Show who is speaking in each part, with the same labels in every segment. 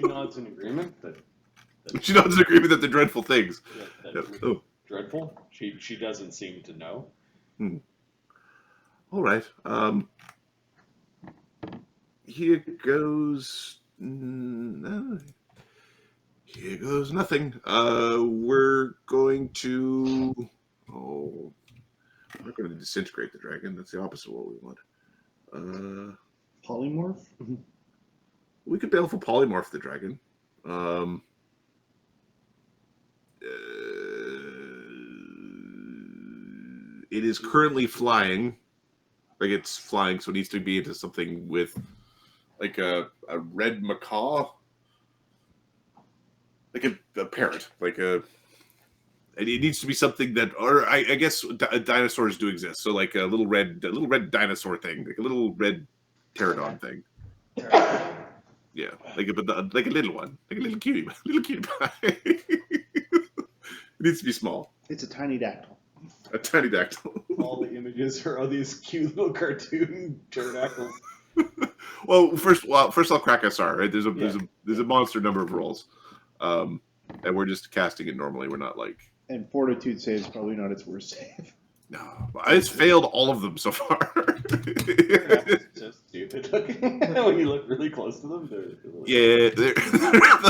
Speaker 1: She nods in agreement that
Speaker 2: She nods in agreement that they're dreadful things.
Speaker 1: that dreadful. She doesn't seem to know.
Speaker 2: All right. Here goes. Here goes nothing. We're going to. Oh, we're not going to disintegrate the dragon. That's the opposite of what we want.
Speaker 3: Polymorph?
Speaker 2: We could baleful polymorph the dragon. It is currently flying. Like it's flying, so it needs to be into something with like a red macaw. Like a parrot. Like a. It needs to be something that, or I guess dinosaurs do exist. So like a little red dinosaur thing, like a little red pterodon thing. Yeah, like a little one, like a little cutie pie. It needs to be small.
Speaker 3: It's a tiny dactyl.
Speaker 2: A tiny dactyl.
Speaker 1: All the images are of these cute little cartoon pterodactyls.
Speaker 2: Well, first I'll crack SR. Right? There's a monster number of rolls, and we're just casting it normally. We're not like.
Speaker 3: And Fortitude save is probably not its worst save.
Speaker 2: No, it's failed all of them so far.
Speaker 1: It's just stupid looking. When you look really close to them,
Speaker 2: they're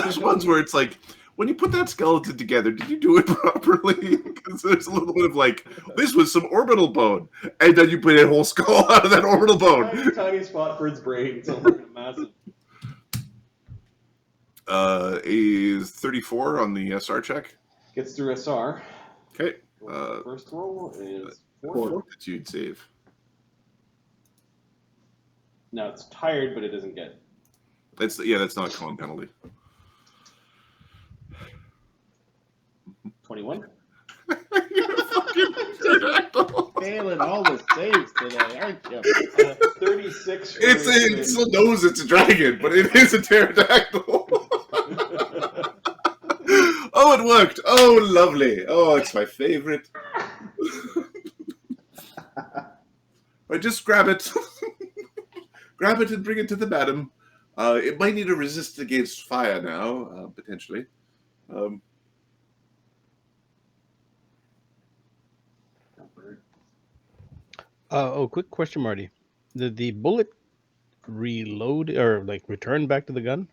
Speaker 2: those ones where it's like, when you put that skeleton together, did you do it properly? Because there's a little bit of like, this was some orbital bone, and then you put a whole skull out of that orbital bone.
Speaker 1: Tiny spot for its brain, so massive.
Speaker 2: Is 34 on the SR check.
Speaker 1: Gets through SR.
Speaker 2: Okay.
Speaker 1: First roll is 4.
Speaker 2: Fortitude save.
Speaker 1: Now it's tired, but it doesn't get.
Speaker 2: That's not a con penalty.
Speaker 1: 21.
Speaker 2: You're a fucking pterodactyl.
Speaker 3: Failing all the saves today, aren't you?
Speaker 1: 36.
Speaker 2: It still knows it's a dragon, but it is a pterodactyl. Oh, it worked. Oh, lovely. Oh, it's my favorite. I just grab it. Grab it and bring it to the madam. It might need to resist against fire now, potentially.
Speaker 4: Quick question, Marty. Did the bullet reload or like return back to the gun?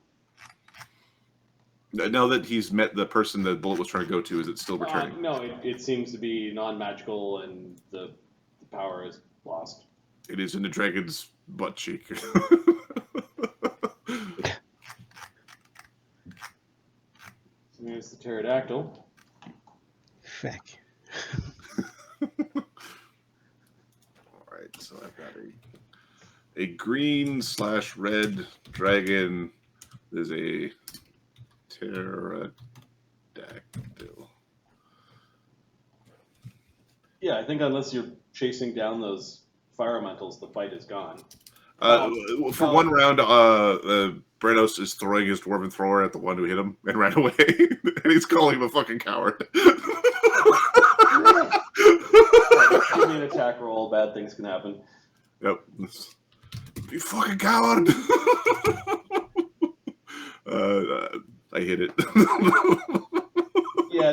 Speaker 2: Now that he's met the person the bullet was trying to go to, is it still returning?
Speaker 1: No, it seems to be non-magical, and the power is lost.
Speaker 2: It is in the dragon's butt cheek.
Speaker 1: So here's the pterodactyl.
Speaker 4: Feck.
Speaker 2: Alright, so I've got a green/red dragon. There's a pterodactyl.
Speaker 1: Yeah, I think unless you're chasing down those fire elementals, the fight is gone.
Speaker 2: For one round, Brennos is throwing his dwarven thrower at the one who hit him and ran away, and he's calling him a fucking coward.
Speaker 1: Give me an attack roll. Bad things can happen.
Speaker 2: Yep. You fucking coward! I hit it.
Speaker 1: Yeah,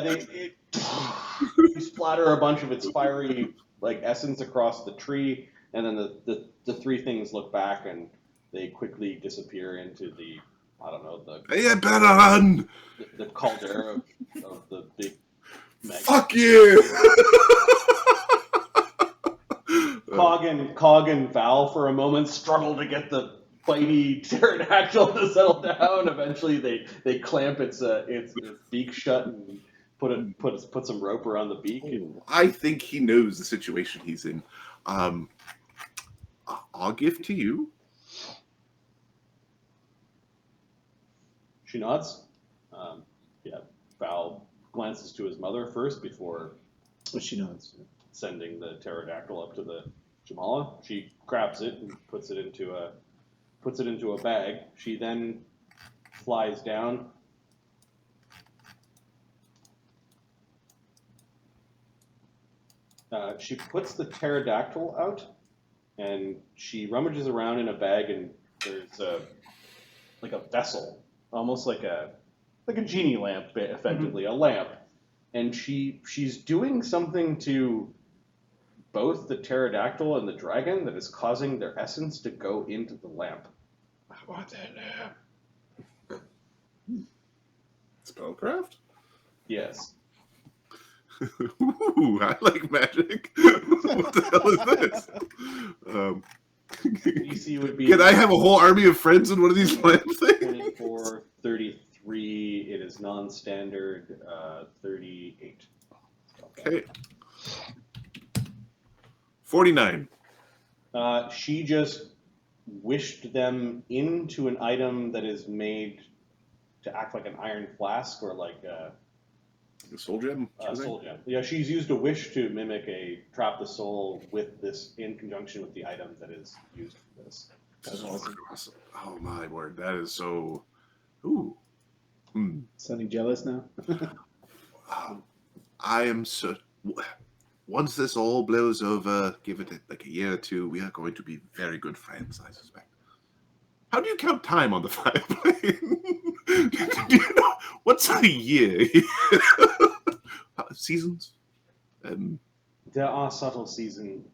Speaker 1: you splatter a bunch of its fiery essence across the tree, and then the three things look back and they quickly disappear into the
Speaker 2: You better run!
Speaker 1: The caldera of the big magma.
Speaker 2: Fuck you!
Speaker 1: Cog and Val for a moment struggle to get the bitey pterodactyl to settle down. Eventually they clamp its beak shut and put some rope around the beak.
Speaker 2: I think he knows the situation he's in. I'll give to you.
Speaker 1: She nods. Val glances to his mother first before
Speaker 3: She nods.
Speaker 1: sending the pterodactyl up to the Djamala. She grabs it and puts it into a bag. She then flies down. She puts the pterodactyl out, and she rummages around in a bag, and there's a vessel almost like a genie lamp, effectively, a lamp, and she's doing something to both the pterodactyl and the dragon that is causing their essence to go into the lamp.
Speaker 3: I want that lamp.
Speaker 2: Spellcraft?
Speaker 1: Yes.
Speaker 2: Ooh, I like magic. What the hell is this?
Speaker 1: DC would be.
Speaker 2: Can I have a whole army of friends in one of these lamp things?
Speaker 1: 24, 33. It is non-standard. 38.
Speaker 2: Okay. 49.
Speaker 1: She just wished them into an item that is made to act like an iron flask or like a
Speaker 2: Soul gem?
Speaker 1: soul gem. Yeah, she's used a wish to mimic a trap the soul with this in conjunction with the item that is used for this.
Speaker 2: That's awesome. Oh my word, that is so. Ooh.
Speaker 3: Sunny jealous now?
Speaker 2: I am so. Once this all blows over, give it like a year or two, we are going to be very good friends, I suspect. How do you count time on the fireplane? Do you know what's a year? Seasons?
Speaker 1: There are subtle seasons.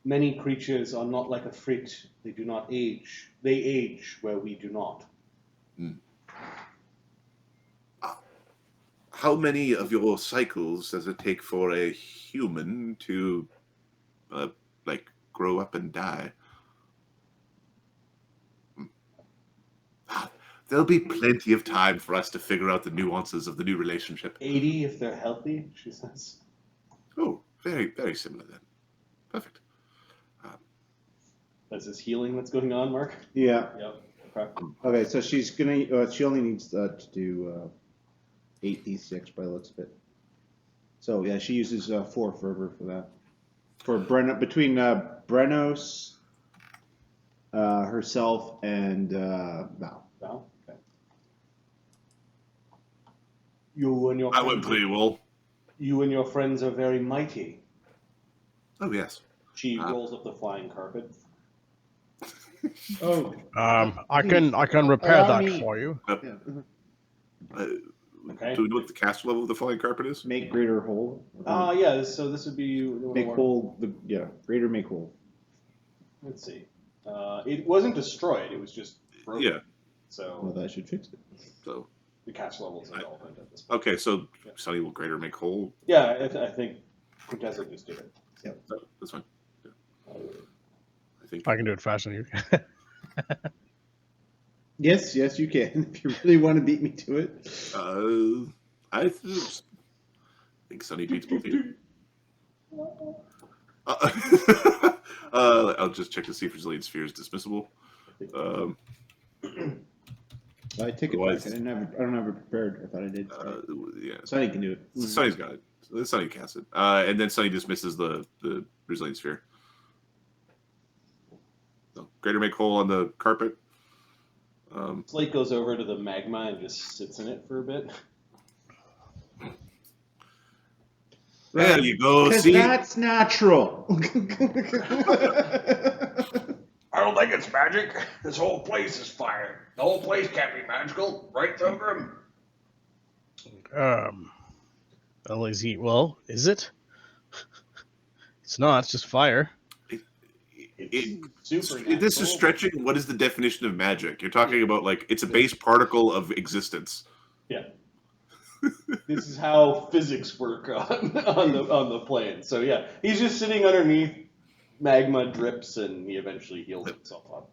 Speaker 1: Many creatures are not like a frit. They do not age. They age where we do not.
Speaker 2: How many of your cycles does it take for a human to, grow up and die? There'll be plenty of time for us to figure out the nuances of the new relationship.
Speaker 1: 80 if they're healthy, she says.
Speaker 2: Oh, very, very similar then. Perfect.
Speaker 1: That's this healing that's going on, Mark?
Speaker 3: Yeah.
Speaker 1: Yep. Okay.
Speaker 3: Okay, so she's gonna. She only needs to do 8d6 by the looks of it. So yeah, she uses 4 fervor for that. For between Brennos, herself, and Val.
Speaker 1: Val? Okay. You and your
Speaker 2: I went pretty well.
Speaker 1: You and your friends are very mighty.
Speaker 2: Oh, yes.
Speaker 1: She rolls up the flying carpet.
Speaker 3: Oh.
Speaker 4: I can repair
Speaker 3: Allow
Speaker 4: that
Speaker 3: me-
Speaker 4: for you.
Speaker 3: Yeah.
Speaker 1: Okay.
Speaker 2: Do we know what the caster level of the flying carpet is?
Speaker 3: Make greater whole.
Speaker 1: Yeah, so this would be...
Speaker 3: Make whole. Greater make whole.
Speaker 1: Let's see. It wasn't destroyed, it was just broken.
Speaker 2: Yeah.
Speaker 1: So
Speaker 3: Well, that should fix it.
Speaker 2: So
Speaker 1: the caster level is irrelevant at this point.
Speaker 2: okay, so Sunny will greater make whole.
Speaker 1: Yeah, I think Quintessa just did it.
Speaker 2: No, that's fine. Yeah. I think.
Speaker 4: I can do it faster than you.
Speaker 3: Yes, you can. If you really want to beat me to it.
Speaker 2: I think Sunny beats both of you. I'll just check to see if Resilient Sphere is dismissible.
Speaker 3: I take it
Speaker 2: Otherwise-
Speaker 3: back. I don't have it prepared. I thought I did.
Speaker 2: Yeah,
Speaker 3: Sonny can do it.
Speaker 2: Sunny's got it. Sunny casts it, and then Sunny dismisses the Resilient Sphere. So, greater make whole on the carpet.
Speaker 1: Slate goes over to the magma and just sits in it for a bit.
Speaker 2: There you go.
Speaker 3: Because
Speaker 2: See,
Speaker 3: that's natural.
Speaker 1: I don't think it's magic. This whole place is fire. The whole place can't be magical, right, Thogrim?
Speaker 4: Well, is it? It's not. It's just fire.
Speaker 1: It's super
Speaker 2: this is
Speaker 1: natural.
Speaker 2: stretching. What is the definition of magic? You're talking about it's a base particle of existence.
Speaker 1: Yeah. This is how physics work on the plane. So yeah, he's just sitting underneath. Magma drips, and he eventually heals himself up.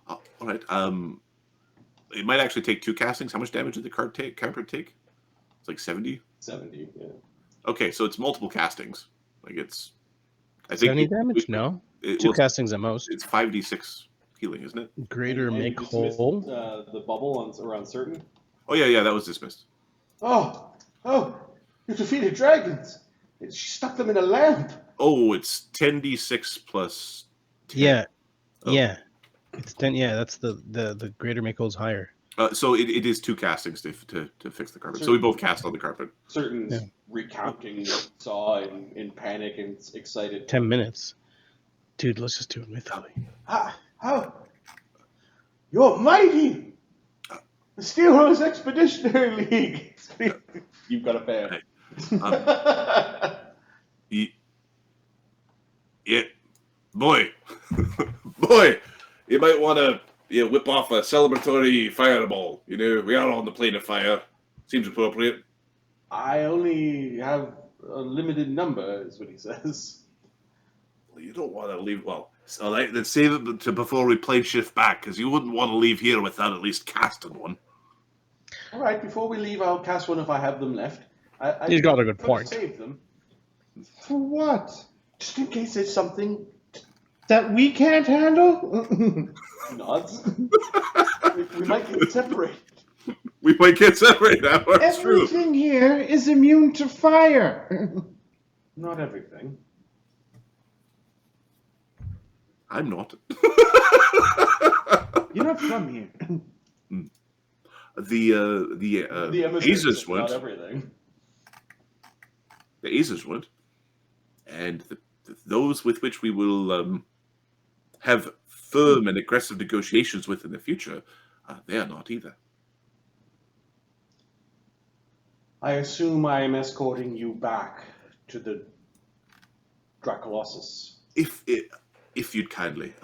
Speaker 2: All right. It might actually take 2 castings. How much damage did the carpet take? It's like 70.
Speaker 1: 70. Yeah.
Speaker 2: Okay, so it's multiple castings. It's. I think
Speaker 4: 70 damage? No. 2 castings at most.
Speaker 2: It's 5d6 healing, isn't it?
Speaker 4: Greater
Speaker 1: And
Speaker 4: make
Speaker 1: you dismissed,
Speaker 4: whole.
Speaker 1: the bubble around certain.
Speaker 2: Oh yeah, that was dismissed.
Speaker 1: Oh, you defeated dragons. She stuck them in a lamp.
Speaker 2: Oh, it's 10d6 plus 10.
Speaker 4: Yeah.
Speaker 2: Oh.
Speaker 4: Yeah. It's 10. Yeah, that's the greater make whole's higher.
Speaker 2: So it is 2 castings to fix the carpet. So we both cast on the carpet.
Speaker 1: Certain recounting what saw in panic and excited.
Speaker 4: 10 minutes. Dude, let's just do it mythically.
Speaker 1: How? You're mighty! The Steelrose Expeditionary League! You've got a fan.
Speaker 2: Yeah, boy, boy, you might want to whip off a celebratory fireball. You know, we are on the plane of fire. Seems appropriate.
Speaker 1: I only have a limited number, is what he says.
Speaker 2: Well, you don't want to leave. Well, so then save it to before we plane shift back, because you wouldn't want to leave here without at least casting one.
Speaker 1: All right, before we leave, I'll cast one if I have them left.
Speaker 4: He's got a good
Speaker 1: could
Speaker 4: point.
Speaker 1: Save them,
Speaker 3: For what?
Speaker 1: just in case there's something.
Speaker 3: That we can't handle?
Speaker 1: Nods. we might get separated.
Speaker 2: We might get separated. That's true.
Speaker 3: Everything here is immune to fire.
Speaker 1: Not everything.
Speaker 2: I'm not.
Speaker 3: You're not from here.
Speaker 2: The
Speaker 1: Emissary
Speaker 2: azers
Speaker 1: said
Speaker 2: went.
Speaker 1: not everything.
Speaker 2: The azers went, and those with which we will have firm and aggressive negotiations with in the future, they are not either.
Speaker 1: I assume I am escorting you back to the Dracolossus.
Speaker 2: If you'd kindly,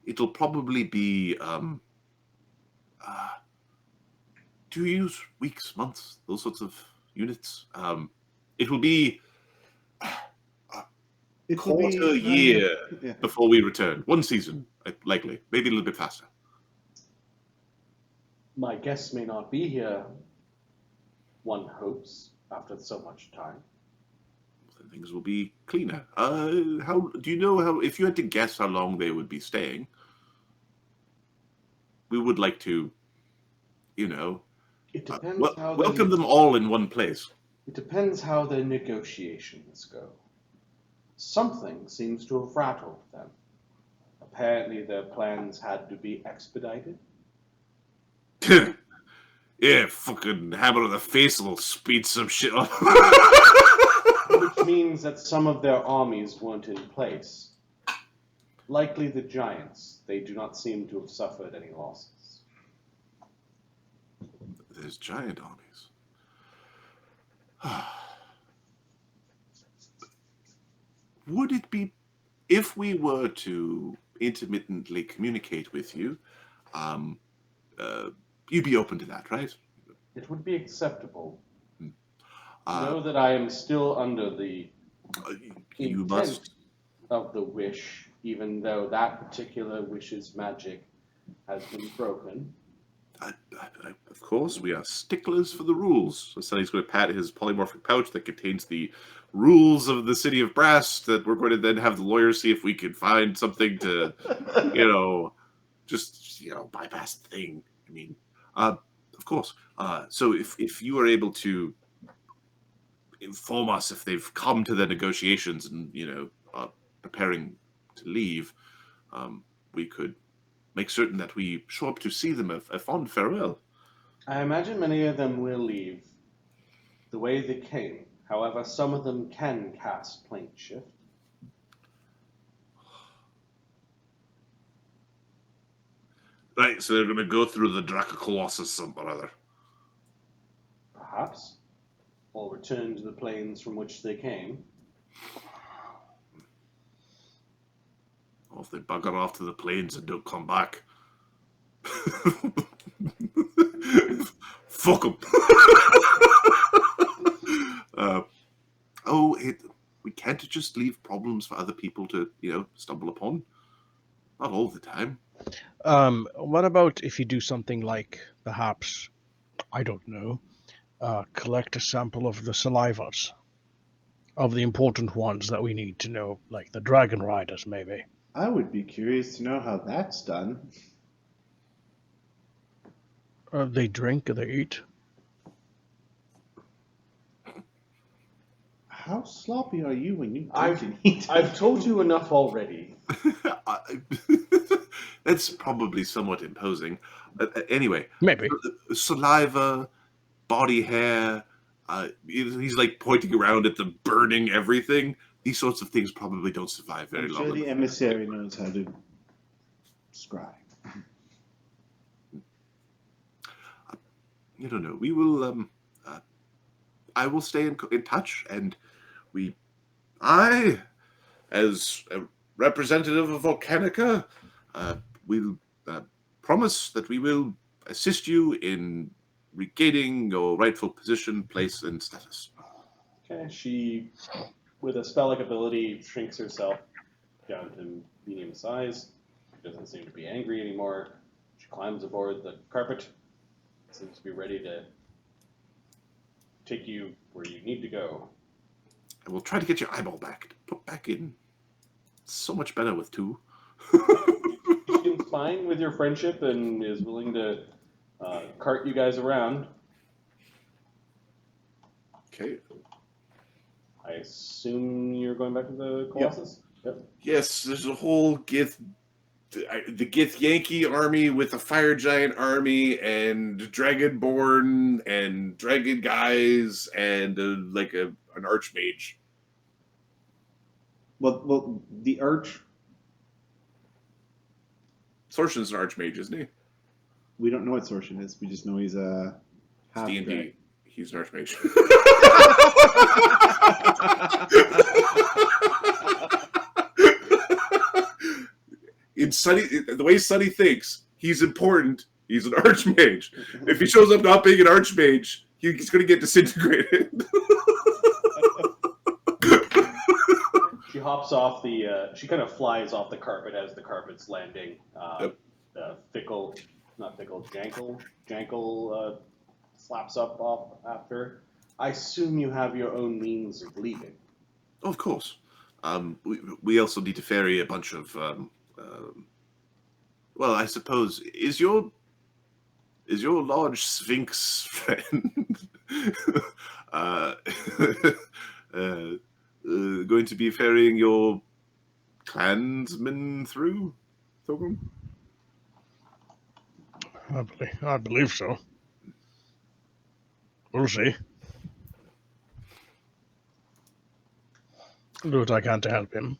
Speaker 2: it'll probably be 2 years, weeks, months, those sorts of units. It will be
Speaker 3: It will
Speaker 2: quarter
Speaker 3: be
Speaker 2: year
Speaker 3: yeah.
Speaker 2: before we return. 1 season, likely, maybe a little bit faster.
Speaker 1: My guests may not be here, one hopes, after so much time.
Speaker 2: Then things will be cleaner. How do you know how? If you had to guess how long they would be staying, we would like to,
Speaker 1: It depends how
Speaker 2: welcome them all in one place.
Speaker 1: It depends how their negotiations go. Something seems to have rattled them. Apparently their plans had to be expedited.
Speaker 2: Yeah, fucking hammer of the face will speed some shit up.
Speaker 1: Which means that some of their armies weren't in place. Likely the giants. They do not seem to have suffered any losses.
Speaker 2: There's giant armies. Would it be, if we were to intermittently communicate with you, you'd be open to that, right?
Speaker 1: It would be acceptable.
Speaker 2: Uh,
Speaker 1: Know that I am still under the
Speaker 2: you
Speaker 1: intent
Speaker 2: must.
Speaker 1: of the wish, even though that particular wish's magic has been broken.
Speaker 2: Of course, we are sticklers for the rules. So Sonny's going to pat his polymorphic pouch that contains the rules of the City of Brass that we're going to then have the lawyers see if we can find something to, bypass the thing. I mean, of course. So if you are able to inform us if they've come to the negotiations and, preparing to leave, we could make certain that we show up to see them a fond farewell.
Speaker 1: I imagine many of them will leave the way they came. However, some of them can cast plane shift.
Speaker 2: Right, so they're going to go through the Dracocolossus or other.
Speaker 1: Perhaps. Or return to the planes from which they came.
Speaker 2: Or if they bugger off to the plains and don't come back. Fuck them. We can't just leave problems for other people to, stumble upon. Not all the time.
Speaker 4: What about if you do something like, perhaps, I don't know, collect a sample of the salivas of the important ones that we need to know, like the dragon riders, maybe.
Speaker 3: I would be curious to know how that's done.
Speaker 4: They drink, they eat.
Speaker 3: How sloppy are you when you drink and eat?
Speaker 1: I've told you enough already.
Speaker 2: That's probably somewhat imposing. Anyway,
Speaker 4: Maybe.
Speaker 2: Saliva, body hair, he's like pointing around at the burning everything. These sorts of things probably don't survive very
Speaker 3: I'm
Speaker 2: long.
Speaker 3: sure the emissary knows how to scribe.
Speaker 2: I don't know. We will. I will stay in touch, and I, as a representative of Volcanica, will promise that we will assist you in regaining your rightful position, place, and status.
Speaker 1: Okay, she, with a spell-like ability, shrinks herself down to medium size. She doesn't seem to be angry anymore. She climbs aboard the carpet. Seems to be ready to take you where you need to go.
Speaker 2: And we'll try to get your eyeball back. Put back in. It's so much better with two.
Speaker 1: She seems fine with your friendship and is willing to cart you guys around.
Speaker 2: Okay.
Speaker 1: I assume you're going back to the Colossus? Yep.
Speaker 2: Yes, there's a whole the Yankee army with a fire giant army and dragonborn and dragon guys and an archmage.
Speaker 3: Well, the
Speaker 2: Sorshin's an archmage, isn't he?
Speaker 3: we don't know what Sorshin is. We just know he's a half.
Speaker 2: D&D. He's an archmage. In Sunny, the way Sunny thinks, he's important. He's an archmage. If he shows up not being an archmage, he's going to get disintegrated.
Speaker 1: She hops off she kind of flies off the carpet as the carpet's landing.
Speaker 2: Yep.
Speaker 1: Jankle slaps up off after. I assume you have your own means of leaving.
Speaker 2: Of course. We also need to ferry a bunch of. Well, I suppose is your large sphinx friend going to be ferrying your clansmen through Thogrim?
Speaker 4: I believe so. We'll see. I'll do what I can to help him.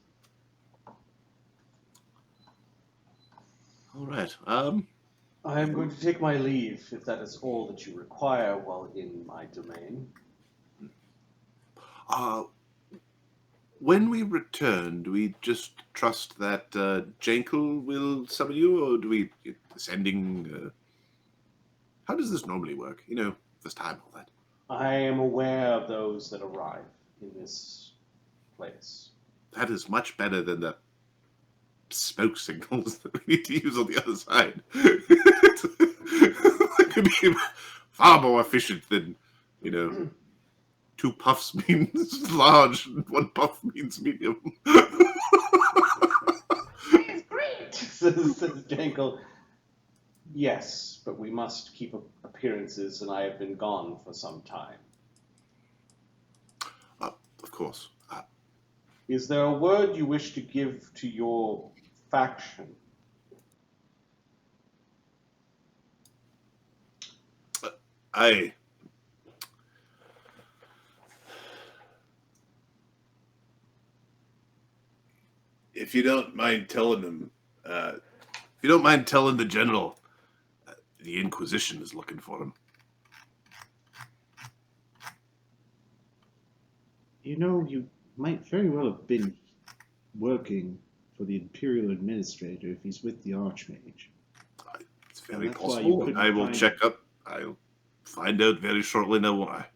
Speaker 2: All right.
Speaker 1: I am going to take my leave if that is all that you require while in my domain.
Speaker 2: When we return, do we just trust that Jankel will summon you, or do we sending? How does this normally work? This time, all that.
Speaker 1: I am aware of those that arrive in this place.
Speaker 2: That is much better than the smoke signals that we need to use on the other side. It could be far more efficient than, 2 puffs means large and 1 puff means medium.
Speaker 1: It's great, says Jankle. Yes, but we must keep appearances, and I have been gone for some time.
Speaker 2: Of course.
Speaker 1: Is there a word you wish to give to your faction?
Speaker 2: If you don't mind telling them, if you don't mind telling the general, the Inquisition is looking for him.
Speaker 3: You might very well have been working for the Imperial Administrator if he's with the Archmage.
Speaker 2: It's very
Speaker 3: that's why you
Speaker 2: possible.
Speaker 3: couldn't
Speaker 2: I will
Speaker 3: find-
Speaker 2: check up. I'll find out very shortly now why.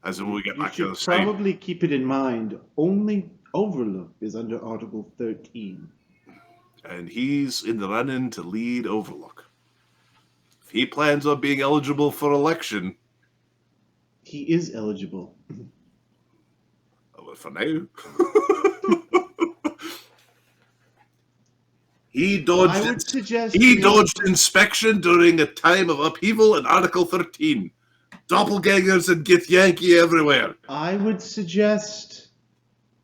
Speaker 2: As in when we get
Speaker 3: You
Speaker 2: back to
Speaker 3: should
Speaker 2: the site.
Speaker 3: probably keep it in mind. Only Overlook is under Article 13.
Speaker 2: And he's in the running to lead Overlook. If he plans on being eligible for election,
Speaker 3: He is eligible.
Speaker 2: well, for now, he
Speaker 3: I
Speaker 2: dodged
Speaker 3: would
Speaker 2: it.
Speaker 3: suggest
Speaker 2: He
Speaker 3: you-
Speaker 2: dodged inspection during a time of upheaval in Article 13. Doppelgangers and Githyanki everywhere.
Speaker 3: I would suggest,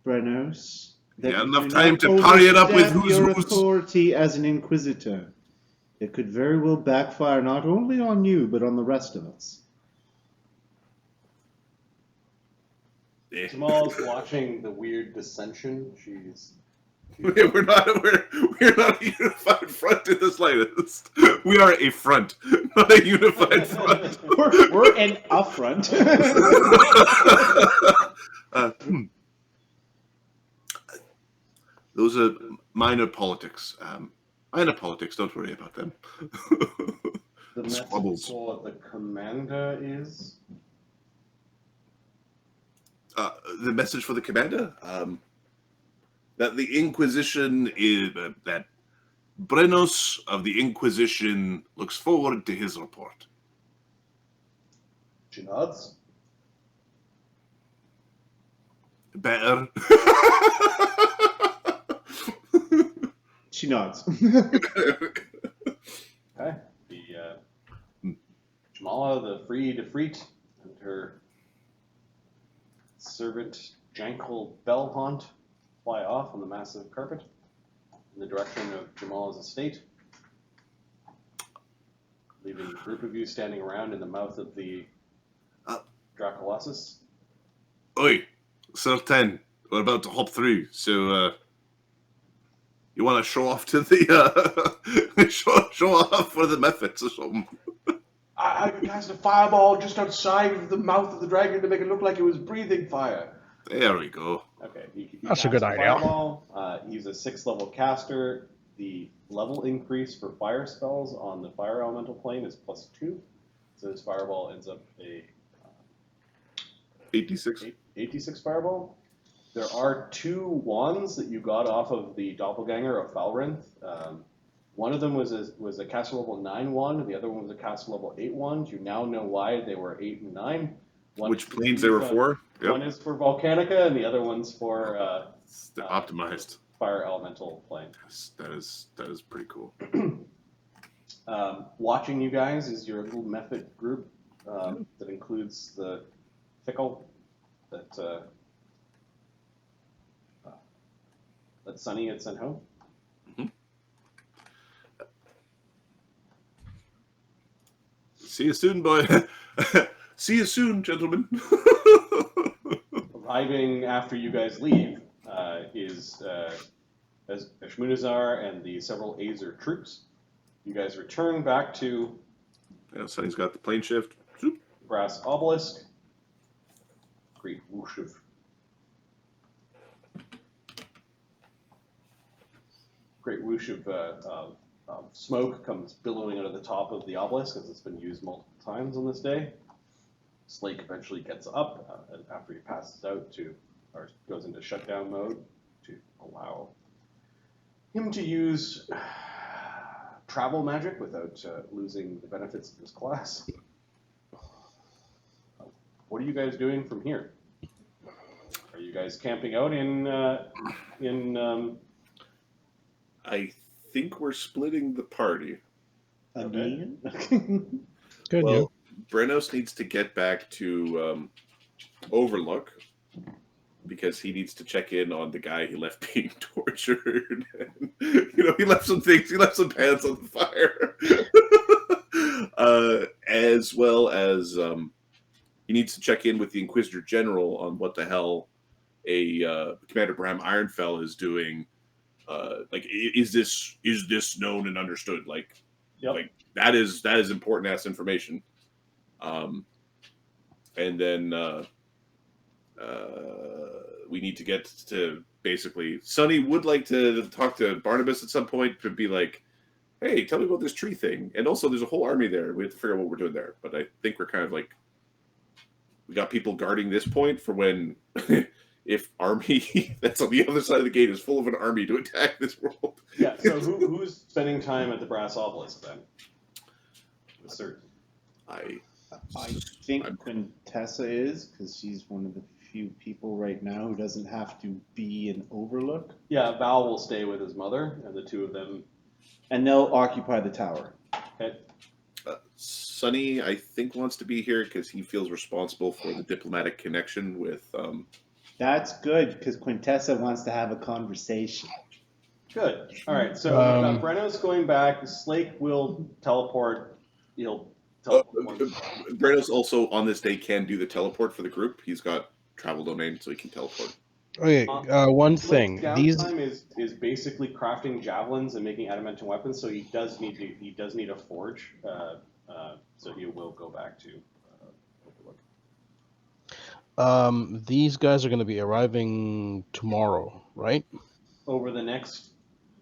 Speaker 3: Brennos, that
Speaker 2: Yeah,
Speaker 3: you
Speaker 2: enough
Speaker 3: do
Speaker 2: time
Speaker 3: not
Speaker 2: to party it up with
Speaker 3: overstep
Speaker 2: who's
Speaker 3: your
Speaker 2: who's.
Speaker 3: authority as an Inquisitor. It could very well backfire not only on you, but on the rest of us.
Speaker 2: Eh.
Speaker 1: Jamal's watching the weird dissension.
Speaker 2: We're not a unified front in the slightest. We are a front. A unified front.
Speaker 3: We're in a front.
Speaker 2: Those are minor politics. Minor politics, don't worry about them.
Speaker 1: The message
Speaker 2: Squabbles.
Speaker 1: for the commander is
Speaker 2: The message for the commander? That the Inquisition is... that Brennos of the Inquisition looks forward to his report.
Speaker 1: she nods.
Speaker 2: Better.
Speaker 3: She nods.
Speaker 1: Okay. Djamala the Free Defreet and her servant Jankel Bellhaunt fly off on the massive carpet in the direction of Djamala's estate, leaving a group of you standing around in the mouth of the Dracolossus.
Speaker 2: Oi, Sir 10, we're about to hop through, so you want to show off to the show off for the methods or something?
Speaker 1: I cast a fireball just outside of the mouth of the dragon to make it look like it was breathing fire.
Speaker 2: There we go.
Speaker 1: Okay, he
Speaker 4: That's a
Speaker 1: casts
Speaker 4: good idea.
Speaker 1: Fireball. He's a 6th level caster. The level increase for fire spells on the fire elemental plane is +2. So his fireball ends up a
Speaker 2: 86.
Speaker 1: 86 fireball. There are 2 wands that you got off of the doppelganger of Falrinth. One of them was a caster level 9 wand, and the other one was a caster level 8 wand. You now know why they were 8 and 9.
Speaker 2: Which planes they were for?
Speaker 1: One is for Volcanica, and the other one's for
Speaker 2: They're optimized.
Speaker 1: fire elemental plane.
Speaker 2: That is pretty cool.
Speaker 1: Watching you guys is your little method group that includes the Fickle that Sunny had sent home.
Speaker 2: See you soon, boy. See you soon, gentlemen.
Speaker 1: Arriving after you guys leave is Ashmunazar and the several Azer troops. You guys return back to
Speaker 2: Yeah, Sonny's got the plane shift. Zoop.
Speaker 1: Brass Obelisk. Great whoosh of smoke comes billowing out of the top of the obelisk as it's been used multiple times on this day. Slake eventually gets up after he passes out or goes into shutdown mode to allow him to use travel magic without losing the benefits of his class. What are you guys doing from here? Are you guys camping out in
Speaker 2: I think we're splitting the party.
Speaker 3: Again?
Speaker 4: Good,
Speaker 2: Well, Brennos needs to get back to Overlook because he needs to check in on the guy he left being tortured. And, he left some things. He left some pants on the fire. As well as he needs to check in with the Inquisitor General on what the hell Commander Bram Ironfell is doing. Is this known and understood?
Speaker 1: Yep.
Speaker 2: That is important ass information. And then we need to get to basically. Sonny would like to talk to Barnabas at some point to be like, "Hey, tell me about this tree thing." And also, there's a whole army there. We have to figure out what we're doing there. But I think we're kind of like we got people guarding this point for when. If army that's on the other side of the gate is full of an army to attack this world.
Speaker 1: Yeah, so who's spending time at the Brass Obelisk then? Certain.
Speaker 3: I think Quintessa is, because she's one of the few people right now who doesn't have to be in Overlook.
Speaker 1: Yeah, Val will stay with his mother, and the two of them.
Speaker 3: And they'll occupy the tower.
Speaker 1: Okay.
Speaker 2: Sonny, I think, wants to be here because he feels responsible for the diplomatic connection with.
Speaker 3: That's good, because Quintessa wants to have a conversation.
Speaker 1: Good. All right, so Brennos going back. Slake will teleport. He'll teleport.
Speaker 2: Brennos also on this day can do the teleport for the group. He's got travel domain, so he can teleport.
Speaker 4: Okay, one thing.
Speaker 1: Slake's downtime is basically crafting javelins and making adamantine weapons. So he does need a forge so he will go back to Overlook.
Speaker 4: These guys are going to be arriving tomorrow, right?
Speaker 1: Over the next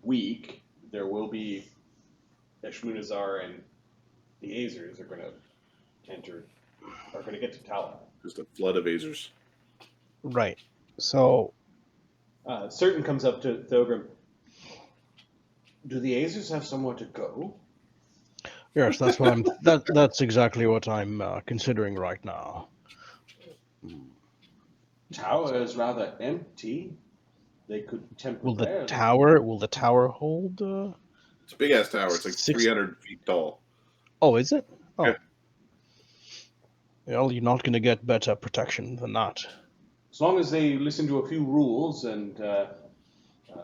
Speaker 1: week, there will be Eshmunazar and the Azers are going to get to Tala.
Speaker 2: Just a flood of azers.
Speaker 4: Right. So,
Speaker 1: Certain comes up to Thogrim. Do the Azers have somewhere to go?
Speaker 4: yes, that's what I'm. That's exactly what I'm considering right now.
Speaker 1: Tower is rather empty. They could
Speaker 4: Will
Speaker 1: temporarily.
Speaker 4: the tower hold?
Speaker 2: It's a big ass tower. It's like
Speaker 4: 6
Speaker 2: 300 feet tall.
Speaker 4: Oh, is it? Oh.
Speaker 2: Yeah.
Speaker 4: Well, you're not going to get better protection than that.
Speaker 1: As long as they listen to a few rules and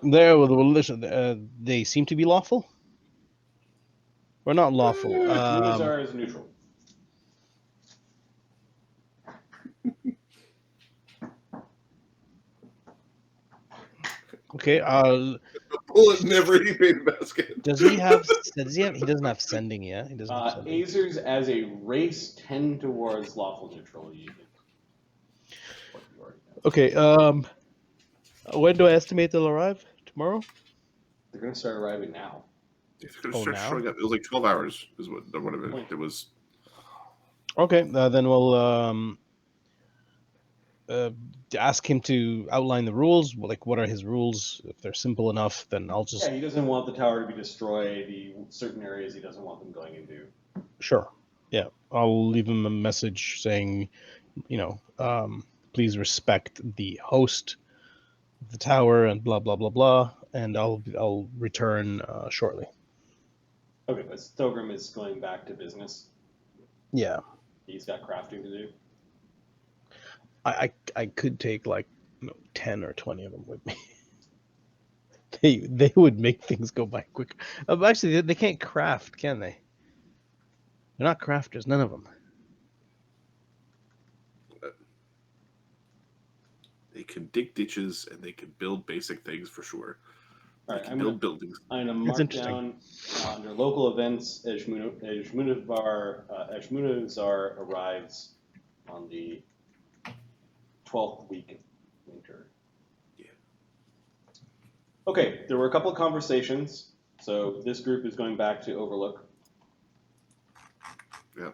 Speaker 4: Well, listen. They seem to be lawful. Or not lawful.
Speaker 1: Eshmunazar is neutral.
Speaker 4: Okay.
Speaker 2: A bullet never even basket.
Speaker 4: Does he have? He doesn't have sending yet. He doesn't have sending.
Speaker 1: Azers as a race tend towards lawful neutral.
Speaker 4: Okay. When do I estimate they'll arrive? Tomorrow?
Speaker 1: They're going to start arriving now.
Speaker 2: They're gonna
Speaker 4: Oh,
Speaker 2: start
Speaker 4: now?
Speaker 2: showing up. It was like 12 hours is what it was.
Speaker 4: Okay. Then we'll ask him to outline the rules. Like, what are his rules? If they're simple enough, then I'll just
Speaker 1: Yeah, he doesn't want the tower to be destroyed. Certain areas he doesn't want them going into.
Speaker 4: sure. Yeah, I'll leave him a message saying, please respect the host of the tower and blah blah blah blah, and I'll return shortly.
Speaker 1: Okay, but Thogrim is going back to business.
Speaker 4: Yeah,
Speaker 1: He's got crafting to do.
Speaker 4: I could take 10 or 20 of them with me. They would make things go by quick. Actually, they can't craft, can they? They're not crafters, none of them.
Speaker 2: They can dig ditches and they can build basic things for sure.
Speaker 1: All
Speaker 2: They
Speaker 1: right,
Speaker 2: can build buildings.
Speaker 1: I'm going to
Speaker 4: That's
Speaker 1: mark
Speaker 4: interesting.
Speaker 1: down under local events. Eshmunazar arrives on the 12th week of winter.
Speaker 2: Yeah.
Speaker 1: Okay, there were a couple of conversations. So this group is going back to Overlook.
Speaker 2: Yeah.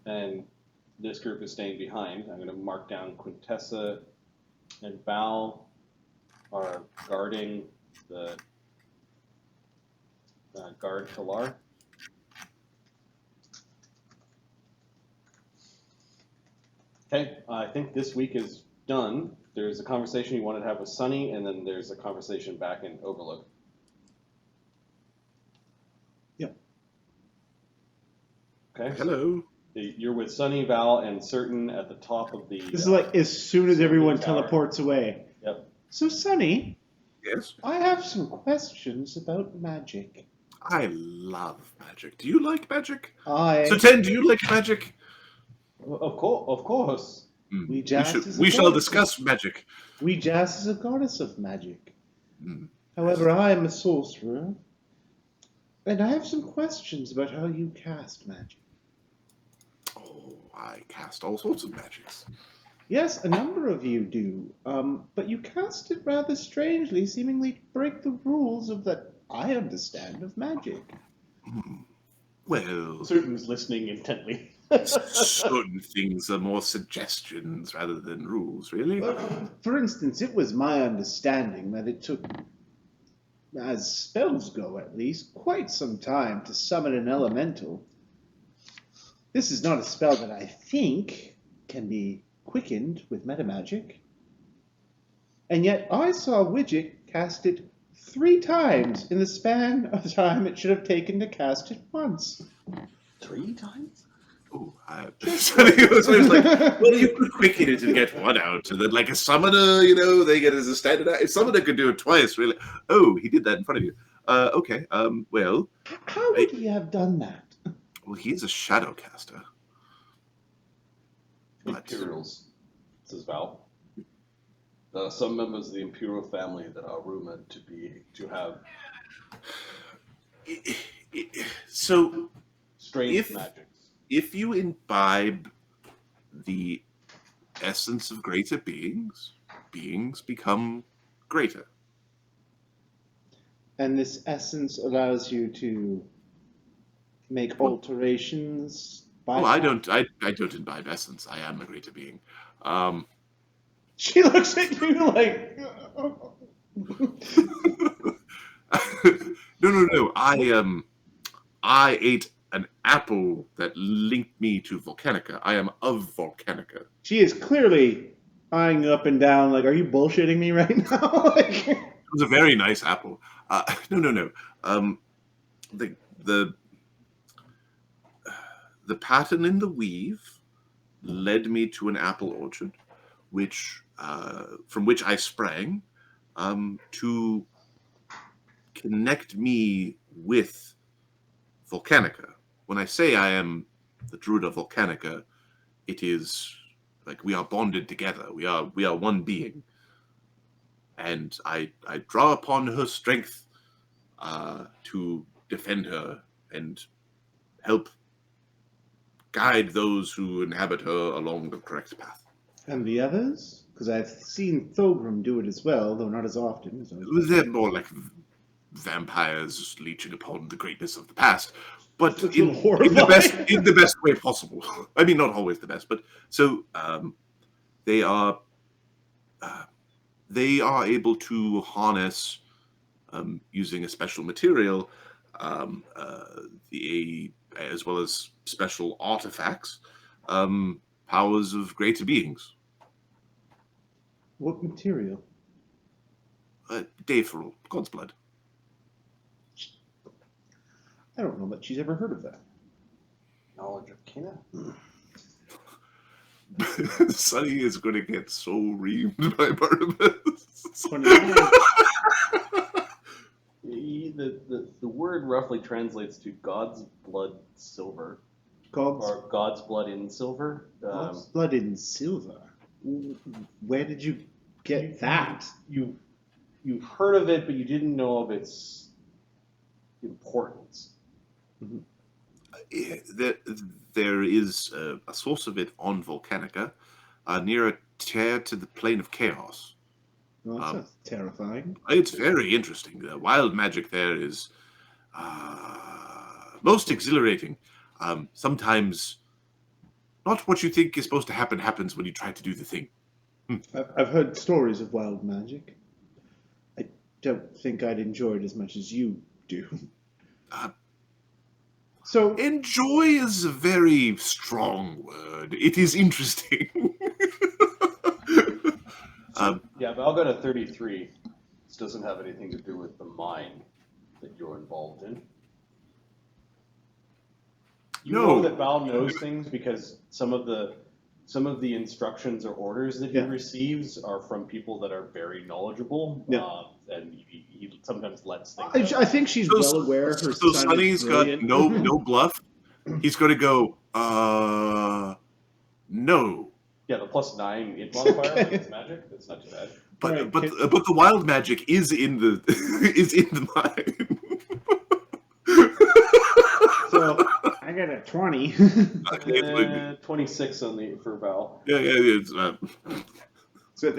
Speaker 1: And this group is staying behind. I'm going to mark down Quintessa and Val are guarding the guard Talar. Okay, I think this week is done. There's a conversation you wanted to have with Sunny, and then there's a conversation back in Overlook.
Speaker 3: Yep.
Speaker 1: Okay.
Speaker 2: Hello.
Speaker 1: You're with Sunny, Val, and Certain at the top of the.
Speaker 3: This is like as soon as everyone
Speaker 1: tower.
Speaker 3: teleports away.
Speaker 1: Yep.
Speaker 3: So, Sonny,
Speaker 2: Yes.
Speaker 3: I have some questions about magic.
Speaker 2: I love magic. Do you like magic?
Speaker 3: I
Speaker 2: So, Ten, do you like magic?
Speaker 1: Of course.
Speaker 3: We just
Speaker 2: We shall discuss magic.
Speaker 3: Weejas is a goddess of magic.
Speaker 2: Mm.
Speaker 3: However, I am a sorcerer, and I have some questions about how you cast magic.
Speaker 2: Oh, I cast all sorts of magics.
Speaker 3: Yes, a number of you do, but you cast it rather strangely, seemingly to break the rules of that I understand of magic.
Speaker 2: Well,
Speaker 1: Certain's listening intently.
Speaker 2: certain things are more suggestions rather than rules, really.
Speaker 3: For instance, it was my understanding that it took, as spells go at least, quite some time to summon an elemental. This is not a spell that I think can be quickened with metamagic. And yet I saw Widget cast it 3 times in the span of time it should have taken to cast it once.
Speaker 1: 3 times?
Speaker 2: Oh, so he was like, well, you could quicken it and get one out, and then like a summoner, they get as a standard. A summoner could do it twice, really. Oh, he did that in front of you. Okay. Well,
Speaker 3: How would he have done that?
Speaker 2: well, he's a shadow caster. But
Speaker 1: Imperials, says Val. There are some members of the Imperial family that are rumored to have.
Speaker 2: so
Speaker 1: strange magics.
Speaker 2: If you imbibe the essence of greater beings, beings become greater.
Speaker 3: And this essence allows you to make alterations.
Speaker 2: I don't imbibe essence. I am a greater being.
Speaker 3: She looks at you like.
Speaker 2: No. I ate an apple that linked me to Volcanica. I am of Volcanica.
Speaker 3: She is clearly eyeing you up and down. Like, are you bullshitting me right now? Like...
Speaker 2: It was a very nice apple. No. The pattern in the weave led me to an apple orchard, from which I sprang, to connect me with Volcanica. When I say I am the Druid of Volcanica, it is like we are bonded together. We are one being. And I draw upon her strength to defend her and help guide those who inhabit her along the correct path.
Speaker 3: And the others? Because I've seen Thogrim do it as well, though not as often.
Speaker 2: They're more like vampires leeching upon the greatness of the past, but in the best way possible. I mean, not always the best, but so they are able to harness using a special material, as well as special artifacts, powers of greater beings.
Speaker 3: What material?
Speaker 2: Dayferal, God's blood.
Speaker 3: I don't know that she's ever heard of that.
Speaker 1: Knowledge of Kina.
Speaker 2: Sonny is going to get so reamed by Barnabas.
Speaker 1: The word roughly translates to God's blood silver. Or God's blood in silver.
Speaker 3: God's blood in silver? Where did you get that?
Speaker 1: You've heard of it, but you didn't know of its importance.
Speaker 2: Mm-hmm. There is a source of it on Volcanica, near a tear to the plane of chaos.
Speaker 3: Well, that's terrifying.
Speaker 2: It's very interesting. The wild magic there is most exhilarating. Sometimes not what you think is supposed to happen happens when you try to do the thing.
Speaker 3: I've heard stories of wild magic. I don't think I'd enjoy it as much as you do. So
Speaker 2: enjoy is a very strong word. It is interesting.
Speaker 1: Yeah, but Val got a 33. This doesn't have anything to do with the mine that you're involved in. You know that Val knows things because some of the instructions or orders that he receives are from people that are very knowledgeable, and he sometimes lets things.
Speaker 3: I think she's well aware. Her
Speaker 2: so Sonny's got no bluff. He's going to go, no.
Speaker 1: Yeah, the +9 int modifier against magic. That's not too bad.
Speaker 2: But the wild magic is in the mine.
Speaker 3: So I got a 20.
Speaker 1: 26 for Val.
Speaker 2: Yeah.
Speaker 3: So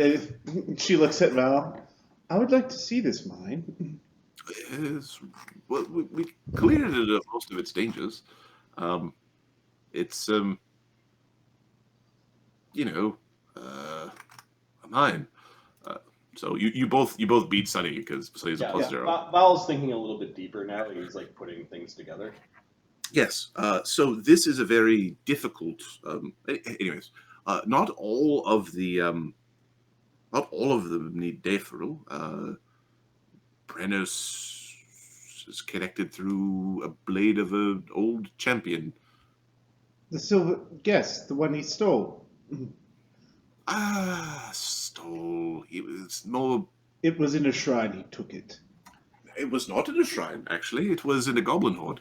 Speaker 3: she looks at Val. I would like to see this mine.
Speaker 2: Well, we cleared it of most of its dangers. It's a mine. So you both beat Sonny because Sonny's a +0.
Speaker 1: Val's thinking a little bit deeper now. He's like putting things together.
Speaker 2: Yes. So this is a very difficult. Anyways, not all of them need Dayferal. Brennos is connected through a blade of an old champion.
Speaker 3: The silver, yes, the one he stole.
Speaker 2: Stole. It was more.
Speaker 3: It was in a shrine. He took it.
Speaker 2: It was not in a shrine. Actually, it was in a goblin horde.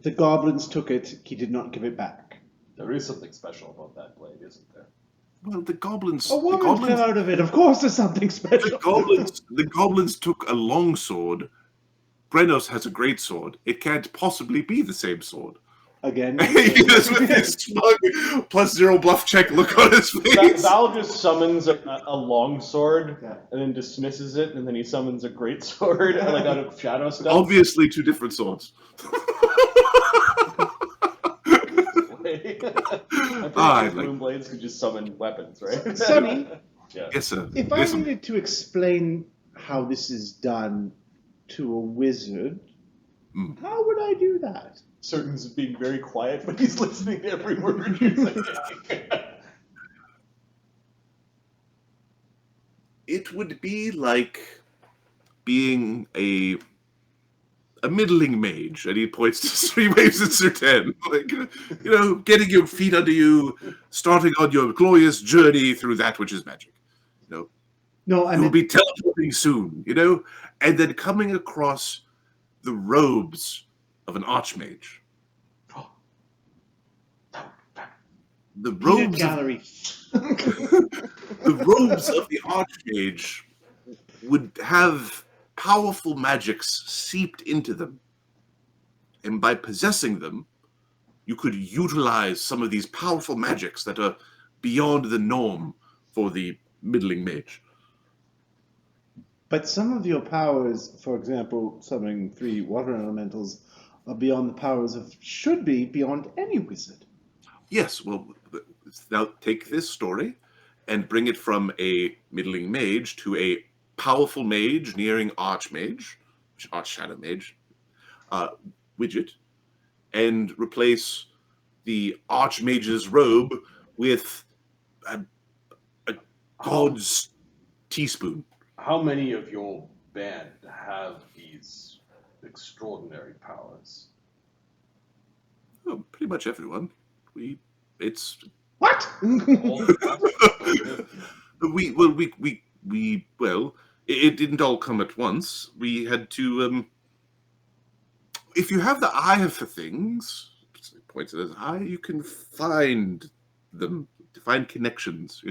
Speaker 3: The goblins took it. He did not give it back.
Speaker 1: There is something special about that blade, isn't there?
Speaker 2: Well, the goblins.
Speaker 3: A woman fell out of it. Of course, there's something special.
Speaker 2: The goblins took a longsword Brennos has a great sword. It can't possibly be the same sword.
Speaker 3: Again.
Speaker 2: Yes, with his smug +0 bluff check look on his face.
Speaker 1: Val just summons a long sword
Speaker 3: Yeah.
Speaker 1: and then dismisses it, and then he summons a great sword like out of shadow stuff.
Speaker 2: Obviously, two different swords.
Speaker 1: I'm
Speaker 2: Ah,
Speaker 1: pretty sure Moonblades could just summon weapons, right?
Speaker 3: Sonny,
Speaker 1: Yeah.
Speaker 2: Yes, sir.
Speaker 3: if I
Speaker 2: Yes, sir.
Speaker 3: needed to explain how this is done to a wizard, how would I do that?
Speaker 1: Certain's being very quiet, but he's listening to every word you're saying.
Speaker 2: It would be like being a middling mage, and he points to 3 waves at Sir 10. Like, getting your feet under you, starting on your glorious journey through that which is magic.
Speaker 3: No, I
Speaker 2: You'll
Speaker 3: mean,
Speaker 2: be teleporting soon, and then coming across the robes of an archmage. The
Speaker 3: peanut
Speaker 2: robes of
Speaker 3: gallery.
Speaker 2: the robes of the archmage would have powerful magics seeped into them. And by possessing them, you could utilize some of these powerful magics that are beyond the norm for the middling mage.
Speaker 3: But some of your powers, for example, summoning 3 water elementals, are beyond the powers of, should be beyond any wizard.
Speaker 2: Yes, well, now take this story and bring it from a middling mage to a powerful mage nearing archmage, arch-shadow mage, widget, and replace the archmage's robe with a god's teaspoon.
Speaker 1: How many of your band have these extraordinary powers?
Speaker 2: Oh, pretty much everyone. It's
Speaker 3: What?
Speaker 2: it didn't all come at once. We had to if you have the eye for things, points at his eye, you can find them, find connections,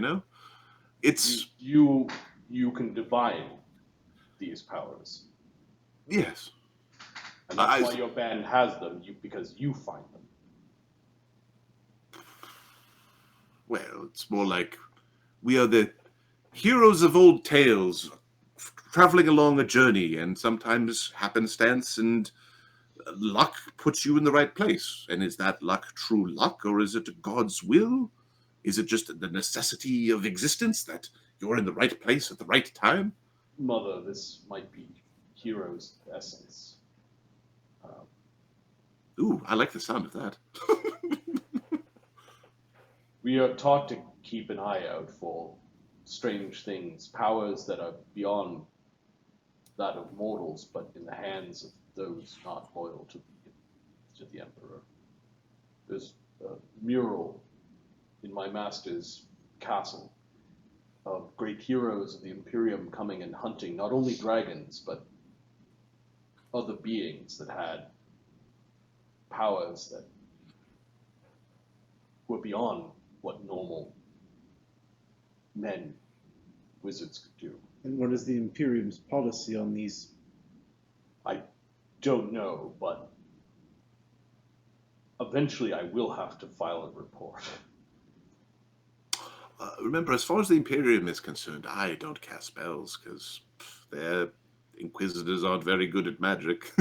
Speaker 2: It's
Speaker 1: You can divine these powers.
Speaker 2: yes.
Speaker 1: And that's why your band has them, because you find them.
Speaker 2: Well, it's more like we are the heroes of old tales, traveling along a journey, and sometimes happenstance and luck puts you in the right place. And is that luck true luck, or is it God's will? Is it just the necessity of existence that you're in the right place at the right time?
Speaker 1: Mother, this might be hero's essence.
Speaker 2: Ooh, I like the sound of that.
Speaker 1: We are taught to keep an eye out for strange things, powers that are beyond that of mortals, but in the hands of those not loyal to the Emperor. There's a mural in my master's castle of great heroes of the Imperium coming and hunting not only dragons, but other beings that had powers that were beyond what normal men, wizards could do.
Speaker 3: And what is the Imperium's policy on these?
Speaker 1: I don't know, but eventually I will have to file a report.
Speaker 2: Remember, as far as the Imperium is concerned, I don't cast spells, because their inquisitors aren't very good at magic.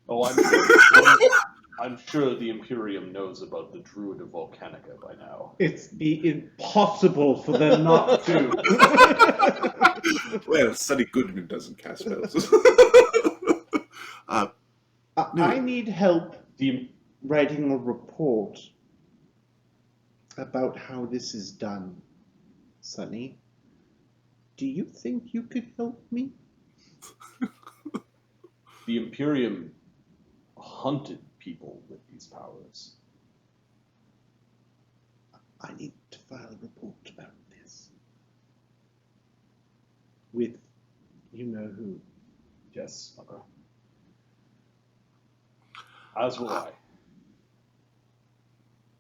Speaker 1: Oh, I'm sure the Imperium knows about the Druid of Volcanica by now.
Speaker 3: It's be impossible for them not to.
Speaker 2: Well, Sonny Goodman doesn't cast spells.
Speaker 3: I need help
Speaker 1: The
Speaker 3: writing a report about how this is done, Sonny. Do you think you could help me?
Speaker 1: The Imperium hunted people with these powers.
Speaker 3: I need to file a report about this. With you know who.
Speaker 1: Yes, Mother. As will I.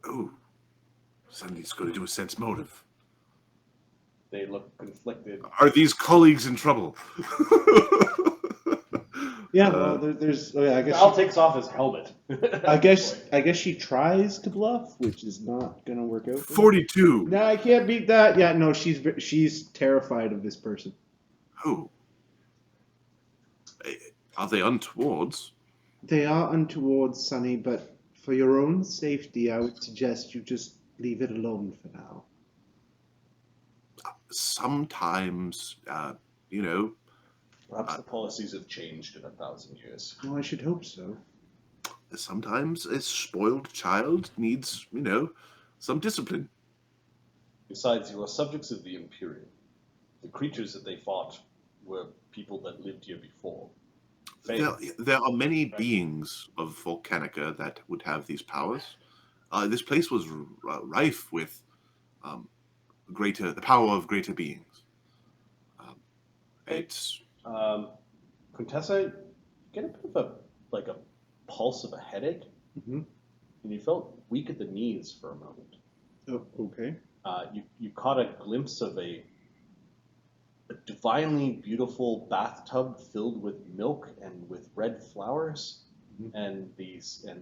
Speaker 2: Oh, Sonny's going to do a sense motive.
Speaker 1: They look conflicted.
Speaker 2: Are these colleagues in trouble?
Speaker 3: Yeah, well, there's. Oh, yeah, I guess.
Speaker 1: Val takes off his helmet.
Speaker 3: I guess she tries to bluff, which is not gonna work out.
Speaker 2: 42.
Speaker 3: No, I can't beat that. Yeah, no, she's terrified of this person.
Speaker 2: Oh. Are they untowards?
Speaker 3: They are untoward, Sonny, but for your own safety, I would suggest you just leave it alone for now.
Speaker 2: Sometimes, you know,
Speaker 1: Perhaps the policies have changed in 1,000 years.
Speaker 3: Well, I should hope so.
Speaker 2: sometimes a spoiled child needs, you know, some discipline.
Speaker 1: Besides, you are subjects of the Imperium. The creatures that they fought were people that lived here before.
Speaker 2: There are many beings of Volcanica that would have these powers. This place was rife with the power of greater beings. It's
Speaker 1: Quintessa, get a bit of a pulse of a headache,
Speaker 3: Mm-hmm.
Speaker 1: and you felt weak at the knees for a moment.
Speaker 3: Oh, okay.
Speaker 1: You caught a glimpse of a divinely beautiful bathtub filled with milk and with red flowers,
Speaker 3: Mhm.
Speaker 1: and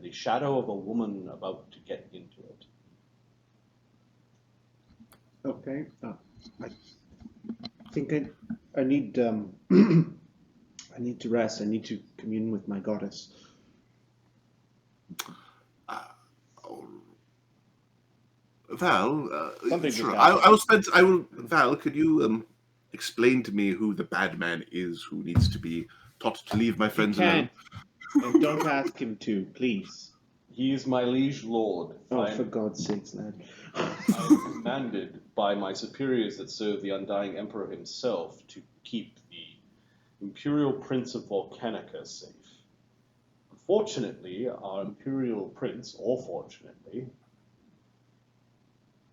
Speaker 1: the shadow of a woman about to get into it.
Speaker 3: Okay. I think I need I need to rest. I need to commune with my goddess.
Speaker 2: Val,
Speaker 1: Something
Speaker 2: sure.
Speaker 1: just happened.
Speaker 2: Val, could you explain to me who the bad man is who needs to be taught to leave my friends alone?
Speaker 3: And don't ask him to, please.
Speaker 1: He is my liege lord.
Speaker 3: Oh, for God's sakes, lad.
Speaker 1: I am commanded by my superiors that serve the undying emperor himself to keep the Imperial Prince of Volcanica safe. Unfortunately, our Imperial Prince, or fortunately,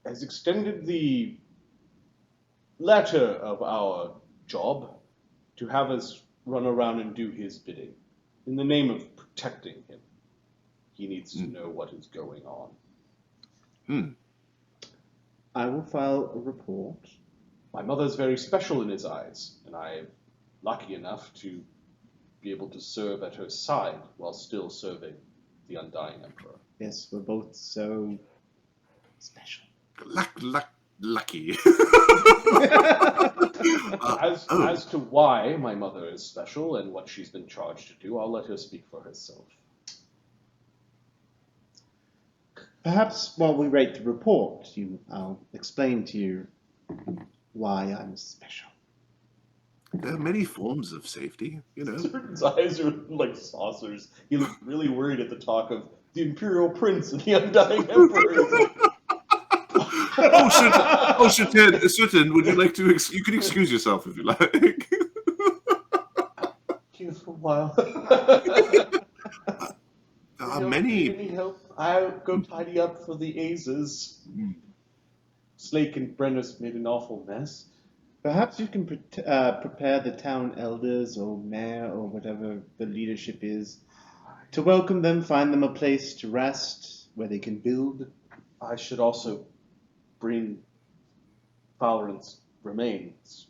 Speaker 1: has extended the letter of our job to have us run around and do his bidding in the name of protecting him. He needs to know what is going on.
Speaker 3: I will file a report.
Speaker 1: My mother's very special in his eyes, and I am lucky enough to be able to serve at her side while still serving the undying emperor.
Speaker 3: Yes, we're both so special.
Speaker 2: Lucky.
Speaker 1: As to why my mother is special and what she's been charged to do, I'll let her speak for herself.
Speaker 3: Perhaps while we write the report, I'll explain to you why I'm special.
Speaker 2: There are many forms of safety, you know.
Speaker 1: His eyes are like saucers. He looks really worried at the talk of the Imperial Prince and the undying emperor. He's like,
Speaker 2: Certain, would you like to, you can excuse yourself if you like.
Speaker 1: Here for a while.
Speaker 2: There are
Speaker 1: Need
Speaker 2: many,
Speaker 1: any help? I'll go tidy up for the azers. Slake and Brennos made an awful mess.
Speaker 3: Perhaps you can prepare the town elders or mayor or whatever the leadership is to welcome them, find them a place to rest where they can build.
Speaker 1: I should also bring Valorant's remains.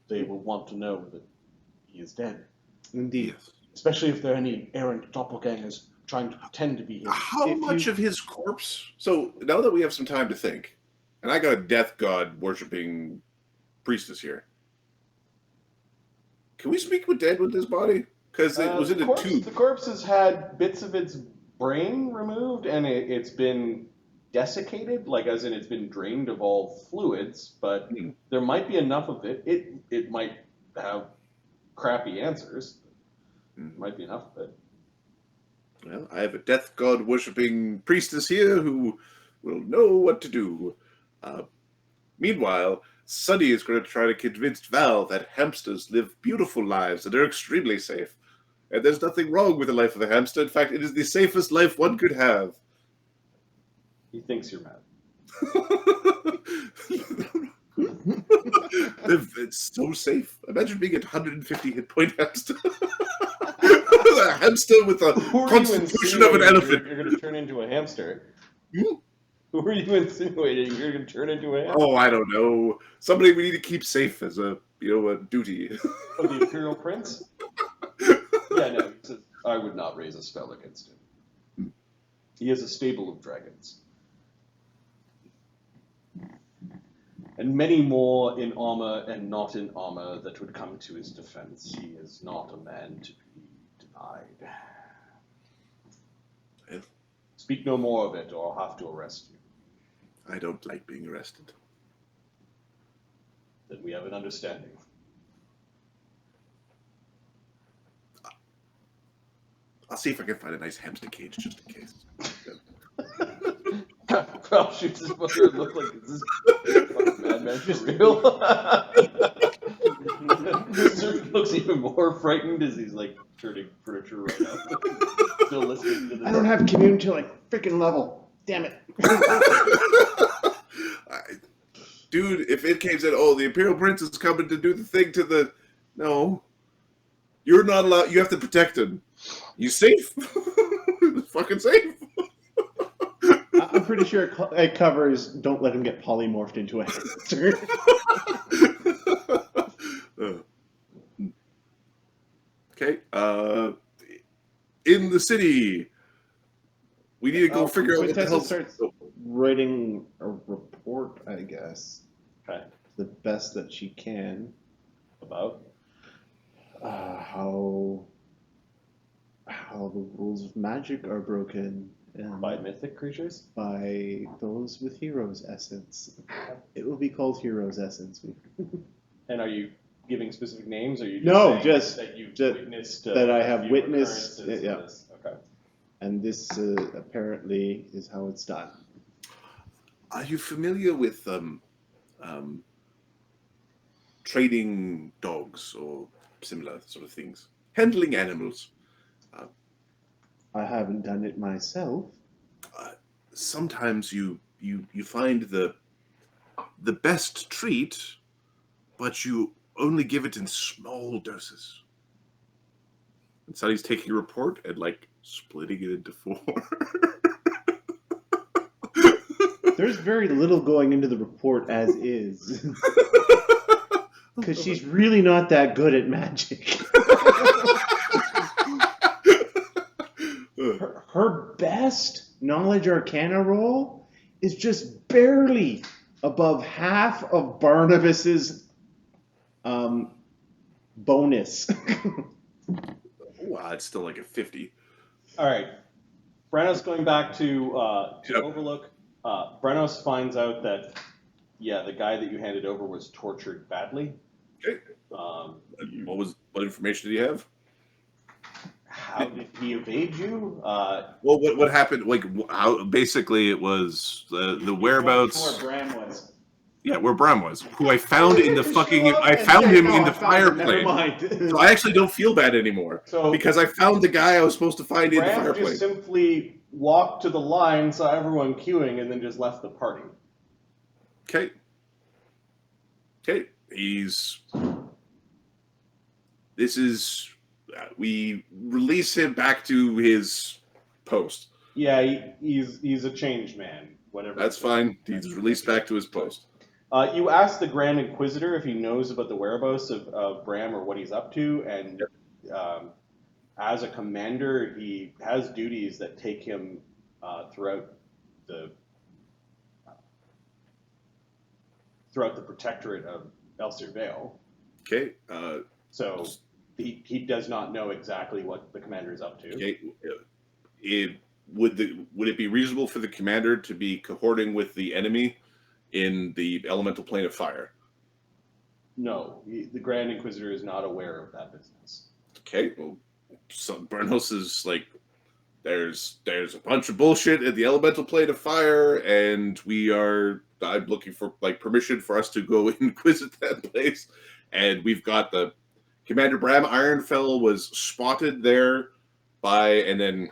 Speaker 1: They will want to know that he is dead.
Speaker 3: Indeed.
Speaker 2: yes.
Speaker 1: Especially if there are any errant doppelgangers trying to pretend to be him.
Speaker 2: How
Speaker 3: If
Speaker 2: much
Speaker 3: you-
Speaker 2: of his corpse? So now that we have some time to think, and I got a death god worshipping priestess here. Can we speak with dead with this body? Because it was in a tube.
Speaker 1: The corpse has had bits of its brain removed, and it's been desiccated, like as in it's been drained of all fluids, but there might be enough of it. It might have crappy answers. Might be enough of it.
Speaker 2: Well, I have a death god worshipping priestess here who will know what to do. Meanwhile, Sunny is going to try to convince Val that hamsters live beautiful lives and are extremely safe. And there's nothing wrong with the life of a hamster. In fact, it is the safest life one could have.
Speaker 1: He thinks you're mad.
Speaker 2: It's so safe. Imagine being at 150 hit point hamster. A hamster with a
Speaker 1: Who are you
Speaker 2: constitution of an
Speaker 1: insinuating
Speaker 2: elephant.
Speaker 1: You're going to turn into a hamster.
Speaker 2: Hmm?
Speaker 1: Who are you insinuating? You're going to turn into a
Speaker 2: Oh, I don't know. Somebody we need to keep safe as a a duty.
Speaker 1: Oh, the Imperial Prince? Yeah, no. He says, I would not raise a spell against him. He has a stable of dragons. And many more in armor and not in armor that would come to his defense. He is not a man to be denied.
Speaker 2: Well,
Speaker 1: Speak no more of it, or I'll have to arrest you.
Speaker 2: I don't like being arrested.
Speaker 1: Then we have an understanding.
Speaker 2: I'll see if I can find a nice hamster cage just in case.
Speaker 1: Ralph shoots his brother and look like, is this fucking madman for real? Mr. looks even more frightened as he's like turning furniture right now. Still listening to this.
Speaker 3: I don't have commune till like freaking level. Damn it.
Speaker 2: Dude, if it came said, oh, the Imperial Prince is coming to do the thing to the... No. You're not allowed... You have to protect him. You safe? Fucking safe.
Speaker 3: I'm pretty sure it covers don't let him get polymorphed into a hamster.
Speaker 2: Okay. In the city, we need to go figure out what the
Speaker 3: Quintessa
Speaker 2: hell...
Speaker 3: starts writing a report, I guess.
Speaker 1: Okay.
Speaker 3: The best that she can.
Speaker 1: About?
Speaker 3: How the rules of magic are broken. And
Speaker 1: By mythic creatures?
Speaker 3: by those with hero's essence. It will be called hero's essence.
Speaker 1: And are you giving specific names, or are you just
Speaker 3: No,
Speaker 1: saying
Speaker 3: just
Speaker 1: that you've
Speaker 3: just
Speaker 1: witnessed
Speaker 3: that I have
Speaker 1: few
Speaker 3: witnessed,
Speaker 1: occurrences of
Speaker 3: yeah.
Speaker 1: this? Okay.
Speaker 3: And this apparently is how it's done.
Speaker 2: Are you familiar with trading dogs or similar sort of things? Handling animals.
Speaker 3: I haven't done it myself.
Speaker 2: Sometimes you find the best treat, but you only give it in small doses. And so he's taking a report and like splitting it into 4.
Speaker 3: There's very little going into the report as is. Because she's really not that good at magic. Her best knowledge arcana roll is just barely above half of Barnabas's bonus.
Speaker 2: Wow, it's still like a 50.
Speaker 1: All right. Brennos going back to
Speaker 2: Yep.
Speaker 1: Overlook. Brennos finds out that, yeah, the guy that you handed over was tortured badly.
Speaker 2: Okay. What information did he have?
Speaker 1: How did he evade you?
Speaker 2: Well, what happened? Like, how basically it was the whereabouts.
Speaker 3: Where Bram was.
Speaker 2: Yeah, where Bram was, who I found in the fucking. I found him in the fireplace. So I actually don't feel bad anymore
Speaker 1: So
Speaker 2: because I found the guy I was supposed to find in the
Speaker 1: Bram
Speaker 2: fireplace.
Speaker 1: just simply walked to the line, saw everyone queuing, and then just left the party.
Speaker 2: Okay. This is. We release him back to his post.
Speaker 1: Yeah, he's a changed man. Whatever.
Speaker 2: That's fine. He's released back to his post.
Speaker 1: You asked the Grand Inquisitor if he knows about the whereabouts of Bram or what he's up to, and as a commander, he has duties that take him throughout the protectorate of Elsir Vale.
Speaker 2: Okay.
Speaker 1: So he does not know exactly what the commander is up to.
Speaker 2: Okay. Would it be reasonable for the commander to be cohorting with the enemy in the elemental plane of fire?
Speaker 1: No, the Grand Inquisitor is not aware of that business.
Speaker 2: Okay. Well, so Brennos is like, there's a bunch of bullshit in the elemental plane of fire, and I'm looking for like permission for us to go inquisit that place, and we've got the Commander Bram Ironfell was spotted there by the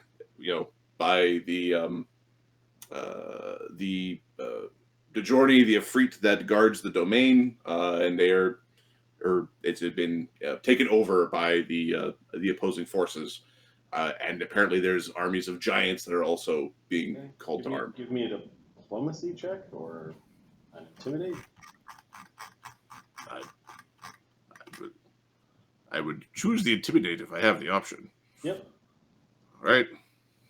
Speaker 2: Djorni, the Efreet that guards the domain, and it's been taken over by the opposing forces, and apparently there's armies of giants that are also being called to arm.
Speaker 1: Give me a diplomacy check or an intimidate?
Speaker 2: I would choose the intimidate if I have the option.
Speaker 1: Yep.
Speaker 2: All right.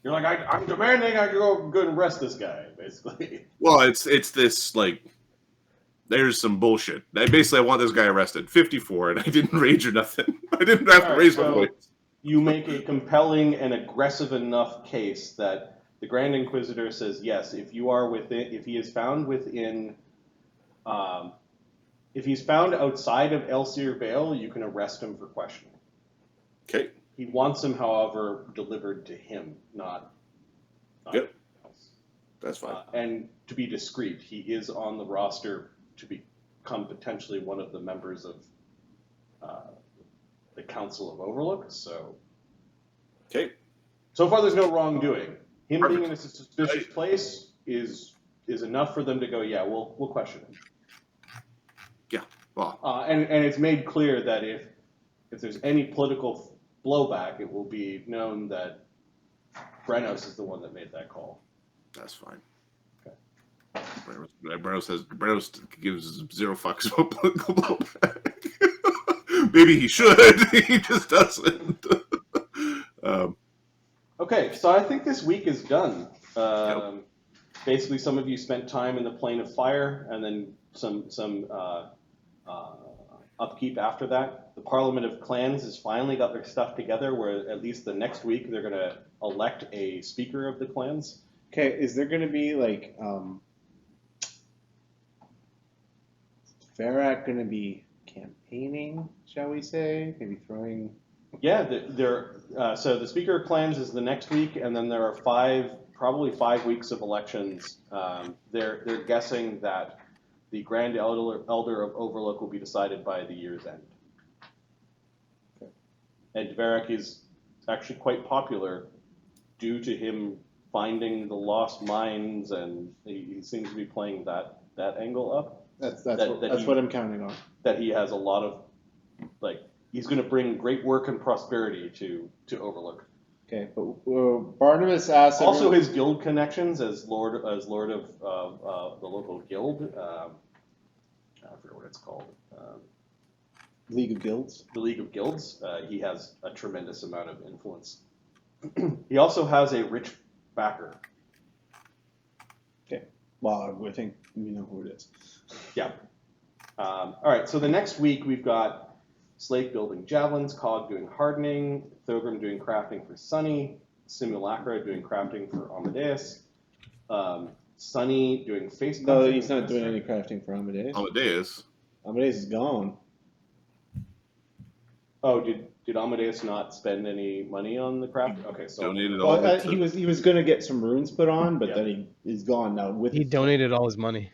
Speaker 1: You're like, I'm demanding I go and arrest this guy, basically.
Speaker 2: Well, it's this like. There's some bullshit. I want this guy arrested. 54, and I didn't rage or nothing. I didn't have to raise my voice.
Speaker 1: You make a compelling and aggressive enough case that the Grand Inquisitor says yes. If he is found within, if he's found outside of Elsir Vale, you can arrest him for questioning.
Speaker 2: Okay.
Speaker 1: He wants him, however, delivered to him, not
Speaker 2: Yep.
Speaker 1: else.
Speaker 2: That's fine.
Speaker 1: And to be discreet, he is on the roster to become potentially one of the members of the Council of Overlook. So,
Speaker 2: Okay.
Speaker 1: so far there's no wrongdoing. Him
Speaker 2: Perfect.
Speaker 1: being in a suspicious place is enough for them to go, yeah, we'll question him.
Speaker 2: Yeah. Well,
Speaker 1: And it's made clear that if there's any political blowback, it will be known that Brennos is the one that made that call.
Speaker 2: that's fine.
Speaker 1: Okay.
Speaker 2: Brennos gives zero fucks about political blowback. Maybe he should. He just doesn't.
Speaker 1: Okay, so I think this week is done.
Speaker 2: Yep.
Speaker 1: Basically, some of you spent time in the Plane of Fire, and then some upkeep after that. The Parliament of Clans has finally got their stuff together, where at least the next week they're going to elect a speaker of the clans.
Speaker 3: Okay, is there going to be like Dverak going to be campaigning? Shall we say? Maybe throwing.
Speaker 1: Yeah, so the Speaker of Clans is the next week, and then there are probably 5 weeks of elections. They're guessing that the Grand Elder of Overlook will be decided by the year's end.
Speaker 3: Okay.
Speaker 1: And Dverak is actually quite popular due to him finding the lost mines, and he seems to be playing that angle up.
Speaker 3: That's what I'm counting on.
Speaker 1: That he has a lot of, he's going to bring great work and prosperity to Overlook.
Speaker 3: Okay, but Barnabas asked.
Speaker 1: Also, his guild connections as Lord of the local guild. I forget what it's called.
Speaker 3: League of Guilds.
Speaker 1: The League of Guilds. He has a tremendous amount of influence. He also has a rich backer.
Speaker 3: Okay. Well, I think we know who it is.
Speaker 1: Yeah. All right. So the next week we've got Slate building javelins, Cog doing hardening, Thogrim doing crafting for Sunny, Simulacra doing crafting for Amadeus, Sunny doing face punching.
Speaker 3: No, he's not doing any crafting for Amadeus.
Speaker 2: Amadeus.
Speaker 3: Amadeus is gone.
Speaker 1: Oh, did Amadeus not spend any money on the craft? Okay, so
Speaker 2: Donated all
Speaker 3: Well, he was going to get some runes put on, but
Speaker 1: Yeah.
Speaker 3: then he's gone now.
Speaker 4: He donated all his money.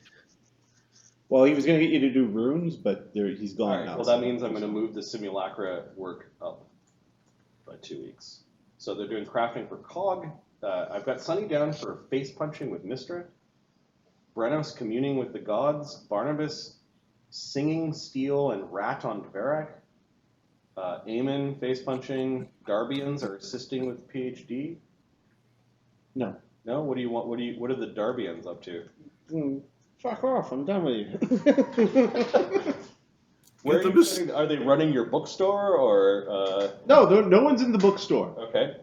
Speaker 3: Well, he was going to get you to do runes, but he's
Speaker 1: All
Speaker 3: gone
Speaker 1: right,
Speaker 3: now.
Speaker 1: well, that means I'm going to move the Simulacra work up by 2 weeks. So they're doing crafting for Cog. I've got Sunny down for face punching with Mistra. Brennos communing with the gods. Barnabas singing steel and rat on Dverak. Eamon face punching. Darbians are assisting with PhD.
Speaker 3: No.
Speaker 1: No, what do you want? What are the Darbians up to?
Speaker 3: Fuck off! I'm done with you.
Speaker 1: Where are they running your bookstore or?
Speaker 3: No one's in the bookstore.
Speaker 1: Okay.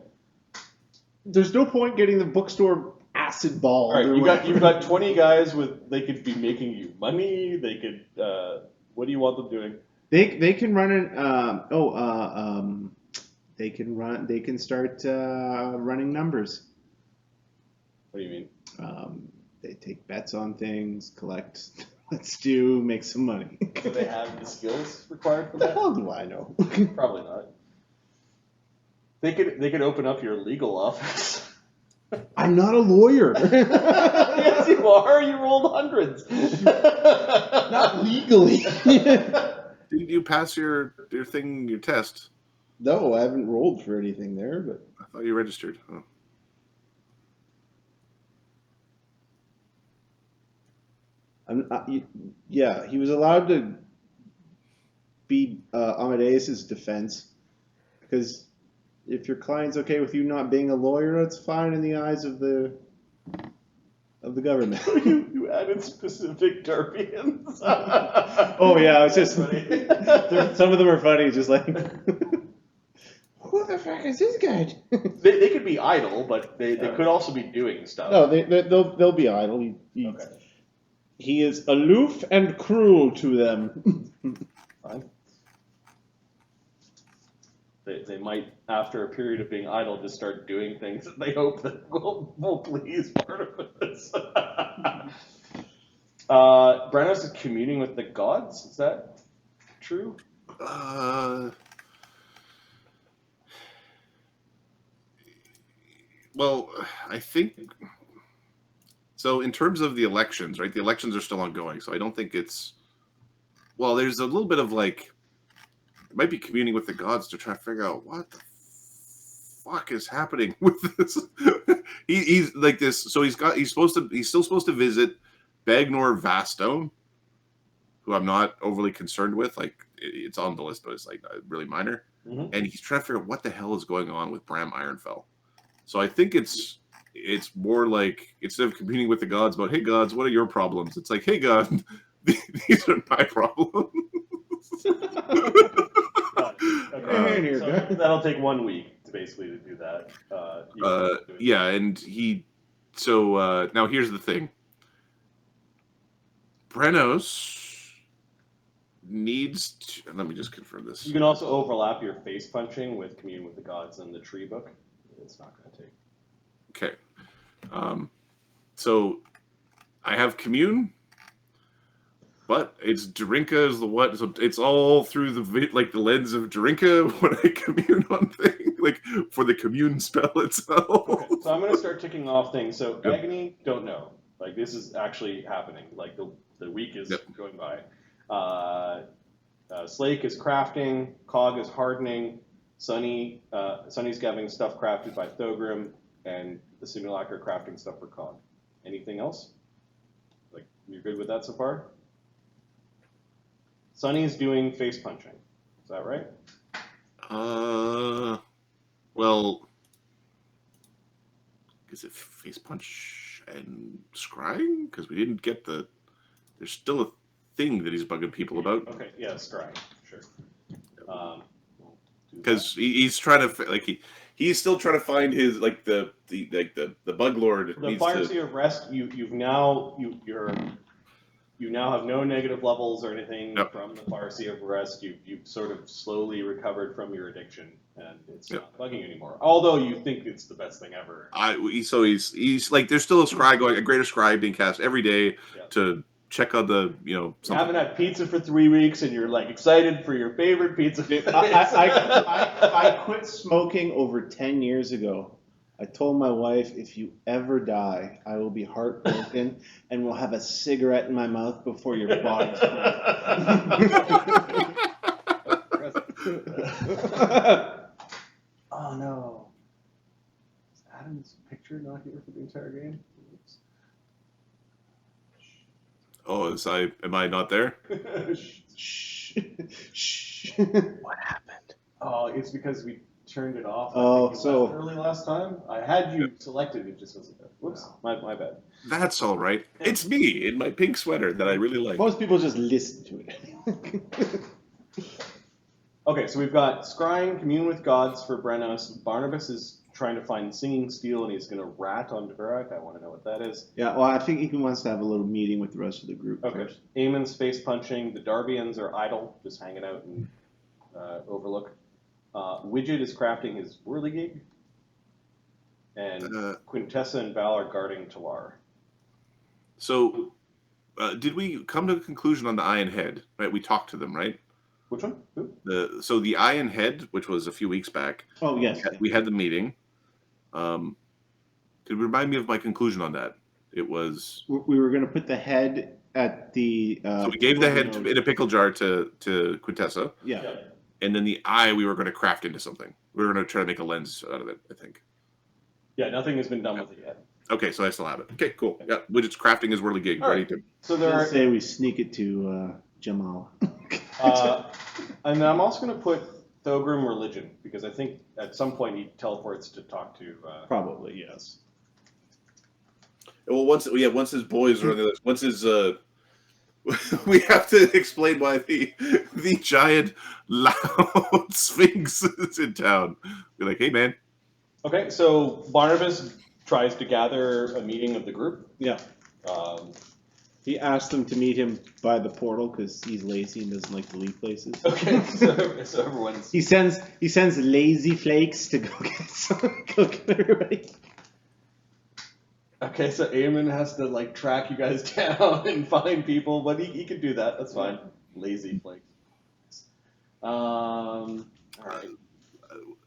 Speaker 3: There's no point getting the bookstore acid ball.
Speaker 1: All right, you've got 20 guys they could be making you money. They could. What do you want them doing?
Speaker 3: They can run They can start running numbers.
Speaker 1: What do you mean?
Speaker 3: They take bets on things, collect. Let's make some money.
Speaker 1: Do they have the skills required for
Speaker 3: What the
Speaker 1: that?
Speaker 3: hell do I know?
Speaker 1: Probably not. They could open up your legal office.
Speaker 3: I'm not a lawyer.
Speaker 1: Yes, you are. You rolled hundreds.
Speaker 3: Not legally.
Speaker 2: Didn't you pass your test?
Speaker 3: No, I haven't rolled for anything there, but
Speaker 2: I thought you registered. Oh.
Speaker 3: Yeah, he was allowed to be Amadeus's defense, because if your client's okay with you not being a lawyer, that's fine in the eyes of the of the government.
Speaker 1: You added specific Darbians.
Speaker 3: Oh yeah, it's just
Speaker 1: Funny.
Speaker 3: some of them are funny. Just like, who the fuck is this guy?
Speaker 1: They could be idle, but they could also be doing stuff.
Speaker 3: No, they'll be idle.
Speaker 1: Okay.
Speaker 3: He is aloof and cruel to them.
Speaker 1: Fine. They might, after a period of being idle, just start doing things that they hope that will please Barnabas. Brennos is communing with the gods. Is that true?
Speaker 2: Well, I think so. In terms of the elections, right? The elections are still ongoing, so I don't think it's. Well, there's a little bit of like, it might be communing with the gods to try to figure out what the fuck is happening with this. He's like this. So he's still supposed to visit Bagnor Vastone, who I'm not overly concerned with. Like it's on the list, but it's like really minor.
Speaker 1: Mm-hmm.
Speaker 2: And he's trying to figure out what the hell is going on with Bram Ironfell. So I think it's more like, instead of competing with the gods about, hey gods, what are your problems? It's like, hey god, these are my problems.
Speaker 1: Okay.
Speaker 3: Here,
Speaker 1: So
Speaker 3: guy.
Speaker 1: that'll take 1 week to basically to do that.
Speaker 2: Yeah, and so now here's the thing. Brennos needs to, let me just confirm this.
Speaker 1: You can also overlap your face punching with Commune with the Gods in the tree book. It's not going to take.
Speaker 2: Okay. So I have commune, but it's Drinka is the what? So it's all through the lens of Drinka when I commune on things, like for the commune spell itself.
Speaker 1: Okay, so I'm going to start ticking off things. So
Speaker 2: Yep.
Speaker 1: Agony, don't know. Like this is actually happening. Like the week is going by. Slake is crafting. Cog is hardening. Sunny's having stuff crafted by Thogrim, and the Simulacra crafting stuff for Cog. Anything else? Like, you're good with that so far? Sunny's doing face punching. Is that right?
Speaker 2: Well, is it face punch and scrying? Because we didn't get the. There's still a thing that he's bugging people about.
Speaker 1: Okay, yeah, scrying, sure.
Speaker 2: Because he's trying to he's still trying to find his the bug lord.
Speaker 1: The Fire Sea of Rest, you now have no negative levels or anything from the Fire Sea of Rest. You've sort of slowly recovered from your addiction, and it's not bugging you anymore. Although you think it's the best thing ever.
Speaker 2: So he's like, there's still a greater scry being cast every day to check on the
Speaker 1: You haven't had pizza for 3 weeks, and you're like excited for your favorite pizza.
Speaker 3: I quit smoking over 10 years ago. I told my wife, if you ever die, I will be heartbroken and will have a cigarette in my mouth before your body's
Speaker 1: Oh no. Is Adam's picture not here for the entire game? Oops.
Speaker 2: Oh, am I not there?
Speaker 3: Shh. Shh.
Speaker 4: What happened?
Speaker 1: Oh, it's because we turned it off.
Speaker 3: Oh,
Speaker 1: I think you
Speaker 3: so-
Speaker 1: left early last time. I had you selected, it just wasn't there. Whoops, my bad.
Speaker 2: That's all right. It's me in my pink sweater that I really like.
Speaker 3: Most people just listen to it.
Speaker 1: Okay, so we've got Scrying, Commune with Gods for Brennos. Barnabas is trying to find Singing Steel, and he's going to rat on Dverak. I want to know what that is.
Speaker 3: Yeah, well, I think he wants to have a little meeting with the rest of the group
Speaker 1: Okay.
Speaker 3: first.
Speaker 1: Eamon's face punching. The Darbians are idle, just hanging out in Overlook. Widget is crafting his whirligig. And Quintessa and Val are guarding Talar.
Speaker 2: So, did we come to a conclusion on the Eye and Head? Right, we talked to them, right?
Speaker 1: Which one? Who?
Speaker 2: The Eye and Head, which was a few weeks back.
Speaker 3: Oh, yes.
Speaker 2: We had the meeting. Could you remind me of my conclusion on that? It was.
Speaker 3: We were going to put the head at the...
Speaker 2: So we gave the head in a pickle jar to Quintessa.
Speaker 3: Yeah.
Speaker 2: And then the eye we were going to craft into something. We were going to try to make a lens out of it, I think.
Speaker 1: Yeah, nothing has been done with it yet.
Speaker 2: Okay, so I still have it. Okay, cool. Yeah, Widget's crafting his whirligig.
Speaker 1: All
Speaker 2: Ready
Speaker 1: right.
Speaker 2: to.
Speaker 1: So there are...
Speaker 3: Say we sneak it to Djamala.
Speaker 1: And I'm also going to put Thogrim Religion, because I think at some point he teleports to talk to...
Speaker 3: Probably, yes.
Speaker 2: Well, once his boys are on the other, once his we have to explain why the giant loud sphinx is in town. Be like, hey man,
Speaker 1: Okay, so Barnabas tries to gather a meeting of the group.
Speaker 3: Yeah.
Speaker 1: Um,
Speaker 3: He asked them to meet him by the portal because he's lazy and doesn't like to leave places.
Speaker 1: okay, so everyone's
Speaker 3: He sends lazy flakes to go get everybody.
Speaker 1: okay. So Eamon has to like track you guys down and find people, but he can do that. That's fine. Lazy flakes. All right.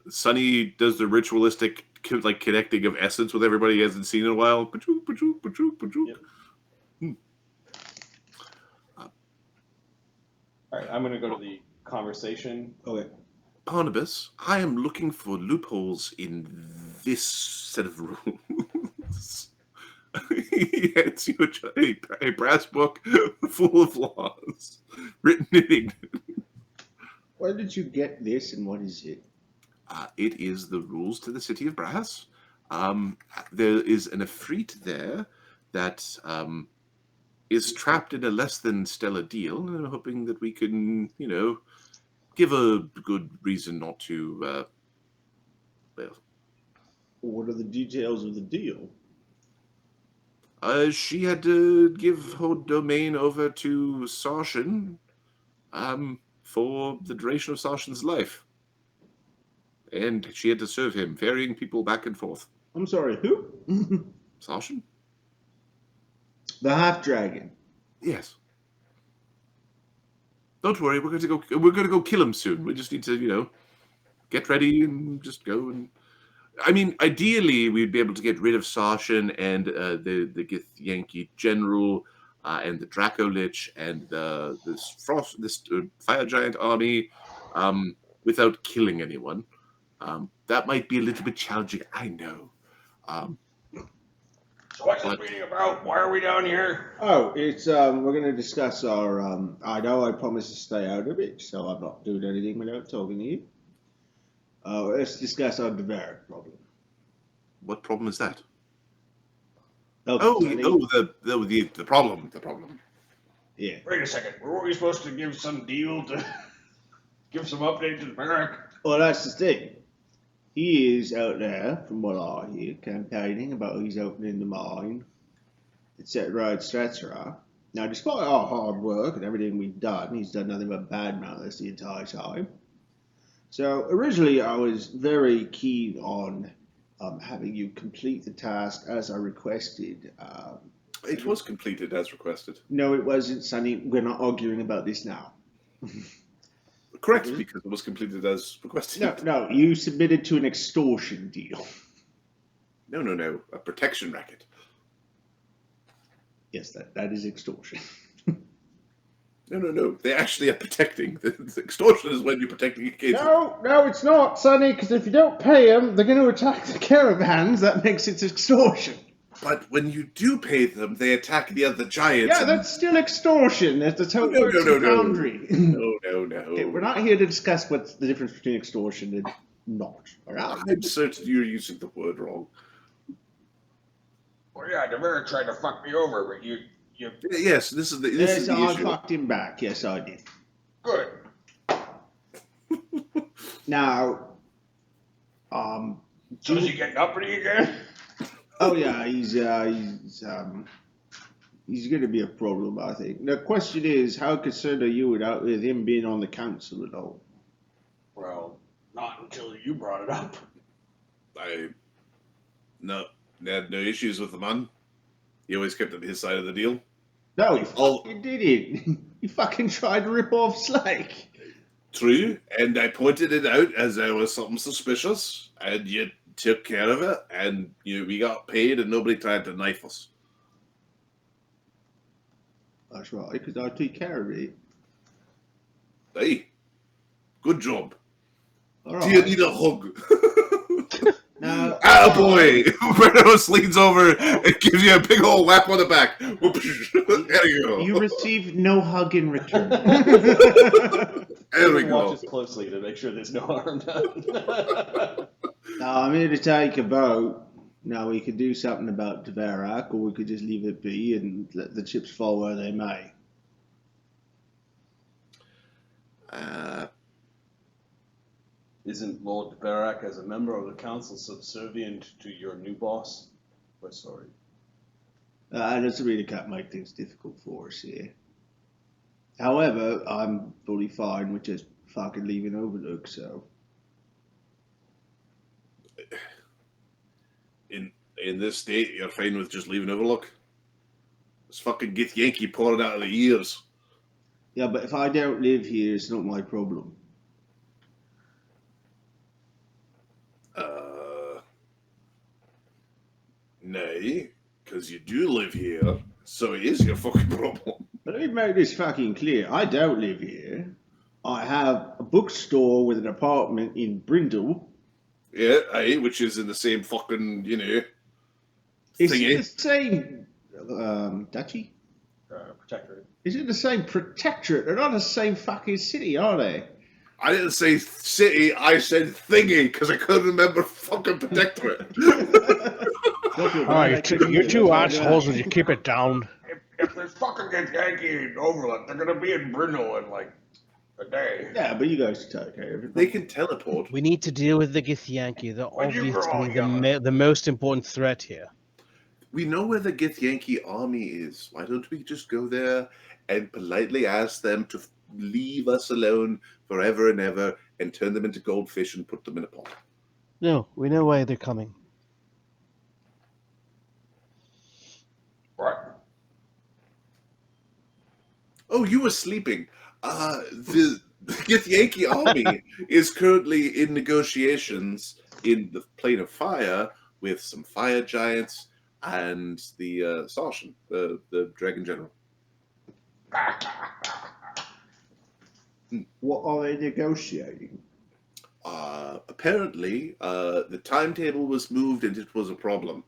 Speaker 2: Sonny does the ritualistic like connecting of essence with everybody he hasn't seen in a while. Pachook, pachook, pachook, pachook.
Speaker 1: Yep. All right, I'm going to go to the conversation.
Speaker 3: Okay.
Speaker 2: Barnabas, I am looking for loopholes in this set of rules. He hands you a brass book full of laws written in English.
Speaker 3: Where did you get this and what is it?
Speaker 2: It is the rules to the city of Brass. There is an Efreet there that is trapped in a less than stellar deal, and I'm hoping that we can, give a good reason not to,
Speaker 3: What are the details of the deal?
Speaker 2: she had to give her domain over to Sarshan, for the duration of Sarshan's life. And she had to serve him, ferrying people back and forth.
Speaker 3: I'm sorry, who?
Speaker 2: Sarshan?
Speaker 3: The half dragon.
Speaker 2: Yes. Don't worry, we're gonna go kill him soon. We just need to, get ready and just go and. I mean, ideally, we'd be able to get rid of Sarshan and the Githyanki general and the Draco Lich and this fire giant army without killing anyone. That might be a little bit challenging. I know.
Speaker 1: So what's this meeting about? Why are we down here?
Speaker 3: Oh, it's we're gonna discuss our I know I promised to stay out of it, so I'm not doing anything without talking to you. Let's discuss our Dverak problem.
Speaker 2: What problem is that?
Speaker 3: Sonny.
Speaker 2: The problem. The problem.
Speaker 3: Yeah.
Speaker 1: Wait a second. Were we supposed to give some deal to give some update to the barrack?
Speaker 3: Well, that's the thing. He is out there, from what I hear, campaigning about he's opening the mine, etc., etc. Now, despite our hard work and everything we've done, he's done nothing but badmouth us the entire time. So, originally, I was very keen on having you complete the task as I requested.
Speaker 2: It was completed as requested.
Speaker 3: No, it wasn't, Sonny. We're not arguing about this now.
Speaker 2: Correct, because it was completed as requested.
Speaker 3: No, you submitted to an extortion deal.
Speaker 2: No. A protection racket.
Speaker 3: Yes, that is extortion.
Speaker 2: No. They actually are protecting. The extortion is when you're protecting against.
Speaker 3: No, it's not, Sonny, because if you don't pay them, they're going to attack the caravans. That makes it extortion.
Speaker 2: But when you do pay them, they attack the other giants.
Speaker 3: Yeah, that's still extortion. That's how it works in Foundry.
Speaker 2: No.
Speaker 3: Okay, we're not here to discuss what's the difference between extortion and not. All right?
Speaker 2: I'm certain you're using the word wrong.
Speaker 1: Well, yeah, Dverak tried to fuck me over, but you
Speaker 2: Yes, this is the
Speaker 3: I
Speaker 2: issue.
Speaker 3: fucked him back. Yes, I did.
Speaker 1: good.
Speaker 3: Now,
Speaker 1: So is he getting uppity again?
Speaker 3: oh yeah, he's going to be a problem, I think. The question is, how concerned are you with him being on the council at all?
Speaker 1: Well, not until you brought it up.
Speaker 2: I had no issues with the man. He always kept on his side of the deal.
Speaker 3: No, he fucking did it. He fucking tried to rip off Slake.
Speaker 2: True, and I pointed it out as there was something suspicious, and you took care of it, and we got paid, and nobody tried to knife us.
Speaker 3: That's right, because I took care of it.
Speaker 2: Hey, good job.
Speaker 3: All
Speaker 2: Do you
Speaker 3: right.
Speaker 2: need a hug?
Speaker 3: Now,
Speaker 2: Attaboy! Brennos leans over and gives you a big old whap on the back. There you go.
Speaker 3: you received no hug in return.
Speaker 2: There we
Speaker 1: Watch
Speaker 2: go.
Speaker 1: us closely to make sure there's no harm done.
Speaker 3: Now, I'm here to take a vote Now we could do something about Dverak, or we could just leave it be and let the chips fall where they may.
Speaker 1: Isn't Lord Dverak, as a member of the council, subservient to your new boss? We're sorry.
Speaker 3: That's really can't make things difficult for us here. However, I'm fully fine with just fucking leaving Overlook, so.
Speaker 2: In this state, you're fine with just leaving Overlook? This fucking Gith Yankee pouring out of the ears.
Speaker 3: Yeah, but if I don't live here, it's not my problem.
Speaker 2: Nay, because you do live here, so it is your fucking problem.
Speaker 3: But let me make this fucking clear. I don't live here. I have a bookstore with an apartment in Brindle.
Speaker 2: Yeah, aye, which is in the same fucking,
Speaker 3: Is
Speaker 2: thingy.
Speaker 3: it the same duchy?
Speaker 1: Protectorate.
Speaker 3: Is it the same protectorate? They're not the same fucking city, are they?
Speaker 2: I didn't say city, I said thingy, because I couldn't remember fucking protectorate.
Speaker 4: Alright, you two assholes, would you keep it down?
Speaker 1: If there's fucking Gith Yankee in Overlook, they're gonna be in Brindle in like a day.
Speaker 3: Yeah, but you guys can take care of it.
Speaker 2: They can teleport.
Speaker 4: We need to deal with the Githyanki. They're
Speaker 1: When you grow
Speaker 4: obviously
Speaker 1: up,
Speaker 4: the most important threat here.
Speaker 2: We know where the Gith Yankee army is. Why don't we just go there and politely ask them to leave us alone forever and ever and turn them into goldfish and put them in a pot?
Speaker 4: No, we know why they're coming.
Speaker 1: Right.
Speaker 2: Oh, you were sleeping. The Gith Yankee army is currently in negotiations in the Plane of Fire with some fire giants and the Sarshan, the Dragon General.
Speaker 3: What are they negotiating?
Speaker 2: Apparently, the timetable was moved and it was a problem.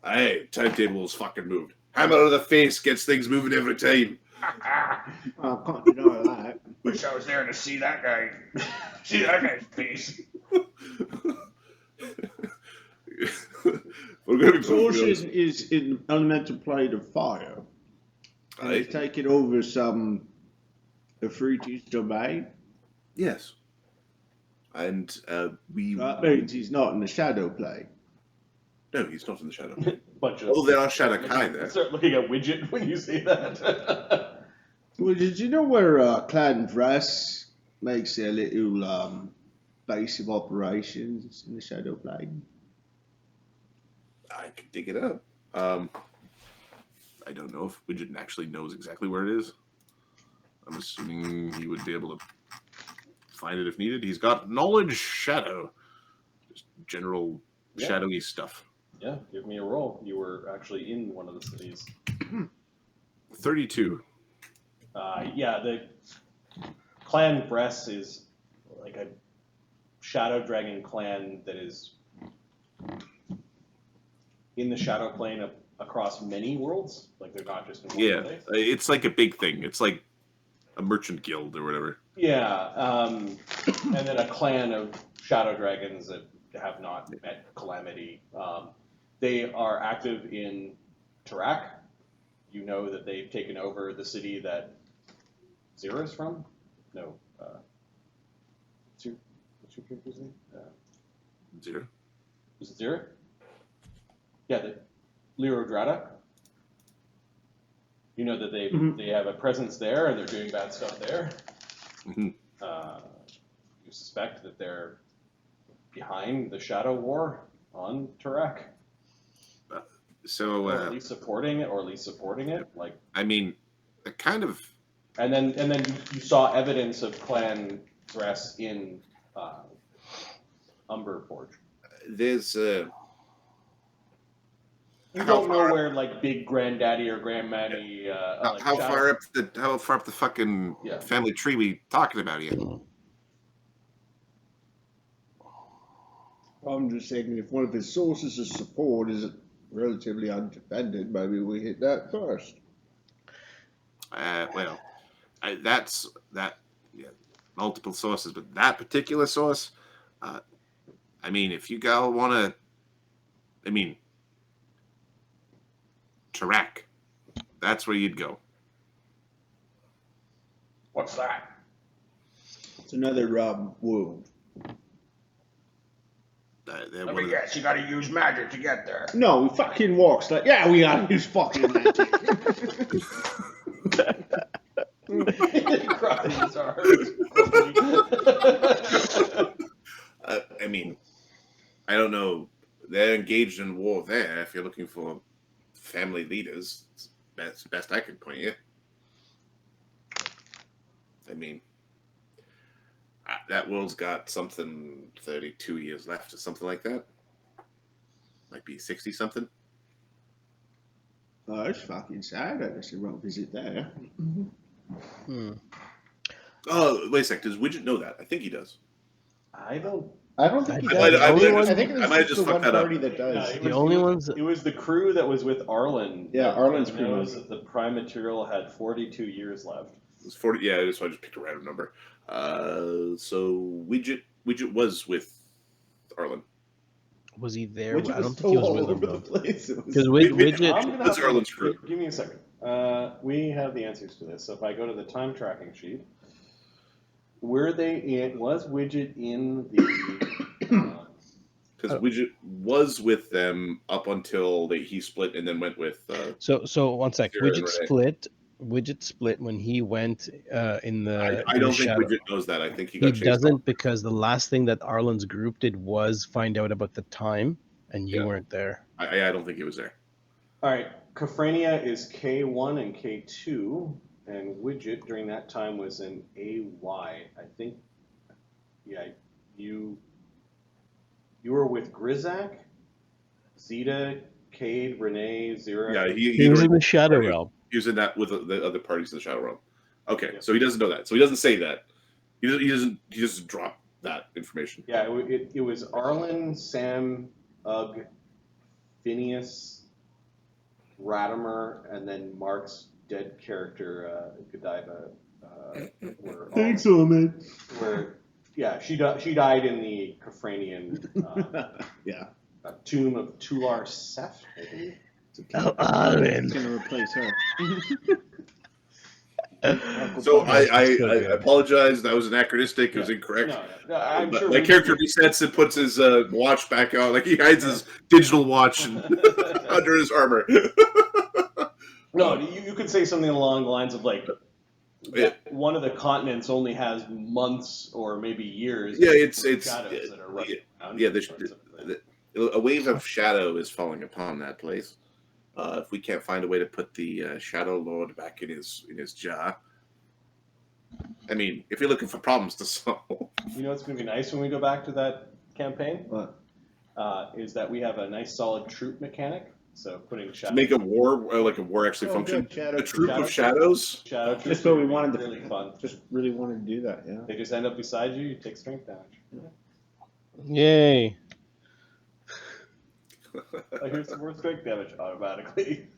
Speaker 2: Hey, timetable was fucking moved. Hammer of the face gets things moving every time.
Speaker 3: I can't deny that.
Speaker 1: Wish I was there to see that guy. See that guy's face.
Speaker 2: We're going to
Speaker 3: Sorcerer is in elemental plane of fire. And he's taking over some Afriti's domain.
Speaker 2: Yes. And we...
Speaker 3: That means he's not in the shadow plane.
Speaker 2: No, he's not in the shadow.
Speaker 1: Bunch of.
Speaker 2: Oh, there are Shadow Kai there.
Speaker 1: Start looking at Widget when you say that.
Speaker 3: Well, did you know where Clan Vress makes their little base of operations in the shadow plane?
Speaker 2: I could dig it up. I don't know if Widget actually knows exactly where it is. I'm assuming he would be able to find it if needed. He's got knowledge shadow. Just general shadowy stuff.
Speaker 1: Yeah, give me a roll. You were actually in one of the cities.
Speaker 2: 32.
Speaker 1: Yeah, the clan Bress is like a shadow dragon clan that is in the shadow plane across many worlds. Like they're not just in one place.
Speaker 2: It's like a big thing. It's like a merchant guild or whatever.
Speaker 1: Yeah, and then a clan of shadow dragons that have not met Calamity. They are active in Dverak. You know that they've taken over the city that Zira is from? No. What's your character's name?
Speaker 2: Zero.
Speaker 1: Was it Zira? Yeah, the Lord Dverak. You know that they have a presence there and they're doing bad stuff there.
Speaker 2: Mm-hmm.
Speaker 1: You suspect that they're behind the Shadow War on Dverak.
Speaker 2: So,
Speaker 1: or at least supporting it, like.
Speaker 2: I mean, kind of.
Speaker 1: And then you saw evidence of Clan Dress in Umber Forge.
Speaker 2: There's
Speaker 1: You don't know where like Big Granddaddy or Grandmaddy. Like
Speaker 2: how far up the fucking family tree we talking about here?
Speaker 3: I'm just thinking if one of his sources of support is relatively undefended, maybe we hit that first.
Speaker 2: That's multiple sources, but that particular source, I mean, if you guys want to, I mean, Dverak. That's where you'd go.
Speaker 1: What's that?
Speaker 3: It's another wound.
Speaker 2: They're
Speaker 1: Let
Speaker 2: one
Speaker 1: me
Speaker 2: of the-
Speaker 1: guess, you gotta use magic to get there.
Speaker 3: No, we fucking walks like, yeah, we gotta use fucking magic.
Speaker 1: Crossing his arms.
Speaker 2: I mean, I don't know. They're engaged in war there. If you're looking for family leaders, it's best I can point you. I mean, that world's got something 32 years left or something like that. Might be 60 something.
Speaker 3: Oh, that's fucking sad. I guess we won't visit there.
Speaker 4: Hmm.
Speaker 2: Oh, wait a sec. Does Widget know that? I think he does.
Speaker 1: I don't.
Speaker 3: I don't think he
Speaker 4: I
Speaker 3: does.
Speaker 4: might- I
Speaker 3: I,
Speaker 4: might-
Speaker 3: think
Speaker 2: I
Speaker 3: it's
Speaker 2: might
Speaker 3: just
Speaker 2: just
Speaker 3: the
Speaker 2: fuck
Speaker 3: one
Speaker 2: that up.
Speaker 3: party that does.
Speaker 1: it
Speaker 4: The
Speaker 1: was-
Speaker 4: only
Speaker 1: it was-
Speaker 4: ones that-
Speaker 1: It was the crew that was with Arlen.
Speaker 3: Yeah,
Speaker 1: that
Speaker 3: Arlen's crew
Speaker 1: knows
Speaker 3: was-
Speaker 1: that the prime material had 42 years left.
Speaker 2: It was 40. Yeah, so I just picked a random number. So Widget was with Arlen.
Speaker 4: Was he there?
Speaker 3: Widget
Speaker 4: I don't
Speaker 3: was
Speaker 4: think he was
Speaker 3: all
Speaker 4: with
Speaker 3: over
Speaker 4: them
Speaker 3: the
Speaker 4: though.
Speaker 3: place. It was-
Speaker 4: Because
Speaker 1: I'm
Speaker 4: Widget.
Speaker 1: gonna
Speaker 2: That's
Speaker 1: have to-
Speaker 2: Arlen's crew.
Speaker 1: Give me a second. We have the answers to this. So if I go to the time tracking sheet, were they in? Was Widget in the?
Speaker 2: Because Widget was with them up until he split and then went with.
Speaker 4: So one sec.
Speaker 2: Sure,
Speaker 4: Widget
Speaker 2: right.
Speaker 4: split. Widget split when he went in the.
Speaker 2: I
Speaker 4: in
Speaker 2: don't
Speaker 4: the
Speaker 2: think
Speaker 4: shadow.
Speaker 2: Widget knows that. I think he
Speaker 4: He
Speaker 2: got chased
Speaker 4: doesn't
Speaker 2: off.
Speaker 4: because the last thing that Arlen's group did was find out about the time, and you
Speaker 2: Yeah.
Speaker 4: weren't there.
Speaker 2: I don't think he was there.
Speaker 1: All right, Kafrania is K1 and K2, and Widget during that time was in AY. I think, yeah, you were with Grizak, Zeta, Cade, Renee, Zira.
Speaker 2: Yeah,
Speaker 4: He was in the Shadow
Speaker 2: already-
Speaker 4: Realm.
Speaker 2: He was in that with the other parties in the Shadow Realm. Okay,
Speaker 1: Yeah.
Speaker 2: so he doesn't know that. So he doesn't say that. He doesn't drop that information.
Speaker 1: Yeah, it was Arlen, Sam, Ugg, Phineas, Ratimer, and then Mark's dead character, Godiva. Were all-
Speaker 3: man.
Speaker 1: where, yeah, she died in the Kafranian
Speaker 3: Yeah.
Speaker 1: tomb of Tular Seth, I believe.
Speaker 4: Oh, Arlen.
Speaker 3: It's gonna replace her.
Speaker 2: So I
Speaker 4: So good.
Speaker 2: apologize. That was anachronistic. It was
Speaker 1: Yeah.
Speaker 2: incorrect.
Speaker 1: No, I'm
Speaker 2: But
Speaker 1: sure
Speaker 2: my
Speaker 1: we-
Speaker 2: character resets and puts his watch back on. Like he hides his digital watch under his armor.
Speaker 1: No, you could say something along the lines of like,
Speaker 2: Yeah.
Speaker 1: one of the continents only has months or maybe years.
Speaker 2: Yeah,
Speaker 1: of
Speaker 2: it's
Speaker 1: shadows that are running around.
Speaker 2: yeah. A wave of shadow is falling upon that place. If we can't find a way to put the Shadow Lord back in his jar, I mean, if you're looking for problems to solve,
Speaker 1: You know what's going to be nice when we go back to that campaign?
Speaker 3: What?
Speaker 1: Is that we have a nice solid troop mechanic. So putting
Speaker 2: to
Speaker 1: shadow,
Speaker 2: make a war like a war actually
Speaker 3: Oh,
Speaker 2: function.
Speaker 3: good, Shadow
Speaker 2: A troop
Speaker 1: Shadow
Speaker 2: of shadows.
Speaker 1: shadow troops
Speaker 3: That's what we
Speaker 1: would be
Speaker 3: wanted to-
Speaker 1: really fun.
Speaker 3: Just really wanted to do that, yeah.
Speaker 1: They just end up beside you. You take strength damage.
Speaker 4: Yay!
Speaker 1: Here's some more strength damage automatically.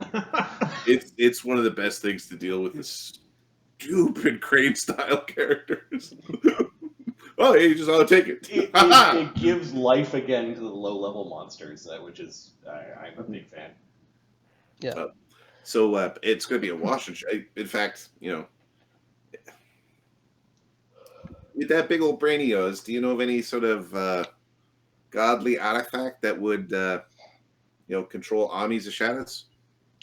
Speaker 2: It's one of the best things to deal with the stupid crane style characters. Oh, yeah, you just ought to take it.
Speaker 1: It gives life again to the low level monsters, which is I'm a big fan.
Speaker 2: So it's going to be a wash and in fact, with that big old brain of yours, do you know of any sort of godly artifact that would control armies of shadows?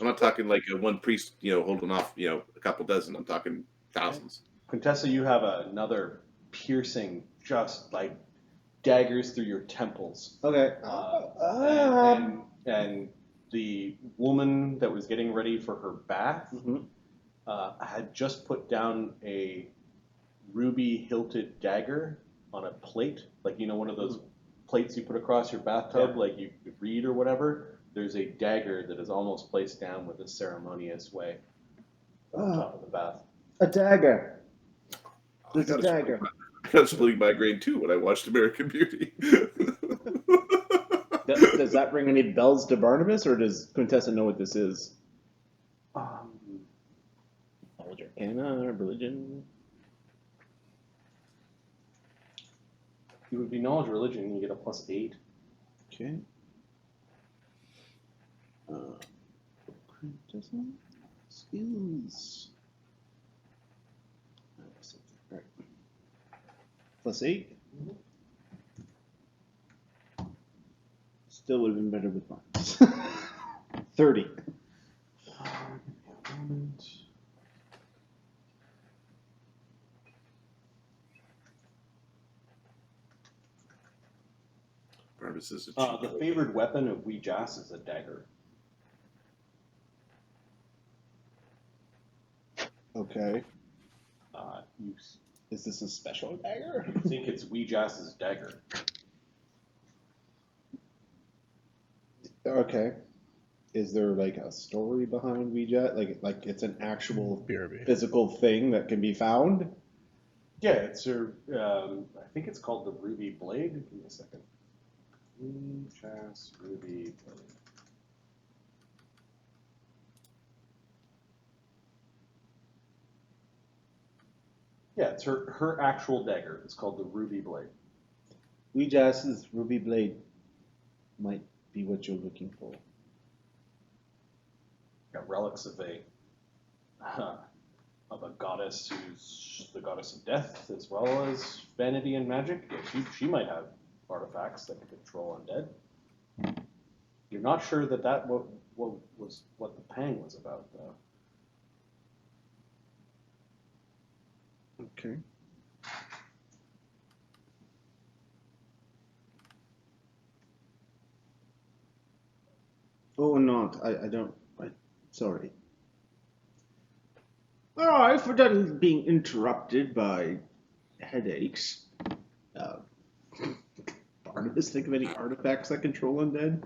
Speaker 2: I'm not talking like one priest, holding off, a couple dozen. I'm talking thousands.
Speaker 1: Quintessa, you have another piercing, just like daggers through your temples.
Speaker 3: Okay.
Speaker 1: And the woman that was getting ready for her bath
Speaker 3: Mhm.
Speaker 1: had just put down a ruby hilted dagger on a plate, like one of those plates you put across your bathtub,
Speaker 3: Yeah.
Speaker 1: like you read or whatever. There's a dagger that is almost placed down with a ceremonious way on top of the bath.
Speaker 3: A dagger.
Speaker 2: I
Speaker 3: It's a dagger.
Speaker 2: got a splitting migraine too when I watched American Beauty.
Speaker 3: Does that ring any bells to Barnabas, or does Quintessa know what this is? Knowledge Arcana, religion.
Speaker 1: It would be knowledge religion. You get a +8.
Speaker 3: Okay. Quintessa skills. Right. +8. Still would have been better with mine. 30.
Speaker 2: Brennos is a
Speaker 1: The favored weapon of Weejas is a dagger.
Speaker 3: Okay.
Speaker 1: You
Speaker 3: Is this a special dagger?
Speaker 1: think it's Weejas's dagger.
Speaker 3: Okay. Is there like a story behind Ouija? Like it's an actual
Speaker 4: BRB.
Speaker 3: physical thing that can be found?
Speaker 1: Yeah, it's her. I think it's called the Ruby Blade. Give me a second. Weejas Ruby Blade. Yeah, it's her actual dagger. It's called the Ruby Blade.
Speaker 3: Ouija's ruby blade might be what you're looking for.
Speaker 1: Got relics of a goddess who's the goddess of death, as well as vanity and magic. Yeah, she might have artifacts that can control undead. You're not sure that what the pang was about, though.
Speaker 3: Okay. Oh, not. I don't. Sorry. Oh, if we're done being interrupted by headaches, Barnabas, think of any artifacts that control undead?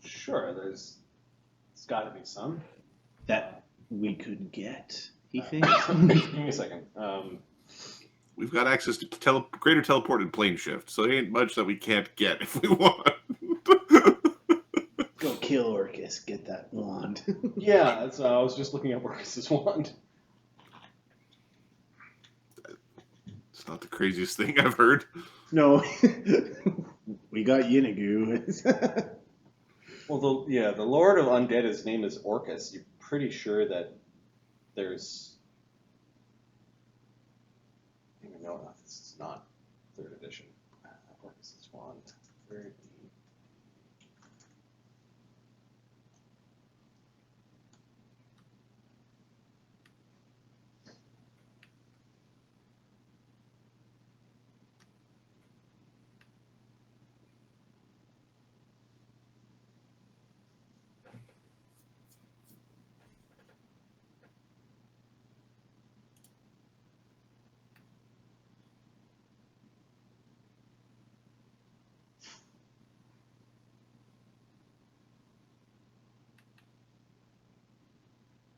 Speaker 1: Sure, there's got to be some.
Speaker 3: That we could get, he thinks?
Speaker 1: Give me a second.
Speaker 2: We've got access to greater teleport and plane shift, so there ain't much that we can't get if we want.
Speaker 3: Go kill Orcus, get that wand.
Speaker 1: Yeah, that's, I was just looking at Orcus's wand.
Speaker 2: It's not the craziest thing I've heard.
Speaker 3: No, we got Yinagu.
Speaker 1: Well, the Lord of Undead, his name is Orcus. You're pretty sure that there's... I don't even know if this is not 3rd edition. Orcus's wand. Where did he...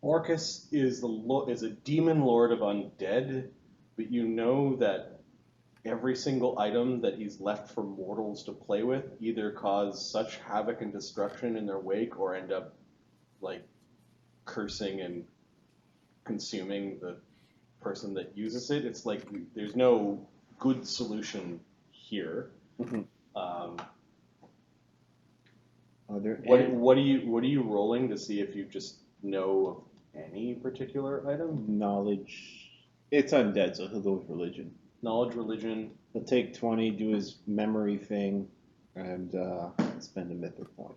Speaker 1: Orcus is a demon lord of undead, but you know that every single item that he's left for mortals to play with either cause such havoc and destruction in their wake or end up like cursing and consuming the person that uses it. It's like there's no good solution here.
Speaker 3: Mhm. Are there
Speaker 1: What are you rolling to see if you just know of any particular item?
Speaker 3: knowledge? It's undead, so he'll go with religion.
Speaker 1: Knowledge, religion.
Speaker 3: He'll take 20, do his memory thing, and spend a mythic point.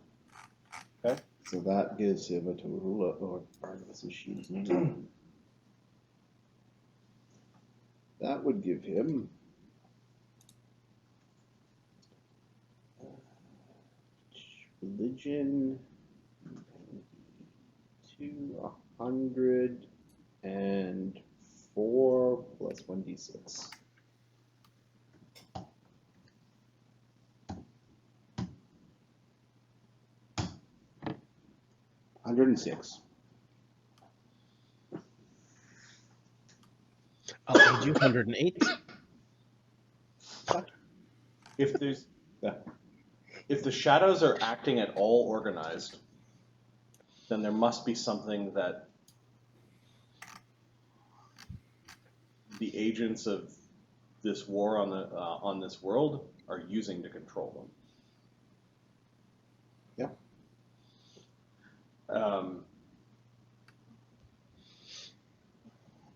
Speaker 1: Okay.
Speaker 3: So that gives him a total of, or Barnabas' shoes. That would give him religion 204 plus 1d6. $106.
Speaker 4: I'll aid you 108.
Speaker 1: If there's
Speaker 3: Yeah.
Speaker 1: if the shadows are acting at all organized, then there must be something that the agents of this war on this world are using to control them.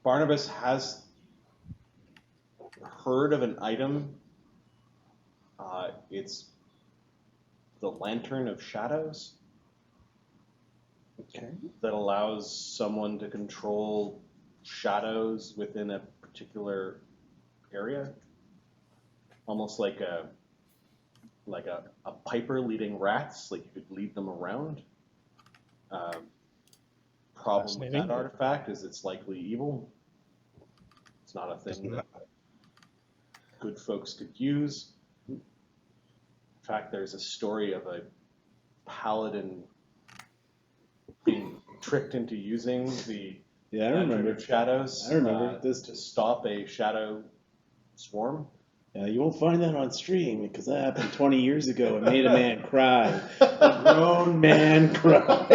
Speaker 1: Barnabas has heard of an item. It's the Lantern of Shadows.
Speaker 3: Okay.
Speaker 1: That allows someone to control shadows within a particular area, almost like a piper leading rats. Like you could lead them around. Problem with
Speaker 4: Fascinating.
Speaker 1: that artifact is it's likely evil. It's not a thing that good folks could use. In fact, there's a story of a paladin being tricked into using the
Speaker 3: Yeah, I
Speaker 1: Lantern
Speaker 3: remember.
Speaker 1: of Shadows
Speaker 3: I remember this.
Speaker 1: to stop a shadow swarm.
Speaker 3: You won't find that on stream because that happened 20 years ago and made a man cry. A grown man cry.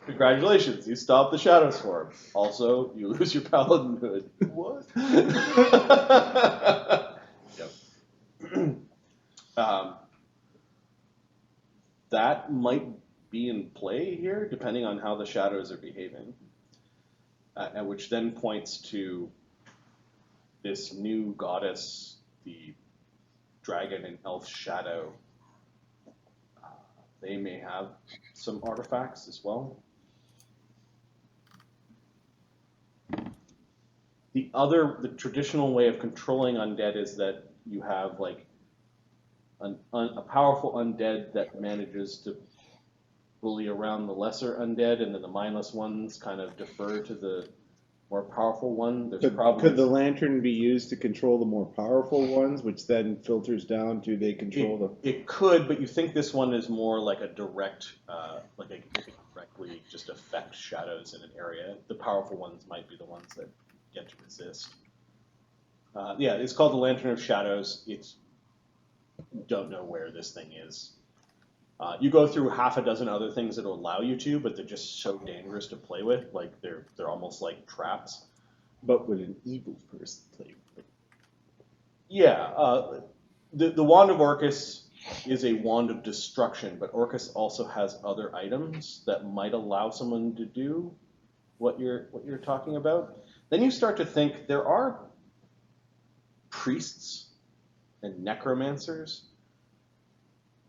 Speaker 1: Congratulations, you stopped the shadow swarm. Also, you lose your paladinhood. What? Yep. That might be in play here, depending on how the shadows are behaving, and which then points to this new goddess, the dragon and elf shadow. They may have some artifacts as well. The traditional way of controlling undead is that you have like a powerful undead that manages to bully around the lesser undead, and then the mindless ones kind of defer to the more powerful one. There's
Speaker 3: Could the lantern be used to control the more powerful ones, which then filters down to they control the...
Speaker 1: It could, but you think this one is more like a direct, like it could directly just affect shadows in an area. The powerful ones might be the ones that get to resist. Yeah, it's called the Lantern of Shadows. It's don't know where this thing is. You go through half a dozen other things that will allow you to, but they're just so dangerous to play with. Like they're almost like traps.
Speaker 3: But with an evil person play.
Speaker 1: Yeah, the Wand of Orcus is a wand of destruction, but Orcus also has other items that might allow someone to do what you're talking about. Then you start to think there are priests and necromancers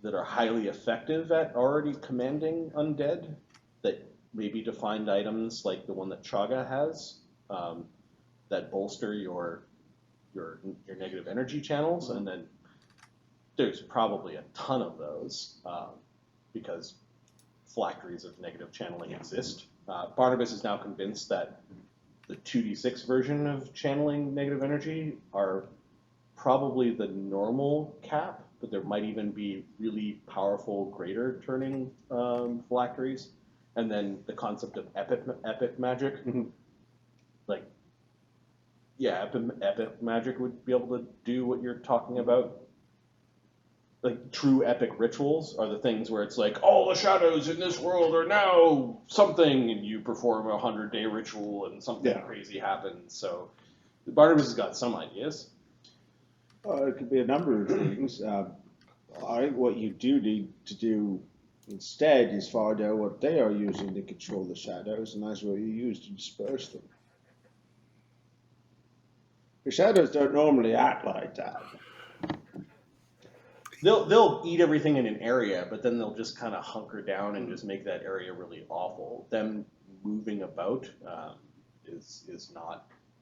Speaker 1: that are highly effective at already commanding undead, that maybe defined items like the one that Chaga has, that bolster your negative energy channels, and then there's probably a ton of those because phylacteries of negative channeling exist. Barnabas is now convinced that the 2d6 version of channeling negative energy are probably the normal cap, but there might even be really powerful greater turning phylacteries. And then the concept of epic magic.
Speaker 3: Mhm.
Speaker 1: Like, yeah, epic magic would be able to do what you're talking about. Like, true epic rituals are the things where it's like, all the shadows in this world are now something, and you perform a 100-day ritual and something crazy happens. So Barnabas has got some ideas.
Speaker 3: It could be a number of things. What you do need to do instead is find out what they are using to control the shadows, and that's what you use to disperse them. The shadows don't normally act like that.
Speaker 1: They'll eat everything in an area, but then they'll just kind of hunker down and just make that area really awful. Them moving about is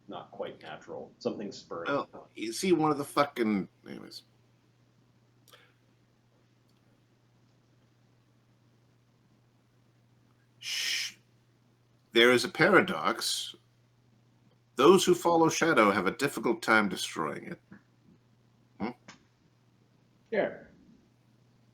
Speaker 1: not quite natural. Something spurring.
Speaker 2: Well, you see one of the fucking... Anyways. Shh. There is a paradox. Those who follow shadow have a difficult time destroying it.
Speaker 3: Yeah.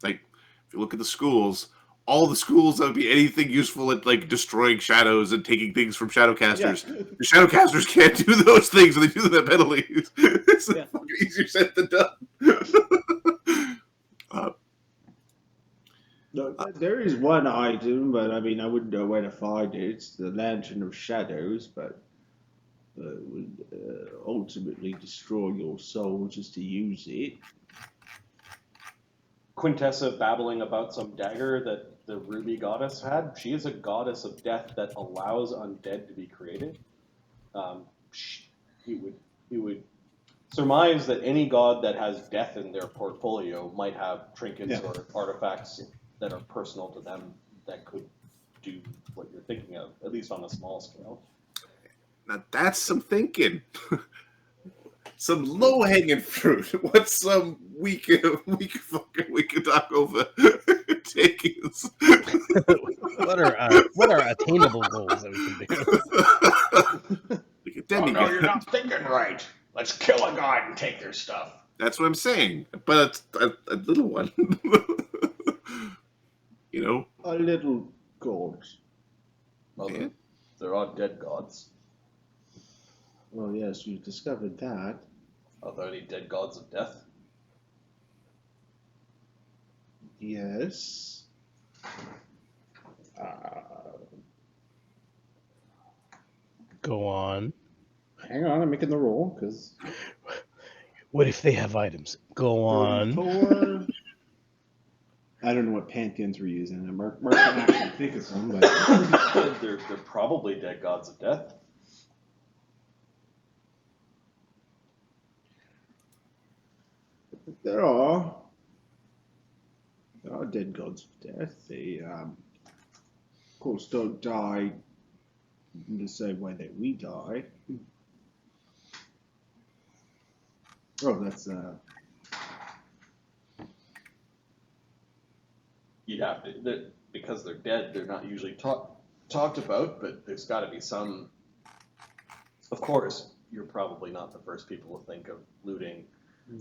Speaker 2: Like, if you look at the schools, all the schools that would be anything useful at, like, destroying shadows and taking things from shadowcasters, the shadowcasters can't do those things, and they do them at penalties. It's fucking easier said than done.
Speaker 3: No, there is one item, but I mean, I wouldn't know where to find it. It's the Lantern of Shadows, but it would ultimately destroy your soul just to use it.
Speaker 1: Quintessa babbling about some dagger that the ruby goddess had. She is a goddess of death that allows undead to be created. He would surmise that any god that has death in their portfolio might have trinkets or artifacts that are personal to them that could do what you're thinking of, at least on a small scale.
Speaker 2: Now that's some thinking. Some low-hanging fruit. What's some we could talk over takings?
Speaker 4: What are attainable goals that we can do?
Speaker 2: Like a
Speaker 1: Oh, no,
Speaker 2: demigod.
Speaker 1: you're not thinking right. Let's kill a god and take their stuff.
Speaker 2: That's what I'm saying. But a little one. You know?
Speaker 3: A little god.
Speaker 1: Well,
Speaker 2: Yeah.
Speaker 1: they're all dead gods.
Speaker 3: Well, yes, you discovered that.
Speaker 1: Are there any dead gods of death?
Speaker 3: Yes.
Speaker 4: Go on.
Speaker 3: Hang on, I'm making the roll, because...
Speaker 4: What if they have items? Go on.
Speaker 3: 34. I don't know what pantheons we're using. Mark can actually think of some, but...
Speaker 1: they're probably dead gods of death.
Speaker 3: There are dead gods of death. They, of course, don't die in the same way that we die. Oh, that's,
Speaker 1: You'd have to, because they're dead, they're not usually talked about, but there's got to be some. Of course, you're probably not the first people to think of looting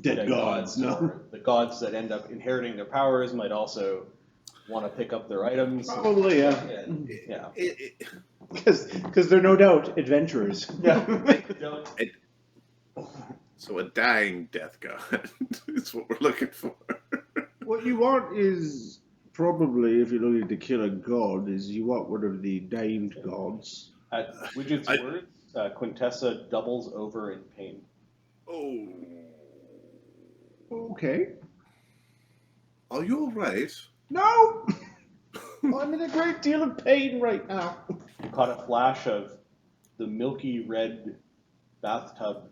Speaker 3: dead gods, no.
Speaker 1: or the gods that end up inheriting their powers might also want to pick up their items.
Speaker 3: Probably, yeah.
Speaker 1: And, yeah.
Speaker 3: Because they're no doubt adventurers.
Speaker 1: Yeah.
Speaker 2: So a dying death god is what we're looking for.
Speaker 3: What you want is probably, if you're looking to kill a god, is you want one of the named gods.
Speaker 1: At Widget's words, Quintessa doubles over in pain.
Speaker 2: Oh.
Speaker 3: Okay.
Speaker 2: Are you alright?
Speaker 3: No! I'm in a great deal of pain right now.
Speaker 1: You caught a flash of the milky red bathtub,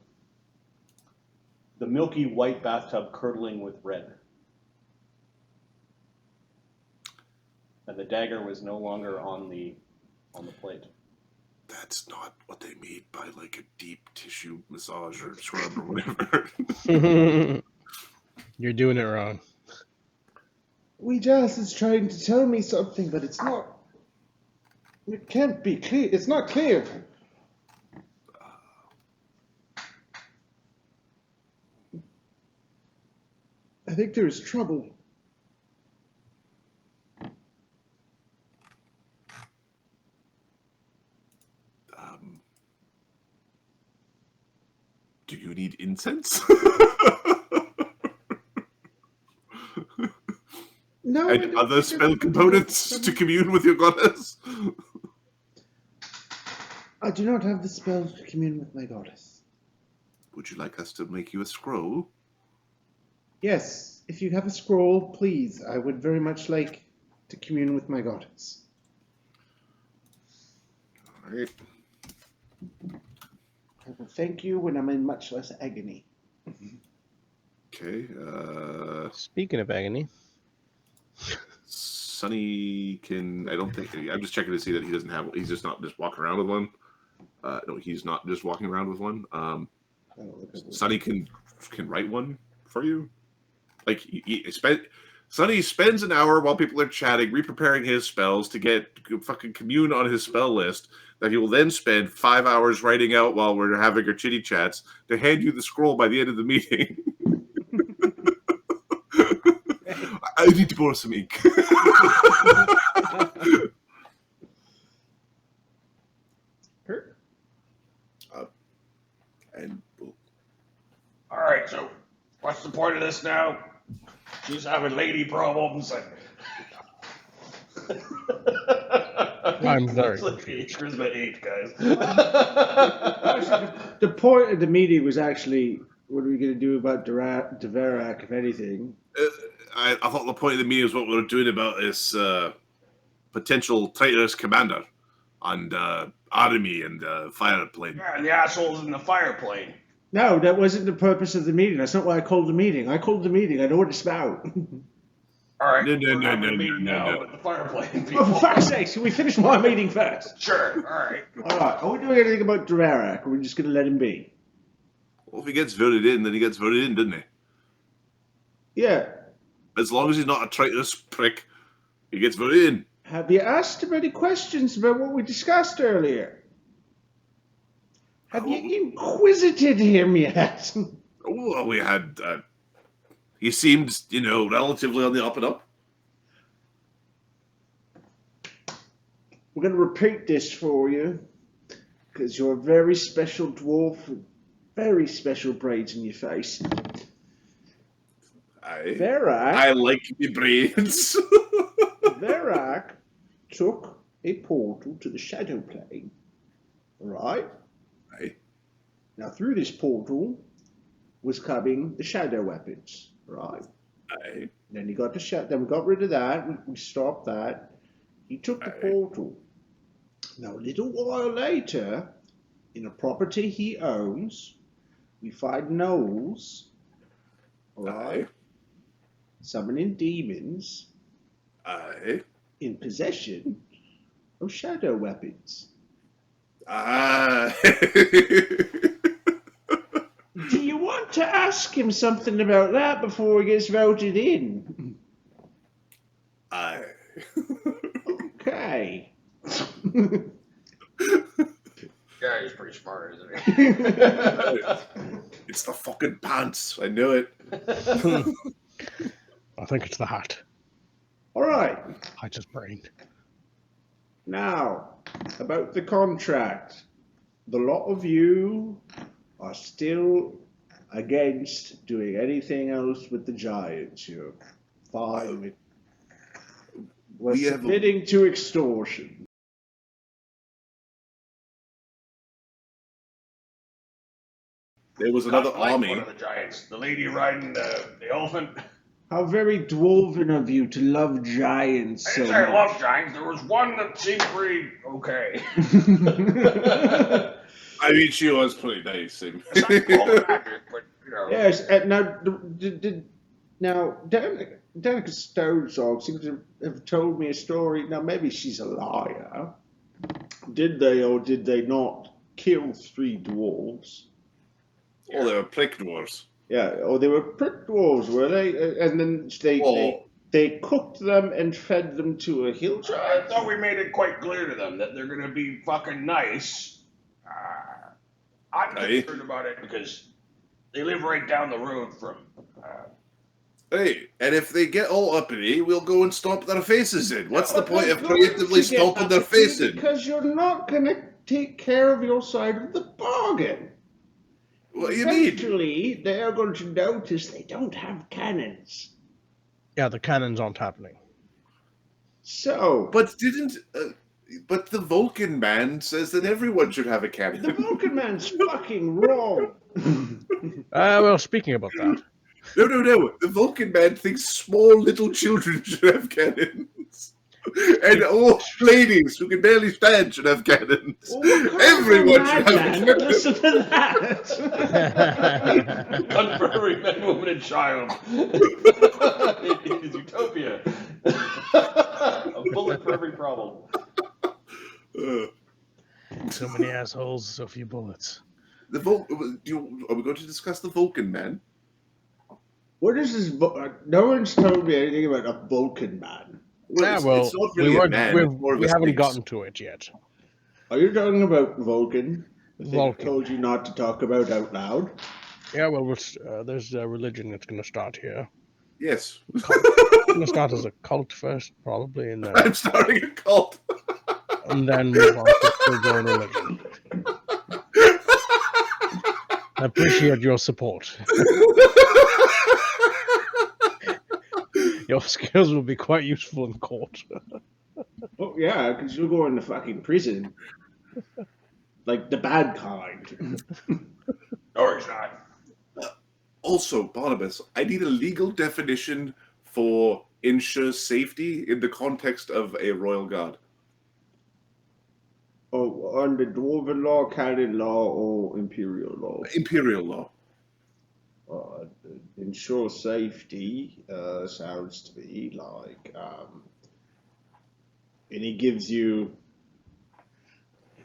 Speaker 1: the milky white bathtub curdling with red. And the dagger was no longer on the plate.
Speaker 2: That's not what they mean by like a deep tissue massage or scrub or whatever.
Speaker 4: You're doing it wrong.
Speaker 3: Ouijas is trying to tell me something, but it's not. It can't be clear. It's not clear. I think there's trouble.
Speaker 2: Do you need incense?
Speaker 3: No.
Speaker 2: And other spell components to commune with your goddess?
Speaker 3: I do not have the spell to commune with my goddess.
Speaker 2: Would you like us to make you a scroll?
Speaker 3: Yes, if you have a scroll, please. I would very much like to commune with my goddess.
Speaker 2: All right.
Speaker 3: I will thank you when I'm in much less agony.
Speaker 2: Okay.
Speaker 4: Speaking of agony,
Speaker 2: Sonny can. I don't think. I'm just checking to see that he doesn't have. He's just not just walking around with one. No, he's not just walking around with one. Sonny can write one for you. Like Sonny spends an hour while people are chatting, re-preparing his spells to get fucking commune on his spell list that he will then spend 5 hours writing out while we're having our chitty chats to hand you the scroll by the end of the meeting. I need to borrow some ink. And
Speaker 1: All right, so what's the point of this now? She's having lady problems and...
Speaker 4: I'm very
Speaker 1: Charisma 8, guys.
Speaker 3: The point of the meeting was actually, what are we going to do about Dverak, if anything?
Speaker 2: I thought the point of the meeting was what we were doing about this potential traitorous commander and army and fire plane.
Speaker 1: Yeah, the assholes in the fire plane.
Speaker 3: No, that wasn't the purpose of the meeting. That's not why I called the meeting. I called the meeting. I know what it's about.
Speaker 1: All right,
Speaker 2: No,
Speaker 1: we're having a meeting now with the fire plane
Speaker 3: Oh,
Speaker 1: people.
Speaker 3: for fuck's sake, can we finish my meeting first?
Speaker 1: Sure, all right.
Speaker 3: All right, are we doing anything about Dverak, or are we just going to let him be?
Speaker 2: Well, if he gets voted in, then he gets voted in, doesn't he?
Speaker 3: Yeah.
Speaker 2: As long as he's not a traitorous prick, he gets voted in.
Speaker 3: Have you asked him any questions about what we discussed earlier? Have you inquisited him yet?
Speaker 2: Oh, we had. He seemed, relatively on the up and up.
Speaker 3: We're going to repeat this for you, because you're a very special dwarf with very special braids in your face. Dverak,
Speaker 2: I like the brains.
Speaker 3: Dverak took a portal to the shadow plane, right?
Speaker 2: Aye.
Speaker 3: Now, through this portal was coming the shadow weapons, right?
Speaker 2: Aye.
Speaker 3: Then he got the then we got rid of that. We stopped that. He took the portal. Now, a little while later, in a property he owns, we find gnolls, right? Summoning demons
Speaker 2: Aye.
Speaker 3: in possession of shadow weapons.
Speaker 2: Aye.
Speaker 3: Do you want to ask him something about that before he gets voted in?
Speaker 2: Aye.
Speaker 3: Okay.
Speaker 1: Yeah, he's pretty smart, isn't he?
Speaker 2: It's the fucking pants. I knew it.
Speaker 4: I think it's the hat.
Speaker 3: All right.
Speaker 4: I just brained.
Speaker 3: Now, about the contract. The lot of you are still against doing anything else with the giants. You're fine with... We're
Speaker 2: We have a-
Speaker 3: submitting to extortion.
Speaker 2: There was another
Speaker 1: Not like
Speaker 2: army.
Speaker 1: one of the giants. The lady riding the elephant.
Speaker 3: How very dwarven of you to love giants
Speaker 1: I
Speaker 3: so
Speaker 1: didn't say I
Speaker 3: much.
Speaker 1: love giants. There was one that seemed pretty okay.
Speaker 2: I mean, she was pretty nice.
Speaker 1: It's not called magic, but
Speaker 3: Yes, now Danica Stonesong seems to have told me a story. Now, maybe she's a liar. Did they or did they not kill 3 dwarves?
Speaker 2: Oh, they were prick dwarves.
Speaker 3: Yeah, or they were prick dwarves, were they? And then they cooked them and fed them to a hill
Speaker 1: I
Speaker 3: giant?
Speaker 1: thought we made it quite clear to them that they're going to be fucking nice. I'm concerned about it because they live right down the road from...
Speaker 2: Hey, and if they get all uppity, we'll go and stomp their faces in. What's the
Speaker 3: But
Speaker 2: point
Speaker 3: they're
Speaker 2: of
Speaker 3: going
Speaker 2: creatively
Speaker 3: to get
Speaker 2: stomping their
Speaker 3: uppity
Speaker 2: face in?
Speaker 3: Because you're not going to take care of your side of the bargain.
Speaker 2: What do you mean?
Speaker 3: Eventually, they are going to notice they don't have cannons.
Speaker 4: Yeah, the cannons aren't happening.
Speaker 3: So,
Speaker 2: But but the Vulcan man says that everyone should have a
Speaker 3: the
Speaker 2: cannon.
Speaker 3: Vulcan man's fucking wrong.
Speaker 4: Well, speaking about that,
Speaker 2: No. The Vulcan man thinks small little children should have cannons. And old ladies who can barely stand should have cannons.
Speaker 3: Well, what kind
Speaker 2: Everyone
Speaker 3: of
Speaker 2: should have a
Speaker 3: madman would
Speaker 2: cannon.
Speaker 3: listen to that?
Speaker 1: One for every man, woman, and child. It is utopia. A bullet for every problem.
Speaker 4: so many assholes, so few bullets.
Speaker 2: Are we going to discuss the Vulcan man?
Speaker 3: What is this? No one's told me anything about a Vulcan man.
Speaker 4: Yeah,
Speaker 2: It's
Speaker 4: well,
Speaker 2: not really a man. it's more of
Speaker 4: we
Speaker 2: a
Speaker 4: haven't
Speaker 2: sphinx.
Speaker 4: gotten to it yet.
Speaker 3: Are you talking about Vulcan? The thing I
Speaker 4: Vulcan.
Speaker 3: told you not to talk about out loud.
Speaker 4: Yeah, well, there's a religion that's going to start here.
Speaker 2: Yes.
Speaker 4: It's going to start as a cult first, probably, and
Speaker 2: I'm starting a cult.
Speaker 4: then move on to full-blown religion. I appreciate your support. Your skills will be quite useful in court.
Speaker 3: Oh yeah, because you'll go into fucking prison. Like the bad kind.
Speaker 1: No, he's not.
Speaker 2: Also, Barnabas, I need a legal definition for ensure safety in the context of a royal guard?
Speaker 3: Oh, under dwarven law, canon law, or imperial law?
Speaker 2: Imperial law.
Speaker 3: Ensure safety sounds to me like, and he gives you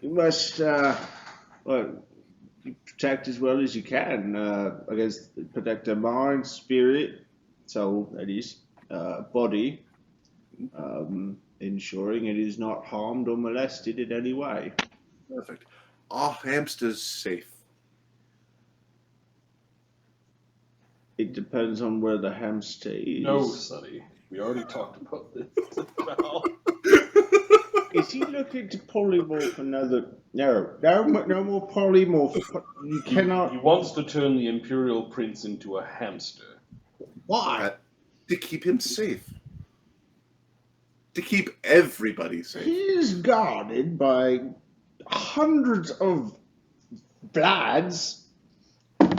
Speaker 3: must you protect as well as you can against protect their mind, spirit, soul, that is, body, ensuring it is not harmed or molested in any way.
Speaker 2: Perfect. Are hamsters safe?
Speaker 3: It depends on where the hamster is.
Speaker 1: No, Sonny. We already talked about this. Val.
Speaker 3: Is he looking to polymorph another? No more polymorph. You cannot.
Speaker 1: He wants to turn the Imperial Prince into a hamster.
Speaker 3: Why?
Speaker 2: To keep him safe. To keep everybody safe.
Speaker 3: He is guarded by hundreds of lads,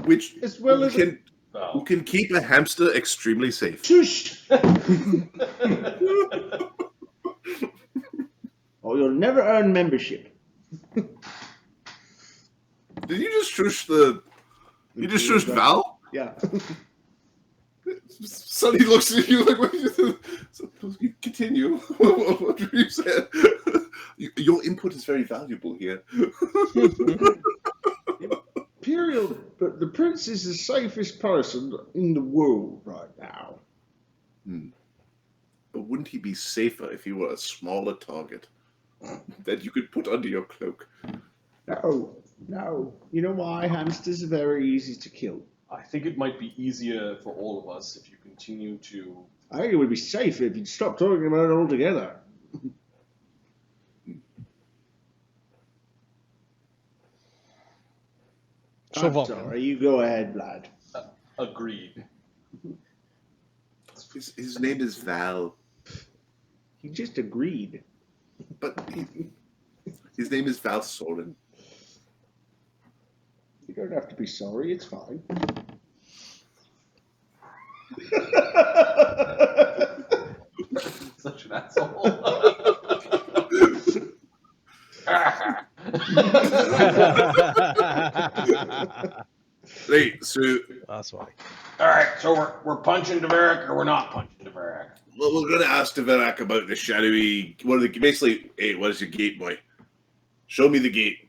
Speaker 2: Which
Speaker 3: as well as
Speaker 2: who
Speaker 1: Val.
Speaker 2: can keep a hamster extremely safe.
Speaker 3: Tush. Or you'll never earn membership.
Speaker 2: Did you just shush the? You just shushed Val?
Speaker 3: Yeah.
Speaker 2: Sonny looks at you like, what you continue. What were you saying? Your input is very valuable here.
Speaker 3: Imperial, but the prince is the safest person in the world right now.
Speaker 2: But wouldn't he be safer if he were a smaller target that you could put under your cloak?
Speaker 3: No. You know why? Hamsters are very easy to kill.
Speaker 1: I think it might be easier for all of us if you continue to.
Speaker 3: I think it would be safer if you'd stop talking about it altogether.
Speaker 4: So,
Speaker 3: I'm
Speaker 4: Vulcan,
Speaker 3: sorry, you go ahead, lad.
Speaker 1: Agreed.
Speaker 2: His name is Val,
Speaker 3: He just agreed.
Speaker 2: but his name is Val Soren.
Speaker 3: You don't have to be sorry, it's fine.
Speaker 1: Such an asshole.
Speaker 2: Right, so
Speaker 4: that's why.
Speaker 1: All right, so we're punching Dverak or we're not punching Dverak?
Speaker 2: well, we're going to ask Dverak about the shadowy. Basically, hey, what is your gate, boy? Show me the gate.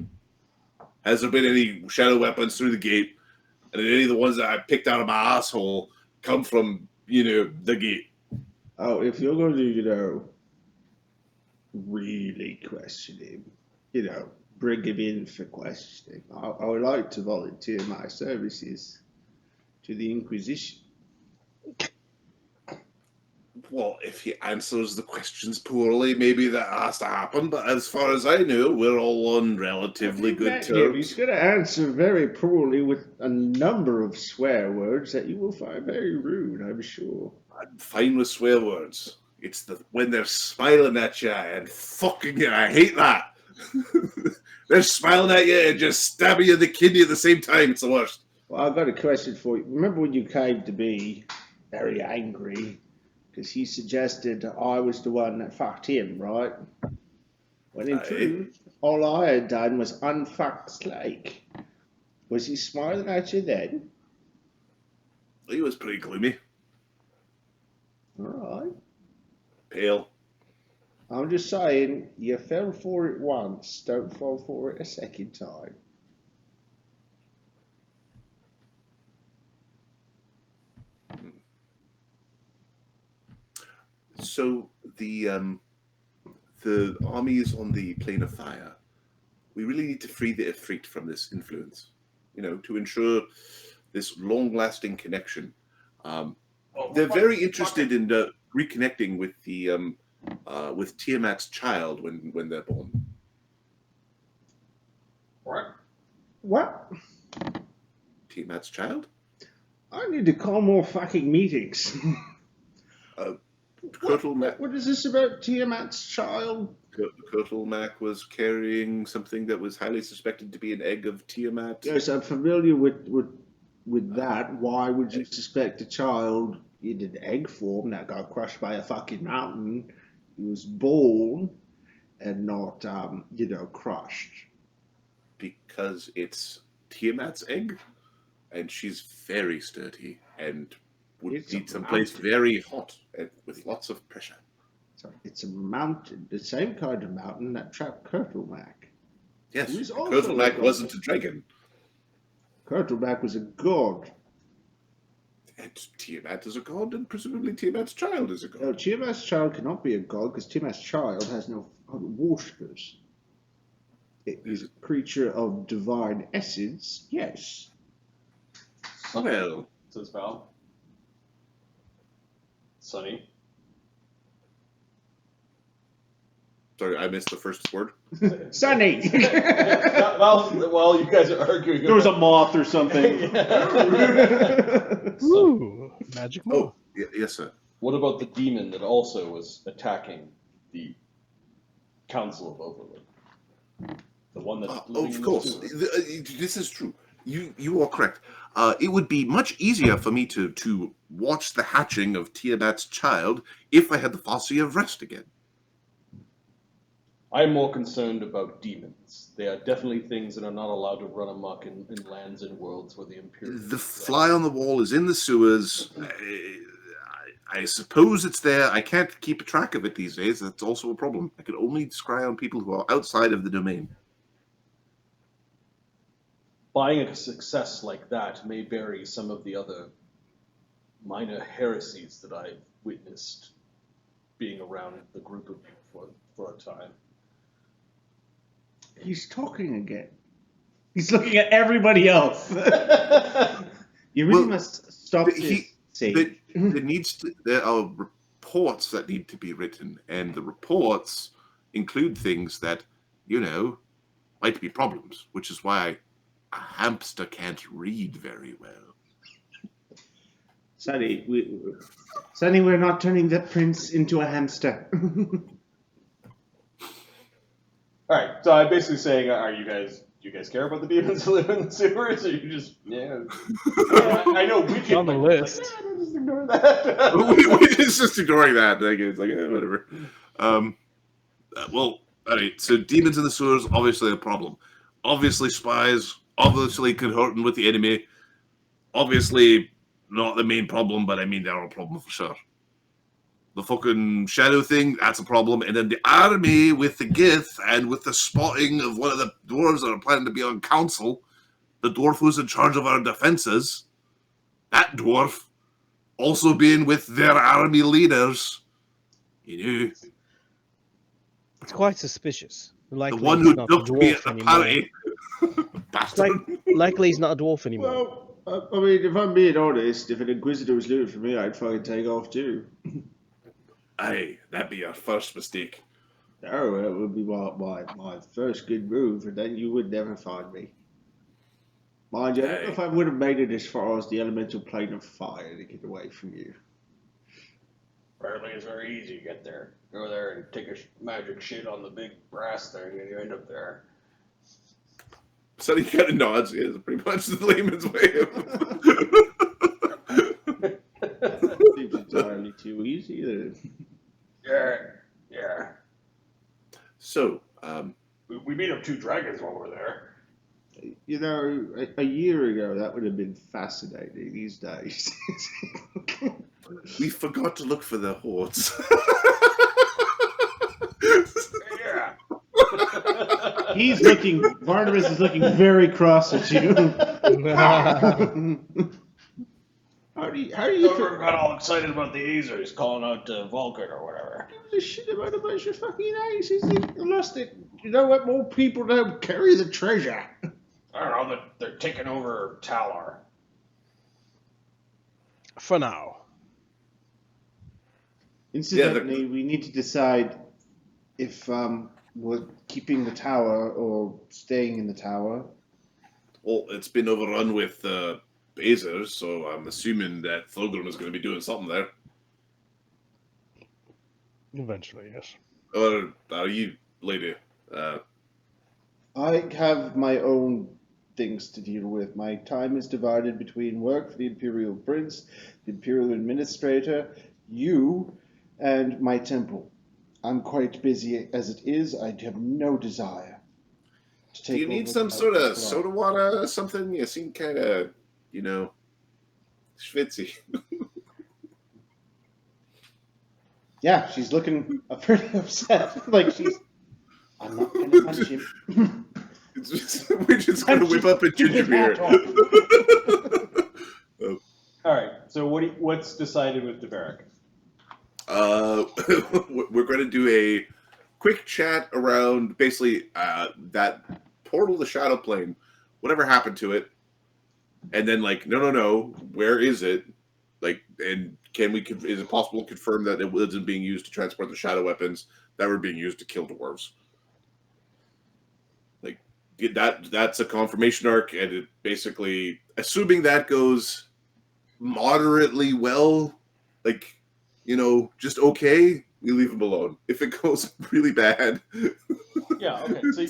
Speaker 2: Has there been any shadow weapons through the gate? And did any of the ones that I picked out of my asshole come from, the gate?
Speaker 3: Oh, if you're going to, really question him, bring him in for questioning, I would like to volunteer my services to the Inquisition.
Speaker 2: Well, if he answers the questions poorly, maybe that has to happen. But as far as I know, we're all on relatively good terms.
Speaker 3: He's going to answer very poorly with a number of swear words that you will find very rude, I'm sure.
Speaker 2: I'm fine with swear words. It's when they're smiling at you and fucking you. I hate that. They're smiling at you and just stabbing you in the kidney at the same time. It's the worst.
Speaker 3: Well, I've got a question for you. Remember when you came to me very angry because he suggested I was the one that fucked him, right? When in truth, all I had done was unfuck Slake. Was he smiling at you then?
Speaker 2: He was pretty gloomy.
Speaker 3: All right.
Speaker 2: Pale.
Speaker 3: I'm just saying, you fell for it once, don't fall for it a second time.
Speaker 2: So the army is on the plane of fire. We really need to free the Ifrit from this influence, to ensure this long-lasting connection. They're very interested in reconnecting with the with Tiamat's child when they're born.
Speaker 3: What?
Speaker 2: Tiamat's child?
Speaker 3: I need to call more fucking meetings. What is this about Tiamat's child?
Speaker 2: Kurtulmak was carrying something that was highly suspected to be an egg of Tiamat.
Speaker 3: Yes, I'm familiar with that. Why would you suspect a child in an egg form that got crushed by a fucking mountain. He was born and not, crushed.
Speaker 2: Because it's Tiamat's egg, and she's very sturdy and would
Speaker 3: It's a
Speaker 2: need someplace
Speaker 3: mountain.
Speaker 2: very hot and with lots of pressure.
Speaker 3: So it's a mountain, the same kind of mountain that trapped Kurtleback.
Speaker 2: Yes,
Speaker 3: Who's also
Speaker 2: Kurtleback
Speaker 3: a
Speaker 2: wasn't
Speaker 3: god.
Speaker 2: a dragon,
Speaker 3: Kurtleback was a god.
Speaker 2: and Tiamat is a god, and presumably Tiamat's child is a god.
Speaker 3: No, Tiamat's child cannot be a god because Tiamat's child has no worshippers. It is a creature of divine essence, yes.
Speaker 2: Well,
Speaker 1: Says Val. Sonny.
Speaker 2: sorry, I missed the first word.
Speaker 3: Sunny!
Speaker 1: Well, you guys are arguing.
Speaker 3: There was a moth or something.
Speaker 4: Ooh, magic move.
Speaker 2: Oh, yes, sir.
Speaker 1: What about the demon that also was attacking the Council of Overlord? The one that's living
Speaker 2: Of
Speaker 1: in the
Speaker 2: course,
Speaker 1: sewer?
Speaker 2: this is true. You are correct. It would be much easier for me to watch the hatching of Tiamat's child if I had the Fosse of Rest again.
Speaker 1: I'm more concerned about demons. They are definitely things that are not allowed to run amok in lands and worlds where the Imperial.
Speaker 2: The fly on the wall is in the sewers. I suppose it's there. I can't keep track of it these days. That's also a problem. I can only scry on people who are outside of the domain.
Speaker 1: Buying a success like that may bury some of the other minor heresies that I've witnessed being around the group of you for a time.
Speaker 3: He's talking again. He's looking at everybody else. You really must stop this.
Speaker 2: There are reports that need to be written, and the reports include things that, might be problems, which is why a hamster can't read very well.
Speaker 3: Sonny, we're not turning that prince into a hamster.
Speaker 1: All right, so I'm basically saying, do you guys care about the demons who live in the sewers, or you just, I know we
Speaker 4: On the list.
Speaker 1: just ignore that.
Speaker 2: We're just ignoring that. It's like, whatever. Well, all right, so demons in the sewers, obviously a problem. Obviously spies, obviously consorting with the enemy. Obviously not the main problem, but I mean, they're a problem for sure. The fucking shadow thing, that's a problem. And then the army with the Gith and with the spotting of one of the dwarves that are planning to be on council, the dwarf who's in charge of our defenses, that dwarf also being with their army leaders,
Speaker 4: It's quite suspicious.
Speaker 2: the
Speaker 4: Likely
Speaker 2: one
Speaker 4: he's
Speaker 2: who
Speaker 4: not a
Speaker 2: ducked me at
Speaker 4: dwarf
Speaker 2: the
Speaker 4: anymore.
Speaker 2: party. Bastard.
Speaker 4: Likely he's not a dwarf anymore.
Speaker 3: Well, I mean, if I'm being honest, if an Inquisitor was looting for me, I'd fucking take off too.
Speaker 2: Aye, that'd be our first mistake.
Speaker 3: No, it would be my first good move, and then you would never find me. Mind you, I don't know if I would have made it as far as the elemental plane of fire to get away from you.
Speaker 1: Apparently it's very easy to get there. Go there and take a magic shit on the big brass thing, and you end up there.
Speaker 2: So he kind of nods. Yeah, it's pretty much the layman's way of.
Speaker 3: Seems entirely too easy.
Speaker 1: Yeah.
Speaker 2: So,
Speaker 1: We beat up 2 dragons while we're there.
Speaker 3: You know, a year ago that would have been fascinating. These days,
Speaker 2: we forgot to look for the hordes.
Speaker 1: Yeah.
Speaker 3: Barnabas is looking very cross at you. How do you
Speaker 1: Thogrim got all excited about the azers calling out Vulcan or whatever.
Speaker 3: give a shit about a bunch of fucking aces? They lost it. You know what? More people don't carry the treasure.
Speaker 1: I don't know, they're taking over Talar.
Speaker 4: For now.
Speaker 3: Incidentally, we need to decide if we're keeping the tower or staying in the tower.
Speaker 2: Well, it's been overrun with azers, so I'm assuming that Thogrim is going to be doing something there.
Speaker 4: Eventually, yes.
Speaker 2: Or are you, lady?
Speaker 3: I have my own things to deal with. My time is divided between work for the Imperial Prince, the Imperial Administrator, you, and my temple. I'm quite busy as it is. I have no desire to take
Speaker 2: Do you need
Speaker 3: over
Speaker 2: some
Speaker 3: the
Speaker 2: sort of
Speaker 3: throne.
Speaker 2: soda water or something? You seem kind of, schwitzy.
Speaker 3: Yeah, she's looking pretty upset. Like she's. I'm not gonna punch him.
Speaker 2: We're just going to whip up a ginger beer.
Speaker 1: All right. So what's decided with Dverak?
Speaker 2: We're going to do a quick chat around basically that portal, the shadow plane, whatever happened to it, and then no, where is it? And is it possible to confirm that it wasn't being used to transport the shadow weapons that were being used to kill dwarves? That's a confirmation arc, and it basically, assuming that goes moderately well, just okay, we leave him alone. If it goes really bad,
Speaker 1: Yeah. Okay. So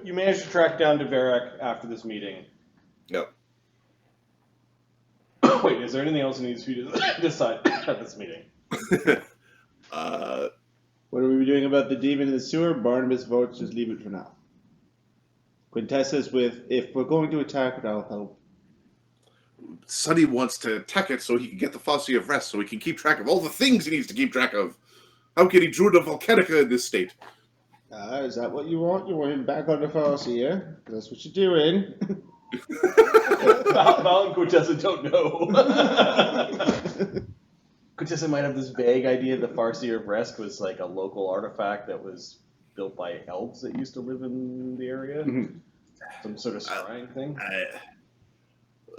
Speaker 1: you managed to track down Dverak after this meeting.
Speaker 2: Yep.
Speaker 1: Wait, is there anything else that needs to be decided at this meeting?
Speaker 3: What are we doing about the demon in the sewer? Barnabas votes just leave it for now. Quintessa's with, if we're going to attack it, I'll help.
Speaker 2: Sonny wants to attack it so he can get the Fosse of Rest, so he can keep track of all the things he needs to keep track of. How can he drew the Volcanica in this state?
Speaker 3: Is that what you want? You want him back on the Fosse, yeah? That's what you're doing.
Speaker 1: Val and Quintessa don't know. Quintessa might have this vague idea the Fosse of Rest was like a local artifact that was built by elves that used to live in the area.
Speaker 3: Mhm.
Speaker 1: Some sort of scrying thing.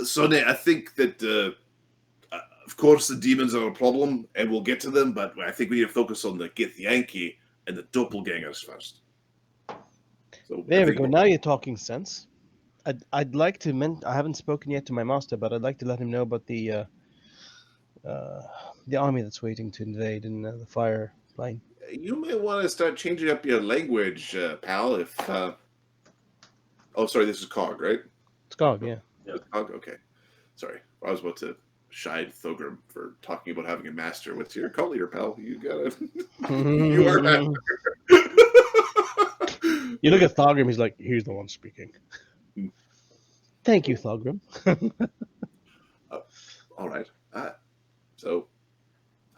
Speaker 2: Sonny, I think that, of course, the demons are a problem, and we'll get to them, but I think we need to focus on the Githyanki and the doppelgangers first. So
Speaker 5: There we go. Now you're talking sense. I'd like to I haven't spoken yet to my master, but I'd like to let him know about the army that's waiting to invade in the fire plane.
Speaker 2: You may want to start changing up your language, pal, if... Oh, sorry, this is Cog, right?
Speaker 5: It's Gog, yeah.
Speaker 2: Cog? Okay. Sorry. I was about to shide Thogrim for talking about having a master. What's your call here, pal? You gotta... You are master.
Speaker 5: You look at Thogrim, he's like, he's the one speaking. Thank you, Thogrim.
Speaker 2: All right.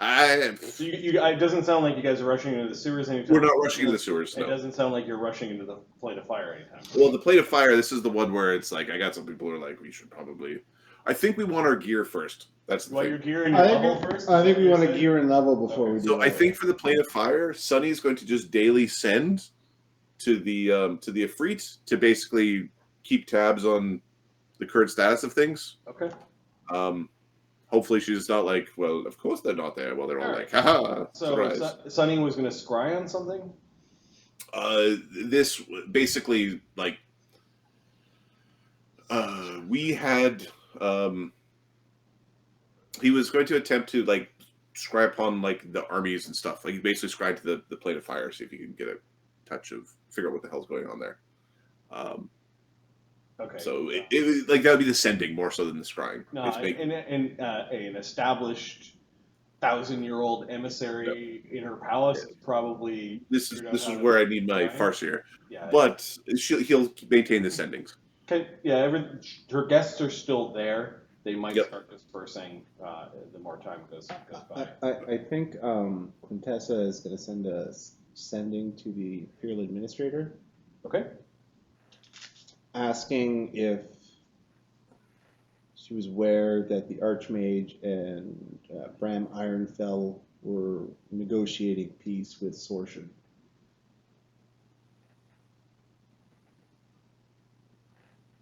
Speaker 1: It doesn't sound like you guys are rushing into the sewers anytime.
Speaker 2: We're not rushing into the sewers, no.
Speaker 1: It doesn't sound like you're rushing into the plane of fire anytime.
Speaker 2: Well, the plate of fire, this is the one where it's like, I got some people who are like, we should probably... I think we want our gear first. That's the
Speaker 1: While
Speaker 2: thing.
Speaker 1: you're gearing your level first?
Speaker 3: I think we want to gear and level before we do
Speaker 2: So
Speaker 3: that.
Speaker 2: I think for the plane of fire, Sonny is going to just daily send to the Ifrit to basically keep tabs on the current status of things.
Speaker 1: Okay.
Speaker 2: Hopefully she's not like, well, of course they're not there. Well, they're all like,
Speaker 1: Alright.
Speaker 2: haha,
Speaker 1: So
Speaker 2: surprise.
Speaker 1: Sonny was going to scry on something?
Speaker 2: This basically, like, we had, he was going to attempt to, like, scry upon, like, the armies and stuff. Like, he basically scried to the plate of fire, see if he can get a touch of, figure out what the hell's going on there.
Speaker 1: Okay.
Speaker 2: So, it like, that would be the sending more so than the scrying.
Speaker 1: No,
Speaker 2: It's make-
Speaker 1: an established 1,000-year-old emissary in her palace is probably...
Speaker 2: This is where I need my
Speaker 1: scrying.
Speaker 2: farseer.
Speaker 1: Yeah.
Speaker 2: But he'll maintain the sendings.
Speaker 1: Okay, yeah, her guests are still there. They might
Speaker 2: Yep.
Speaker 1: start dispersing the more time goes by.
Speaker 3: I think Quintessa is going to send a sending to the Imperial Administrator,
Speaker 1: Okay.
Speaker 3: asking if she was aware that the Archmage and Bram Ironfell were negotiating peace with Sorshan.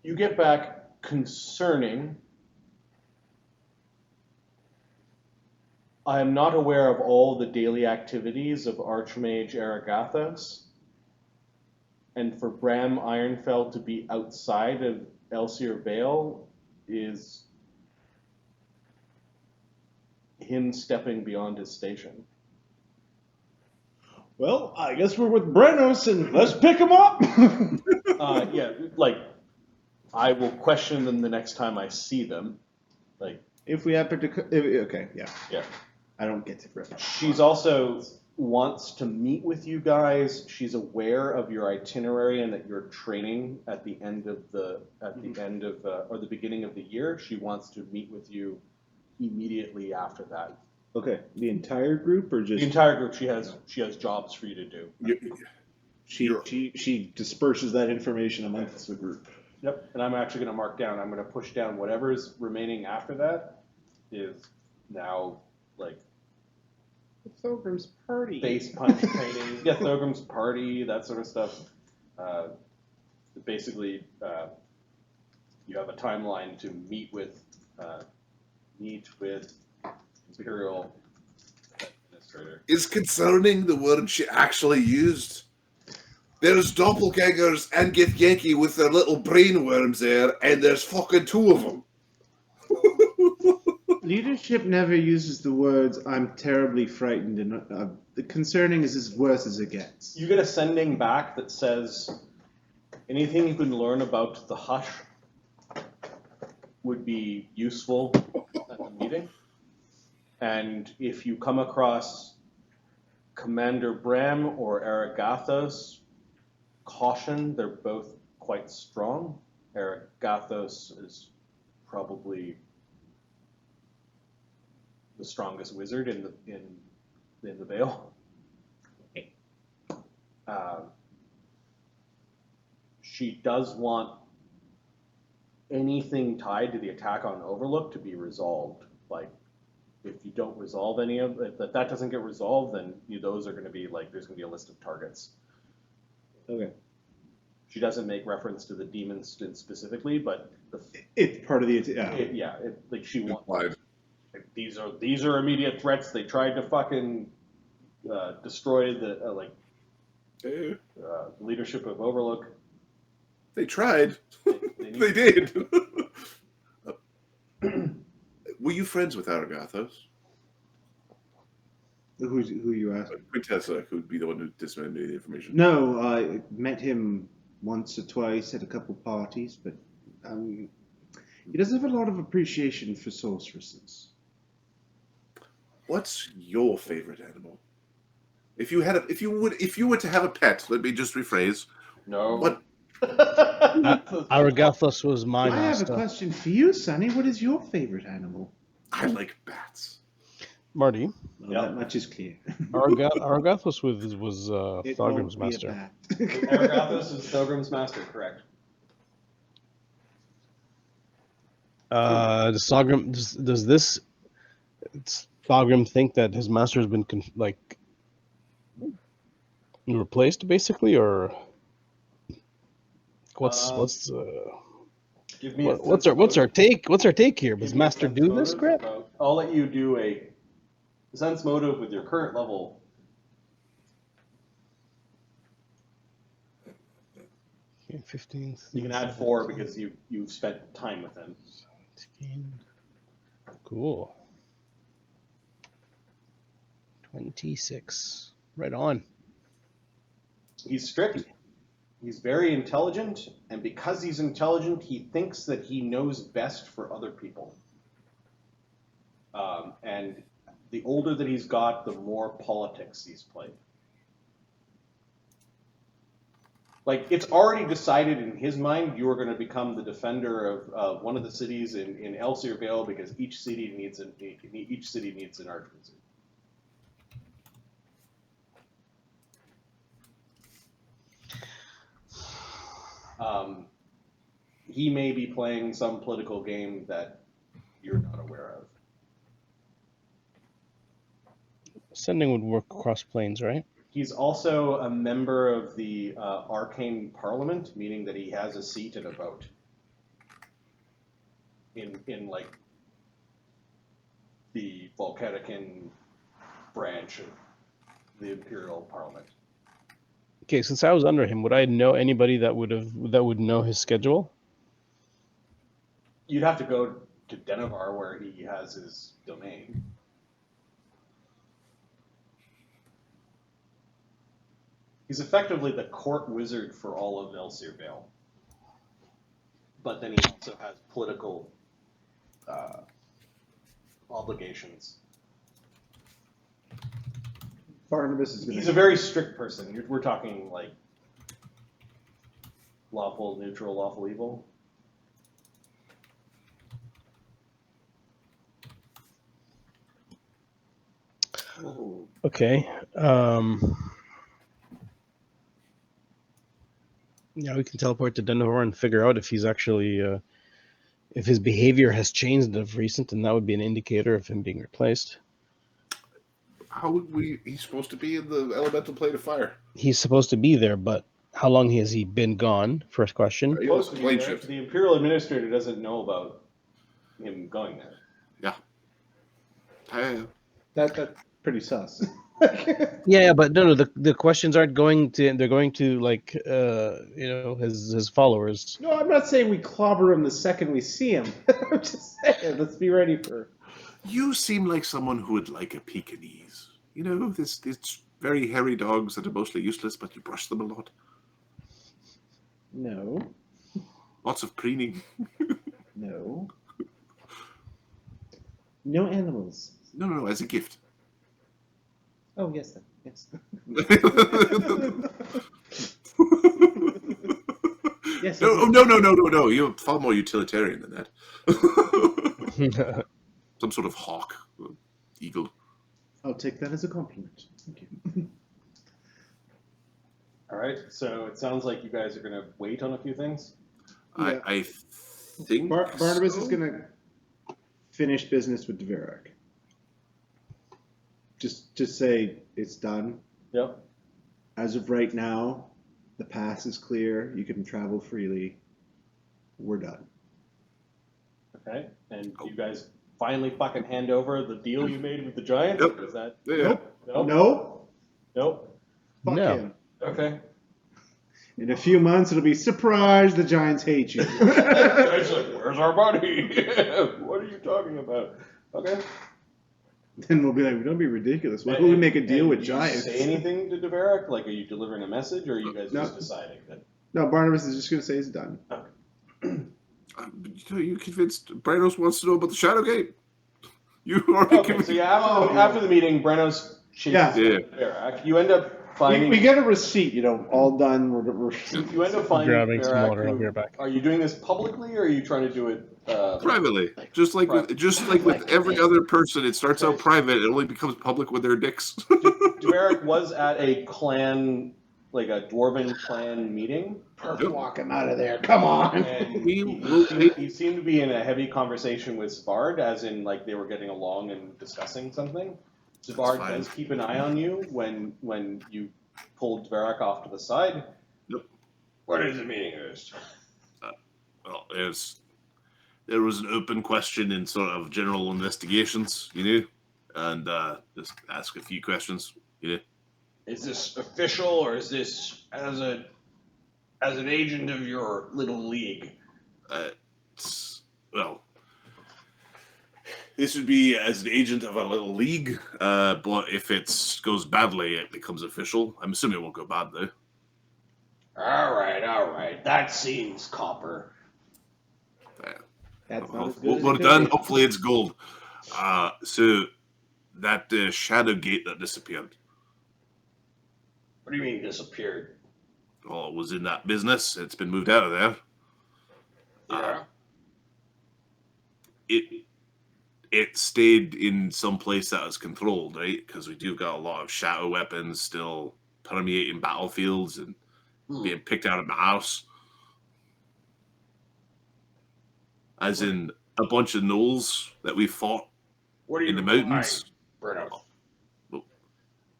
Speaker 1: You get back concerning. I am not aware of all the daily activities of Archmage Aragathos, and for Bram Ironfell to be outside of Elsier Vale is him stepping beyond his station.
Speaker 3: Well, I guess we're with Brennos, and let's pick him up!
Speaker 1: Yeah, like, I will question them the next time I see them. Like,
Speaker 3: If we happen to, okay, yeah.
Speaker 1: yeah.
Speaker 3: I don't get to rip.
Speaker 1: She's also wants to meet with you guys. She's aware of your itinerary and that you're training at the end of the or the beginning of the year. She wants to meet with you immediately after that.
Speaker 3: Okay, the entire group or just
Speaker 1: The entire group. She has jobs for you to do.
Speaker 3: she disperses that information amongst the group.
Speaker 1: Yep. And I'm actually going to mark down. I'm going to push down whatever's remaining after that is now like
Speaker 3: Thogrim's party.
Speaker 1: face punch training. Yeah, Thogrim's party, that sort of stuff. Basically, you have a timeline to meet with Imperial Administrator.
Speaker 2: Is concerning the word she actually used. There's doppelgangers and Githyanki with their little brainworms there, and there's fucking 2 of them.
Speaker 3: Leadership never uses the words "I'm terribly frightened," and the concerning is as worse as it gets.
Speaker 1: You get a sending back that says anything you can learn about the Hush would be useful at the meeting. And if you come across Commander Bram or Aragathos, caution, they're both quite strong. Aragathos is probably the strongest wizard in the Vale. She does want anything tied to the attack on Overlook to be resolved. Like, if you don't resolve any of it, if that doesn't get resolved, then those are going to be like, there's going to be a list of targets.
Speaker 3: Okay.
Speaker 1: She doesn't make reference to the demons specifically, but
Speaker 3: It's part of the
Speaker 1: like she wants.
Speaker 2: Implied.
Speaker 1: Like, these are immediate threats. They tried to fucking destroy the leadership of Overlook.
Speaker 2: They tried.
Speaker 1: They
Speaker 2: They did. Were you friends with Aragathos?
Speaker 3: Who you asking?
Speaker 2: Quintessa, who would be the one who disseminated the information.
Speaker 3: No, I met him once or twice at a couple parties, but he doesn't have a lot of appreciation for sorceresses.
Speaker 2: What's your favorite animal? If you were to have a pet, let me just rephrase.
Speaker 1: No.
Speaker 2: What?
Speaker 4: Aragathos was my
Speaker 3: I have a
Speaker 4: master.
Speaker 3: question for you, Sonny. What is your favorite animal?
Speaker 2: I like bats.
Speaker 4: Marty,
Speaker 3: Well,
Speaker 1: Yep.
Speaker 3: that much is clear.
Speaker 4: Aragathos was
Speaker 3: It
Speaker 4: Thogrim's
Speaker 3: won't be a
Speaker 4: master.
Speaker 3: bat.
Speaker 1: Aragathos is Thogrim's master, correct?
Speaker 4: Does Thogrim think that his master has been replaced basically, or what's
Speaker 1: Give me
Speaker 4: what's our take? What's our take here? Does
Speaker 1: give me a
Speaker 4: master
Speaker 1: sense
Speaker 4: do this
Speaker 1: motive
Speaker 4: crap?
Speaker 1: about- I'll let you do a sense motive with your current level.
Speaker 4: Okay, 15.
Speaker 1: You can add 4 because you've spent time with him.
Speaker 4: 17. Cool. 26. Right on.
Speaker 1: He's strict. He's very intelligent, and because he's intelligent, he thinks that he knows best for other people. And the older that he's got, the more politics he's played. Like, it's already decided in his mind you are going to become the defender of one of the cities in Elsyr Vale because each city needs an archwizard. He may be playing some political game that you're not aware of.
Speaker 4: Sending would work across planes, right?
Speaker 1: He's also a member of the Arcane Parliament, meaning that he has a seat and a vote in like the Volcanican branch of the Imperial Parliament.
Speaker 4: Okay, since I was under him, would I know anybody that would know his schedule?
Speaker 1: You'd have to go to Denevar where he has his domain. He's effectively the court wizard for all of Elsyr Vale. but then he also has political obligations.
Speaker 3: Barnabas is going
Speaker 1: He's a very strict person. We're talking like lawful, neutral, lawful, evil.
Speaker 4: Okay. Yeah, we can teleport to Denver and figure out if he's actually, if his behavior has changed of recent, and that would be an indicator of him being replaced.
Speaker 2: How would we? He's supposed to be in the elemental plane of fire.
Speaker 4: He's supposed to be there, but how long has he been gone? First question.
Speaker 2: He was
Speaker 1: Supposed to be
Speaker 2: plane
Speaker 1: there.
Speaker 2: shift.
Speaker 1: The Imperial Administrator doesn't know about him going there.
Speaker 3: That's pretty sus.
Speaker 4: Yeah, but no, the questions aren't going to. They're going to like, his followers.
Speaker 3: No, I'm not saying we clobber him the second we see him. I'm just saying, let's be ready for.
Speaker 2: You seem like someone who would like a Pekingese. You know, this very hairy dogs that are mostly useless, but you brush them a lot.
Speaker 3: No,
Speaker 2: Lots of preening.
Speaker 3: no, no animals.
Speaker 2: No, as a gift.
Speaker 3: Oh yes, yes. Yes.
Speaker 2: No. You're far more utilitarian than that. Some sort of hawk, eagle.
Speaker 3: I'll take that as a compliment. Thank you.
Speaker 1: All right. So it sounds like you guys are going to wait on a few things.
Speaker 3: Yeah.
Speaker 2: I think
Speaker 3: Barnabas
Speaker 2: so.
Speaker 3: is going to finish business with Dverak. Just say it's done.
Speaker 1: Yep.
Speaker 3: As of right now, the pass is clear. You can travel freely. We're done.
Speaker 1: Okay. And you guys finally fucking hand over the deal you made with the Giants?
Speaker 2: Yep.
Speaker 1: Or is that?
Speaker 2: Yeah.
Speaker 3: Nope.
Speaker 1: No.
Speaker 3: No.
Speaker 1: Nope.
Speaker 3: Fuck
Speaker 4: No.
Speaker 3: him.
Speaker 1: Okay.
Speaker 3: In a few months, it'll be surprise. The Giants hate you.
Speaker 1: It's like, where's our money? What are you talking about? Okay.
Speaker 3: Then we'll be like, don't be ridiculous. Why would we make a deal with
Speaker 1: do
Speaker 3: Giants?
Speaker 1: you say anything to Dverak? Like, are you delivering a message, or are you guys
Speaker 3: No.
Speaker 1: just deciding that?
Speaker 3: No, Barnabas is just going to say it's done.
Speaker 2: You convinced Brennos wants to know about the Shadowgate? You already
Speaker 1: Okay,
Speaker 2: convinced.
Speaker 1: so yeah, after the meeting, Brennos chases
Speaker 3: Yeah.
Speaker 1: Dverak. You end up finding.
Speaker 3: We get a receipt, all done.
Speaker 1: You end up finding
Speaker 4: Grabbing some
Speaker 1: Dverak,
Speaker 4: water. I'll be right back.
Speaker 1: Are you doing this publicly, or are you trying to do it
Speaker 2: Privately, just like with every other person, it starts out private. It only becomes public when they're dicks.
Speaker 1: Dverak was at a clan, like a dwarven clan meeting,
Speaker 3: Walk him out of there. Come on.
Speaker 1: and
Speaker 2: We-
Speaker 1: he seemed to be in a heavy conversation with Svard, as in like they were getting along and discussing something. Svard
Speaker 2: fine.
Speaker 1: does keep an eye on you when you pulled Dverak off to the side.
Speaker 2: Yep.
Speaker 1: What is the meaning of this?
Speaker 2: Well, there was an open question in sort of general investigations, and just ask a few questions,
Speaker 1: Is this official, or is this as an agent of your little league?
Speaker 2: Well, this would be as an agent of a little league, but if it goes badly, it becomes official. I'm assuming it won't go bad, though.
Speaker 1: All right. That seems copper.
Speaker 3: That's not as good as
Speaker 2: We're
Speaker 3: it could
Speaker 2: done.
Speaker 3: be.
Speaker 2: Hopefully it's gold. So that shadow gate that disappeared,
Speaker 1: What do you mean disappeared?
Speaker 2: well, it was in that business. It's been moved out of there.
Speaker 1: Yeah.
Speaker 2: It stayed in some place that was controlled, right? Because we do got a lot of shadow weapons still permeating battlefields and being picked out of my house. As in a bunch of gnolls that we fought
Speaker 1: What are you
Speaker 2: in the mountains.
Speaker 1: Brennos?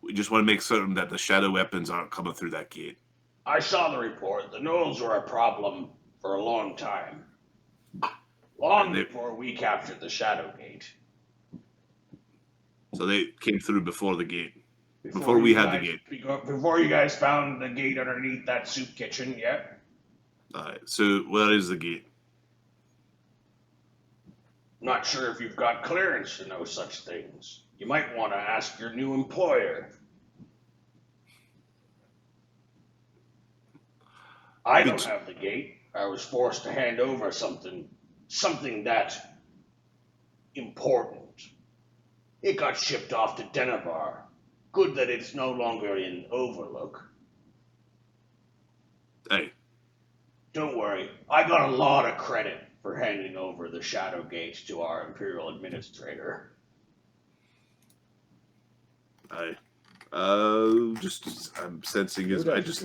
Speaker 2: We just want to make certain that the shadow weapons aren't coming through that gate.
Speaker 1: I saw the report. The gnolls were a problem for a long time. Long before we captured the Shadow Gate.
Speaker 2: So they came through before the gate. Before we had the gate.
Speaker 1: Before you guys found the gate underneath that soup kitchen, yeah?
Speaker 2: Alright, so where is the gate?
Speaker 1: Not sure if you've got clearance to know such things. You might want to ask your new employer.
Speaker 6: I don't have the gate. I was forced to hand over something that important. It got shipped off to Dennevar. Good that it's no longer in Overlook.
Speaker 2: Hey,
Speaker 6: Don't worry, I got a lot of credit for handing over the Shadow Gate to our Imperial Administrator.
Speaker 2: I'm sensing I just